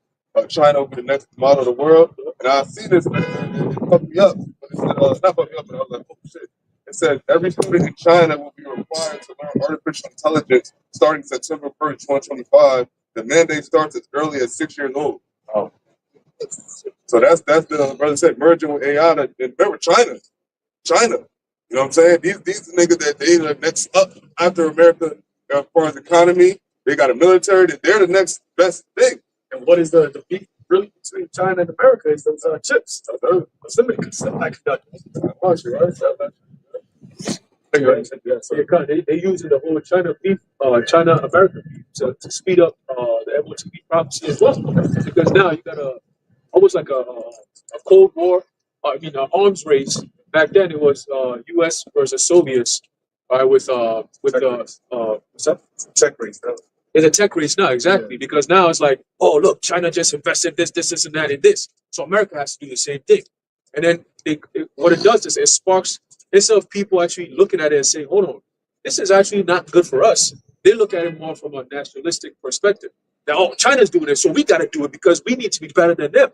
China over the next model of the world, and I see this and it fucked me up. But it said not fucked me up, but I was like, oh shit. It said every student in China will be required to learn artificial intelligence starting September 1st, 2025. The mandate starts as early as 6 years old. Oh. So that's the brother said merging with AI. And remember China. You know what I'm saying? These niggas that they the next up after America as far as economy, they got a military, they're the next best thing. And what is the beef? really between China and America is those chips, semiconductors. Yeah, they using the whole China beef, China American beef to speed up the MOTP prophecy as well. Because now you got almost like a Cold War, an arms race. Back then it was U.S. versus Soviets, with what's that? Tech race. It's a tech race now, exactly. Because now it's like, oh look, China just invested this, and that, and this. So America has to do the same thing. And then what it does is it sparks, instead of people actually looking at it and saying, hold on, this is actually not good for us. They look at it more from a nationalistic perspective. Now, oh, China's doing it, so we got to do it because we need to be better than them.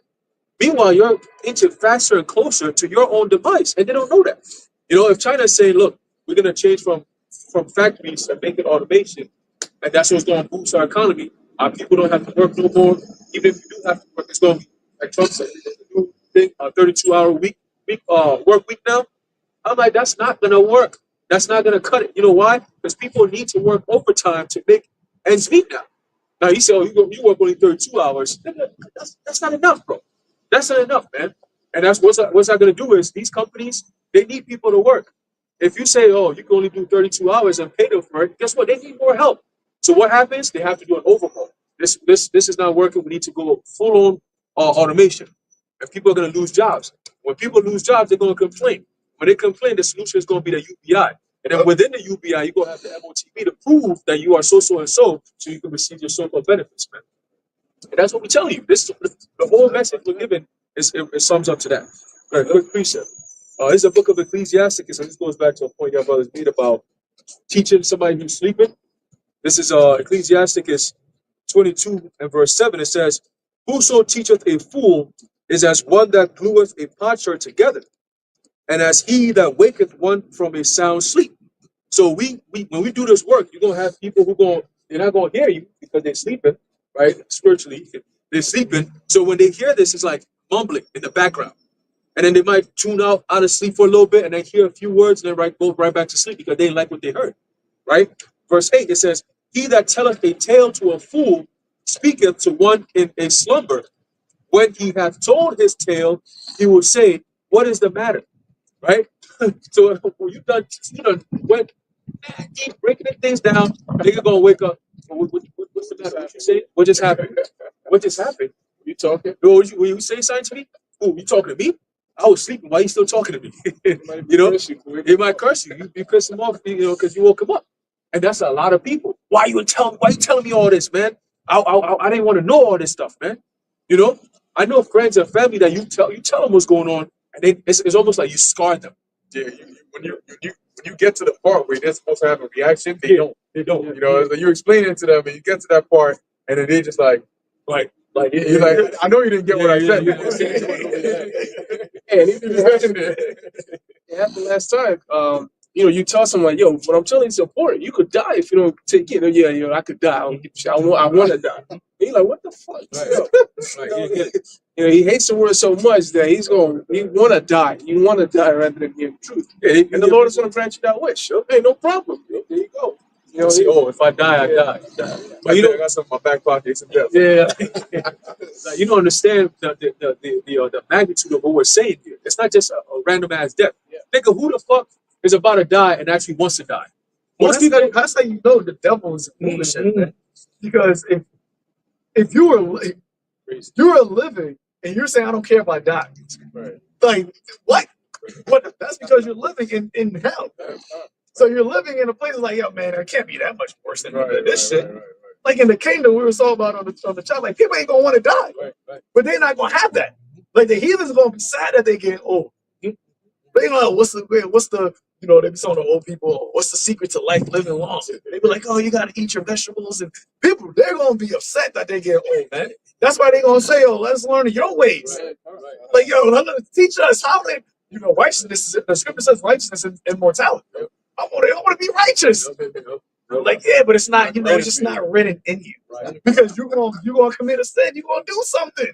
Meanwhile, you're inching faster and closer to your own device, and they don't know that. If China is saying, look, we're going to change from factories and make it automation, and that's what's going to boost our economy. Our people don't have to work no more. Even if you do have to work, it's going to be, like Trump said, new thing, 32-hour work week now. I'm like, that's not going to work. That's not going to cut it. You know why? Because people need to work overtime to make ends meet now. Now, you say, oh, you work only 32 hours. That's not enough, bro. That's not enough, man. And that's what's that going to do is these companies, they need people to work. If you say, oh, you can only do 32 hours and pay them for it, guess what? They need more help. So what happens? They have to do an overhaul. This is not working. We need to go full on automation. And people are going to lose jobs. When people lose jobs, they're going to complain. When they complain, the solution is going to be the UBI. And then within the UBI, you're going to have the MOTP to prove that you are so and so you can receive your so-called benefits, man. And that's what we're telling you. The whole message we're giving it sums up to that. Right, quick precept. This is a book of Ecclesiasticus, and this goes back to a point your brothers made about teaching somebody who's sleeping. This is Ecclesiasticus 22 and verse 7. It says, whoso teacheth a fool is as one that glueth a potsherd together, and as he that waketh one from a sound sleep. So we when we do this work, you're gonna have people they're not gonna hear you because they're sleeping, right? Spiritually, they're sleeping. So when they hear this, it's like mumbling in the background. And then they might tune out of sleep for a little bit and then hear a few words and then go right back to sleep because they didn't like what they heard. Right? Verse 8, it says, he that telleth a tale to a fool speaketh to one in a slumber. When he hath told his tale, he will say, what is the matter? Right? So when you done went keep breaking things down, nigga gonna wake up. What's the matter? What you say? What just happened? What just happened? You talking? Will you say something to me? Oh, you talking to me? I was sleeping. Why you still talking to me? He might curse you. You piss him off, because you woke him up. And that's a lot of people. Why you telling me all this, man? I didn't want to know all this stuff, man. I know friends and family that you tell them what's going on, and it's almost like you scarred them. Yeah, when you get to the part where they're supposed to have a reaction, they don't. They don't. It's like you explain it to them, and you get to that part, and then they just like you're like, I know you didn't get what I said. It happened last time. You tell someone, yo, what I'm telling you is important. You could die if you don't take it. I could die. I don't give a shit. I want to die. And you're like, what the fuck? He hates the word so much that he want to die. You want to die rather than hear the truth. And the Lord is going to grant you that wish. Okay, no problem. There you go. If I die, I die. But I got some in my back pocket. It's a death. Yeah. Like, you don't understand the magnitude of what we're saying here. It's not just a random ass death. Nigga, who the fuck is about to die and actually wants to die? Most people. That's how you know the devil is bullshit, man. Because if you were living and you're saying I don't care if I die, Right. like what? What? That's because you're living in hell. So you're living in a place like, yo, man, it can't be that much worse than this shit. Right. Like in the kingdom, we were talking about on the chat, like people ain't gonna want to die, but they're not gonna have that. Like the heathens are gonna be sad that they get old. They know what's the they be telling the old people, what's the secret to life living long? They be like, oh, you gotta eat your vegetables, and people they're gonna be upset that they get old, man. That's why they're gonna say, oh, let's learn your ways. Like, yo, teach us how to, righteousness. The scripture says righteousness and immortality. I want to be righteous. Like, yeah, but it's not, it's just not written in you. Because you're gonna commit a sin, you're gonna do something.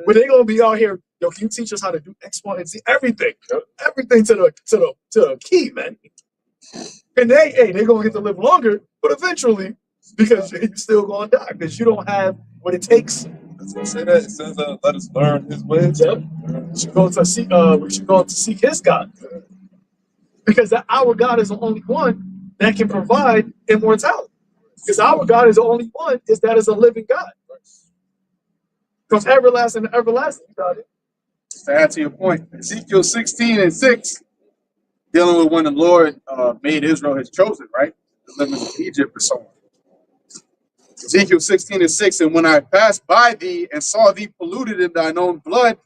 But they're gonna be out here, yo, can you teach us how to do X, Y, and Z? Everything. Everything to the key, man. And they're gonna get to live longer, but eventually, because you're still gonna die, because you don't have what it takes Does it say that? It says, let us learn his ways. Yep. We should go to seek. We should go to seek His God, because our God is the only one that can provide immortality. Because our God is the only one that is a living God, from everlasting to everlasting. God. To add to your point, Ezekiel 16:6, dealing with when the Lord made Israel his chosen, right? Delivered from Egypt or so on. Ezekiel 16:6, and when I passed by thee and saw thee polluted in thine own blood,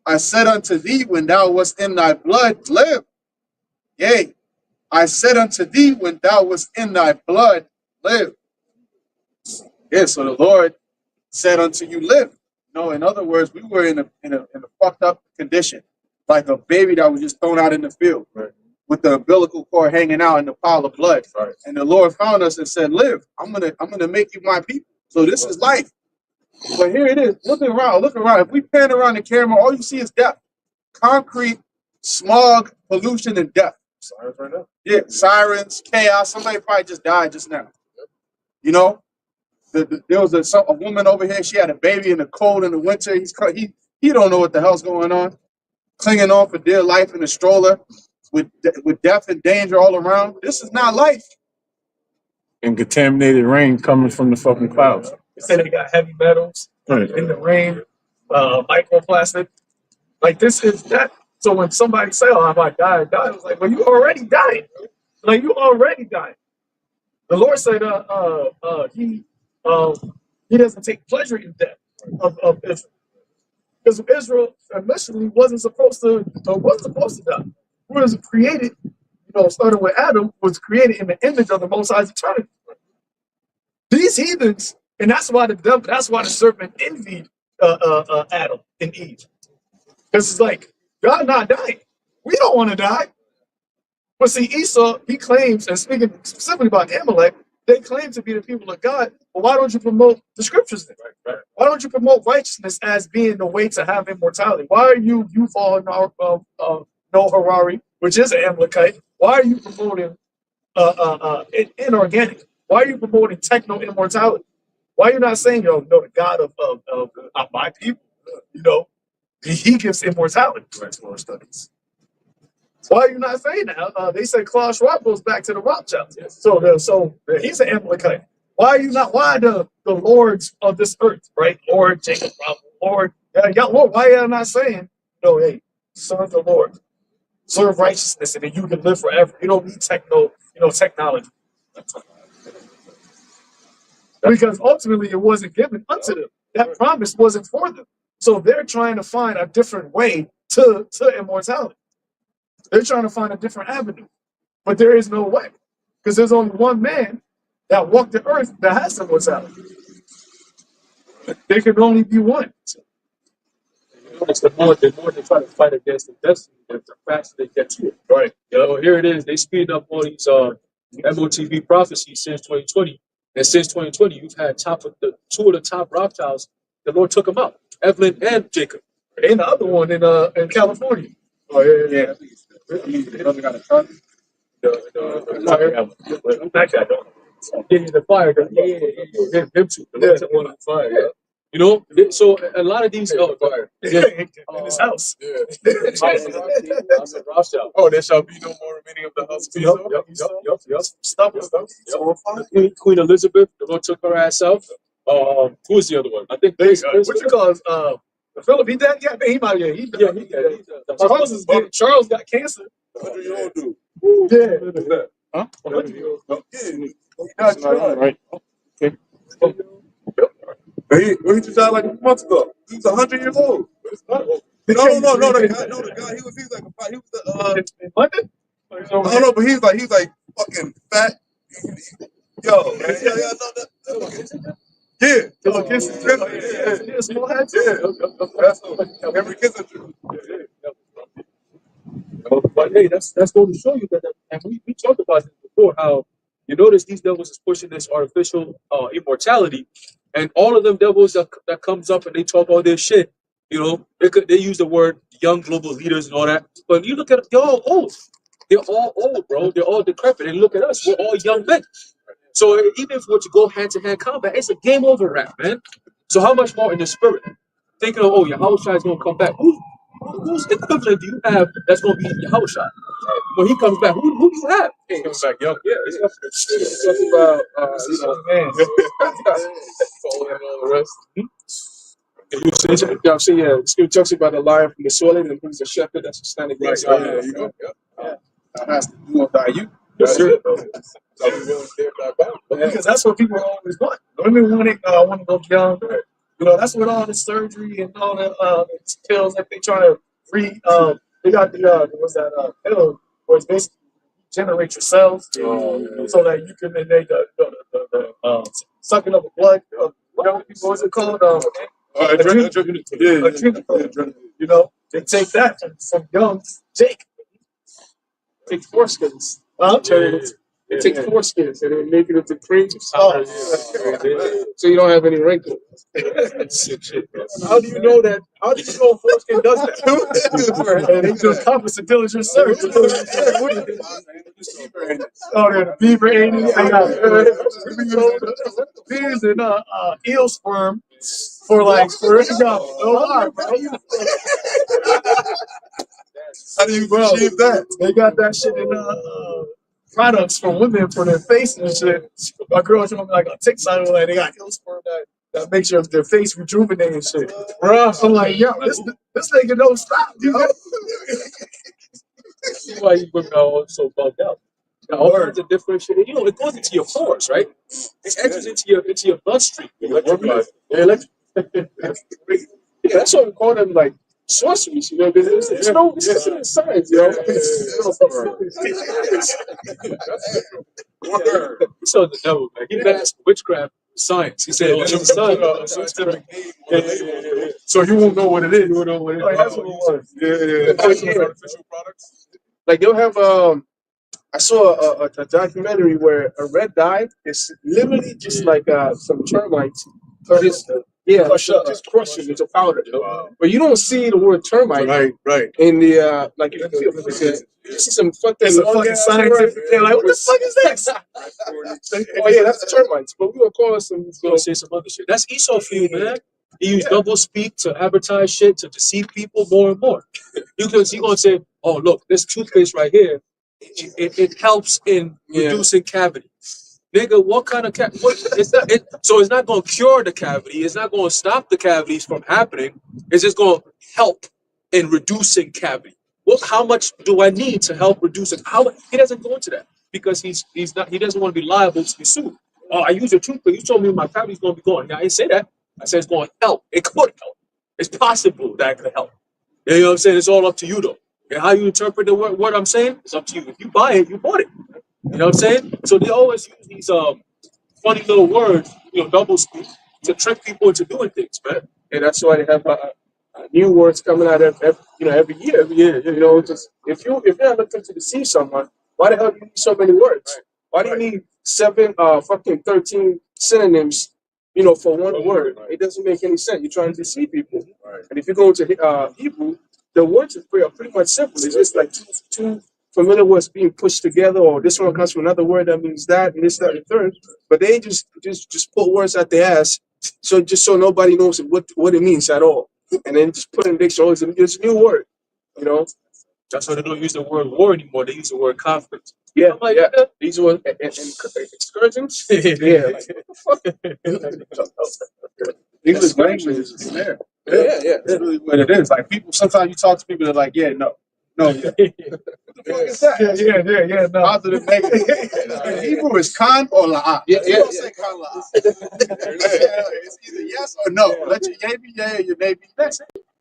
I said unto thee, when thou wast in thy blood, live. Yea, I said unto thee, when thou wast in thy blood, live. Yeah, so the Lord said unto you, live. No, in other words, we were in a fucked up condition, like a baby that was just thrown out in the field, right, with the umbilical cord hanging out in the pile of blood. Right. And the Lord found us and said, live. I'm gonna make you my people. So this is life. But here it is. Look around. If we pan around the camera, all you see is death. Concrete, smog, pollution, and death. Sirens right now. Yeah, sirens, chaos. Somebody probably just died just now. You know, there was a woman over here. She had a baby in the cold in the winter. He don't know what the hell's going on. Clinging on for dear life in a stroller with death and danger all around. This is not life. And contaminated rain coming from the fucking clouds. They said they got heavy metals in the rain, microplastic. Like this is that. So when somebody say, "Oh, I might die," I was like, "Well, you already died. Like you already died." The Lord said, He doesn't take pleasure in death of Israel, because Israel initially wasn't supposed to die. It was created, starting with Adam, was created in the image of the Most High's eternity. These heathens, and that's why the serpent envied Adam and Eve, because it's like God not dying. We don't want to die. But see, Esau, he claims, and speaking specifically about Amalek, they claim to be the people of God. But why don't you promote the scriptures then? Right. Why don't you promote righteousness as being the way to have immortality? Why are you fall no Harari, which is an Amalekite? Why are you promoting inorganic? Why are you promoting techno immortality? Why are you not saying, the God of my people, he gives immortality to explore studies? Why are you not saying that? They say Klaus Schwab goes back to the Rothschilds. Yes. So he's an Amalekite. Why are you not? Why the lords of this earth, right? Lord Jacob, Lord, Lord. Why are you not saying, hey, serve the Lord, serve righteousness, and then you can live forever. You don't need technology. Because ultimately it wasn't given unto them. That promise wasn't for them. So they're trying to find a different way to immortality. They're trying to find a different avenue, but there is no way, because there's only one man that walked the earth that has immortality. There can only be one. It's the more they try to fight against the destiny, the faster they get to it. Right. Here it is. They speed up all these MOTV prophecies since 2020, and since 2020, you've had two of the top Rothschilds. The Lord took them out, Evelyn and Jacob, And the other one in California. Oh yeah. They don't got a truck. The fire. Actually, I don't. Yeah, the fire. Yeah. Him too. The Lord took one on fire. Yeah. So a lot of these fire. Yeah, in his house. Yeah. Rothschild. Oh, there shall be no more remaining of the house of Esau. Yep. Stuff. Queen Elizabeth, the Lord took her ass out. Who was the other one? I think What you call it? The Philip, he dead? Yeah, he might. Yeah, he dead. Charles got cancer. 100-year-old dude. Yeah. Huh? 100-year-old. Right. Okay. He just died like a month ago. He was 100 years old. No. The guy. He was like In London? I don't know, but he's like fucking fat. Yo, man. Yeah, I know that. Yeah. Yeah, small head too. Yeah. That's every Kissinger. But hey, that's going to show you that and we talked about this before, how you notice these devils is pushing this artificial immortality, and all of them devils that comes up and they talk all their shit, they use the word young global leaders and all that, but you look at them, they're all old. They're all old, bro. They're all decrepit. And look at us, we're all young men. So even if we're to go hand-to-hand combat, it's a game over rap, man. So how much more in the spirit? Thinking of, oh, Yahushua is going to come back. Whose equivalent do you have that's going to be Yahushua? When he comes back, who do you have? He comes back young. Yeah, it's talking about man. Falling and all the rest. Yeah, I'm saying, yeah, the scripture talks about the lion from the soiling and who's the shepherd that's standing Right. against Yeah, you go. That has to do or die. You. That's it. So we willing to die back. Because that's what people always want. Women want to go young. You know, that's what all the surgery and all the pills that they trying to they got the what's that pill where it's basically generate your cells so that you can then the sucking of the blood. What's it called? Adrenaline. Yeah. Adrenaline. You know, they take that from young Jake. Take foreskins. Huh? They take foreskins and they make it into cream. Oh. So you don't have any wrinkles. How do you know that? How do you know foreskin does that? And they do compass and diligent search. Oh, the beaver anus. They got beers and eel sperm for How do you achieve that? They got that shit in products for women for their face and shit. My girl showed me like a TikTok like they got eel sperm that makes their face rejuvenate and shit. Bro, I'm like, yo, this nigga don't stop, dude. That's why you women are all so bugged out. All kinds of different shit. You know, it goes into your pores, right? It enters into your bloodstream. Yeah, that's what we call them, like sorceries. You know, because it's no science, you know. He saw the devil, man. He masked witchcraft science. He said, it's scientific. So you won't know what it is. You won't know what it is. Like, that's what it was. Yeah. Artificial products. Like they'll have I saw a documentary where a red dye is literally just like some termites. Just just crush it into powder. But you don't see the word termite Right. in the like in the field. You see some fucking It's a fucking scientific thing. Like, what the fuck is this? Oh yeah, that's the termites. But we gonna call it some. He's gonna say some other shit. That's Esau for you, man. He used double speak to advertise shit to deceive people more and more. Because he gonna say, "Oh, look, this toothpaste right here, it helps in reducing cavity." Nigga, what kind of so it's not gonna cure the cavity. It's not gonna stop the cavities from happening. It's just gonna help in reducing cavity. Well, how much do I need to help reduce it? He doesn't go into that because he doesn't want to be liable to be sued. Oh, I use your toothpaste. You told me my cavity's gonna be gone. I didn't say that. I said it's gonna help. It could help. It's possible that it could help. You know what I'm saying? It's all up to you though. And how you interpret the word I'm saying, it's up to you. If you buy it, you bought it. You know what I'm saying? So they always use these funny little words, double speak, to trick people into doing things, man. And that's why they have new words coming out every year. You know, just if you're not looking to deceive someone, why the hell do you need so many words? Why do you need 13 synonyms? For one word, it doesn't make any sense. You're trying to deceive people. And if you go into Hebrew, the words are pretty much simple. It's just like two familiar words being pushed together, or this one comes from another word that means that, and this, that, and third. But they just put words out their ass, so nobody knows what it means at all. And then just put in dictionary. It's a new word, That's why they don't use the word war anymore. They use the word conflict. Yeah, These were excursions. Yeah. What the fuck? English language is there. Yeah. That's really what it is. Like people, sometimes you talk to people, they're like, yeah, no. What the fuck is that? Yeah. No. Positive, negative. In Hebrew is kan or la'a. Yeah. You don't say kan la'a. It's either yes or no. Let your yay be yay or your nay be nay.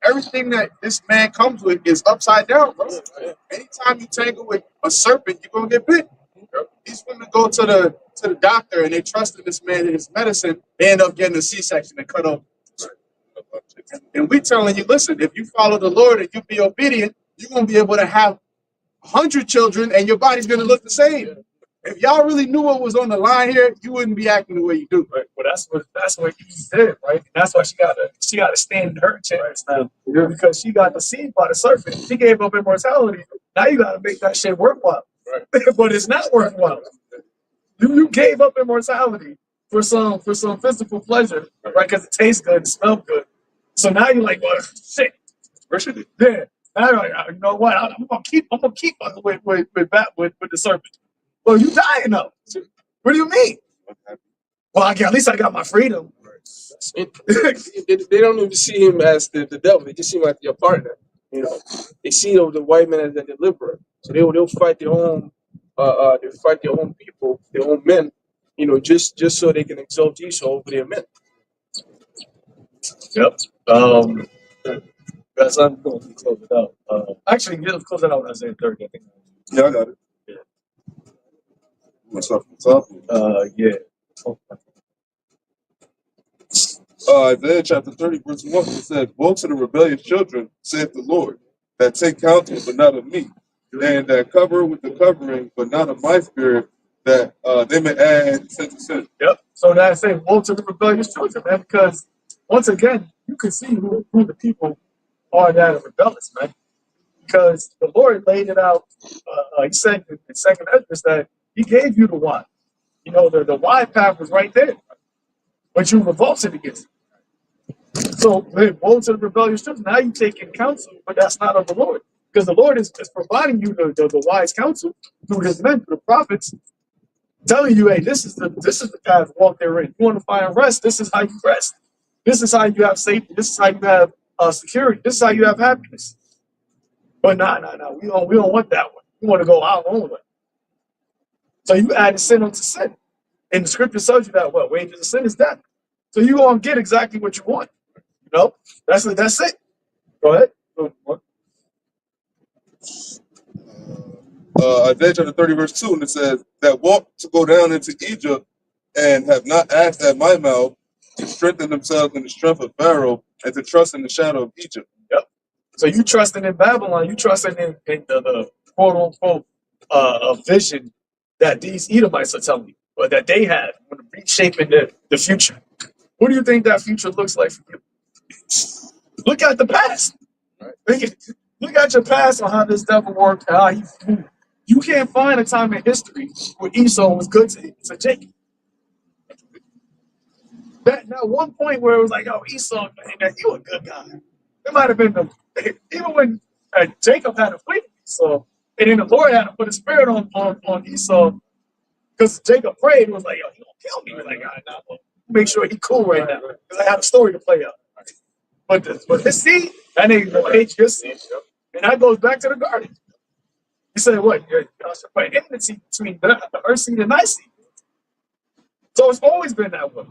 Everything that this man comes with is upside down, bro. Anytime you tangle with a serpent, you're gonna get bit. These women go to the doctor and they trust in this man and his medicine, they end up getting a C-section and cut off. And we telling you, listen, if you follow the Lord and you be obedient, you're gonna be able to have 100 children and your body's gonna look the same. If y'all really knew what was on the line here, you wouldn't be acting the way you do. Right. Well, that's what Eve did, right? And that's why she got to stand in her chance now, because she got deceived by the serpent. She gave up immortality. Now you got to make that shit worthwhile, but it's not worthwhile. You gave up immortality for some physical pleasure, right? Because it tastes good, it smells good. So now you're like, well, shit. Yeah. Now you're like, you know what? I'm gonna keep with the serpent. Well, you dying though. What do you mean? Well, at least I got my freedom. They don't even see him as the devil. They just see him as your partner. You know, they see the white man as the deliverer. So they'll fight their own people, their own men. You know, just so they can exalt Esau over their men. Yep. Guys, I'm going to close it out. Actually, let's close it out when Isaiah 30. I think. Yeah, I got it. Yeah. What's up? What's up? Yeah. Isaiah chapter 30, verse 1, it says, woe to the rebellious children, saith the Lord, that take counsel, but not of me, and that cover with the covering, but not of my spirit, that they may add sin to sin. Yep. So that's saying woe to the rebellious children, man, because once again, you can see who the people are that are rebellious, man. Because the Lord laid it out. He said in second Ezra that He gave you the wine. You know, the wine path was right there, but you revolted against it. So, woe to the rebellious children. Now you taking counsel, but that's not of the Lord, because the Lord is providing you the wise counsel through His men, through the prophets, telling you, hey, this is the path walk therein. You want to find rest? This is how you rest. This is how you have safety. This is how you have security. This is how you have happiness. But no. We don't want that one. We want to go our own way. So you add sin unto sin. And the scripture tells you that what wages of sin is death. So you gonna get exactly what you want. You know? That's it. Go ahead. Isaiah chapter 30, verse 2, and it says, that walk to go down into Egypt and have not asked at my mouth to strengthen themselves in the strength of Pharaoh and to trust in the shadow of Egypt. Yep. So you trusting in Babylon, you trusting in the quote unquote vision that these Edomites are telling you, or that they had when reshaping the future. What do you think that future looks like for you? Look at the past. Look at your past on how this devil worked, how he moved. You can't find a time in history where Esau was good to Jacob. That one point where it was like, oh, Esau, man, you a good guy. It might have been even when Jacob had a fight with Esau, and then the Lord had to put a spirit on Esau, because Jacob prayed, was like, yo, he gonna kill me. He was like, all right, now, make sure he cool right now, because I have a story to play out. But this seed, that nigga gonna hate your seed. And that goes back to the garden. He said, what? You should put enmity between the earth seed and thy seed. So it's always been that way.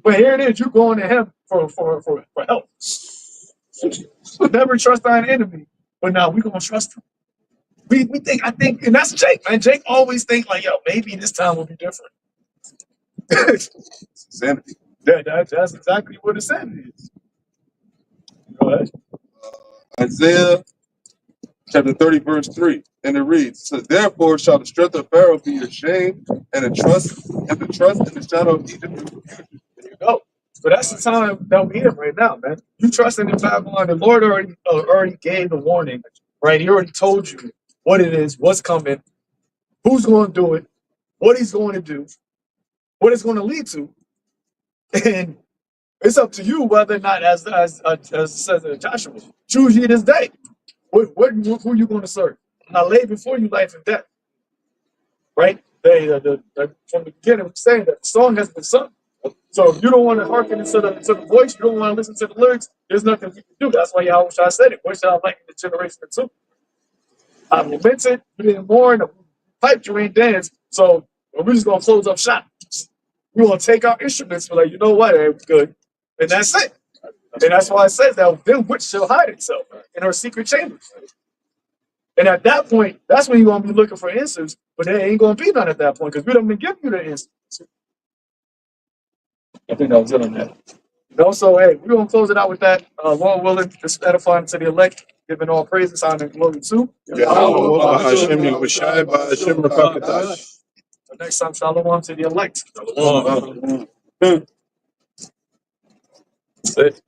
But here it is, you going to him for help. Never trust thine enemy. But now we're gonna trust him. I think, and that's Jake, man. Jake always think like, yo, maybe this time will be different. Sanity. That's exactly what insanity is. Go ahead. Isaiah chapter 30, verse 3, and it reads, so therefore shall the strength of Pharaoh be your shame, and the trust in the shadow of Egypt. There you go. So that's the time that we're in right now, man. You trusting in Babylon. The Lord already gave the warning, right? He already told you what it is, what's coming, who's going to do it, what he's going to do, what it's going to lead to, and it's up to you whether or not, as it says in Joshua, choose ye this day. Who you going to serve? I lay before you life and death, right? From the beginning, we're saying that the song has been sung. So if you don't want to hearken to the voice, you don't want to listen to the lyrics, there's nothing you can do. That's why Yahweh Shai said it. What shall I like the generation of two? I lamented, you didn't mourn, piped, you ain't dance. So we're just going to close up shop. We're going to take our instruments. We're like, you know what? It was good. And that's it. And that's why it says that then which shall hide itself in her secret chambers. And at that point, that's when you're going to be looking for answers. But there ain't going to be none at that point because we don't been giving you the answers. I think that was it on that. And also, hey, we're going to close it out with that. Lord willing, just edifying to the elect, giving all praises, honor, and glory to So next time, shalom to the elect. That's it.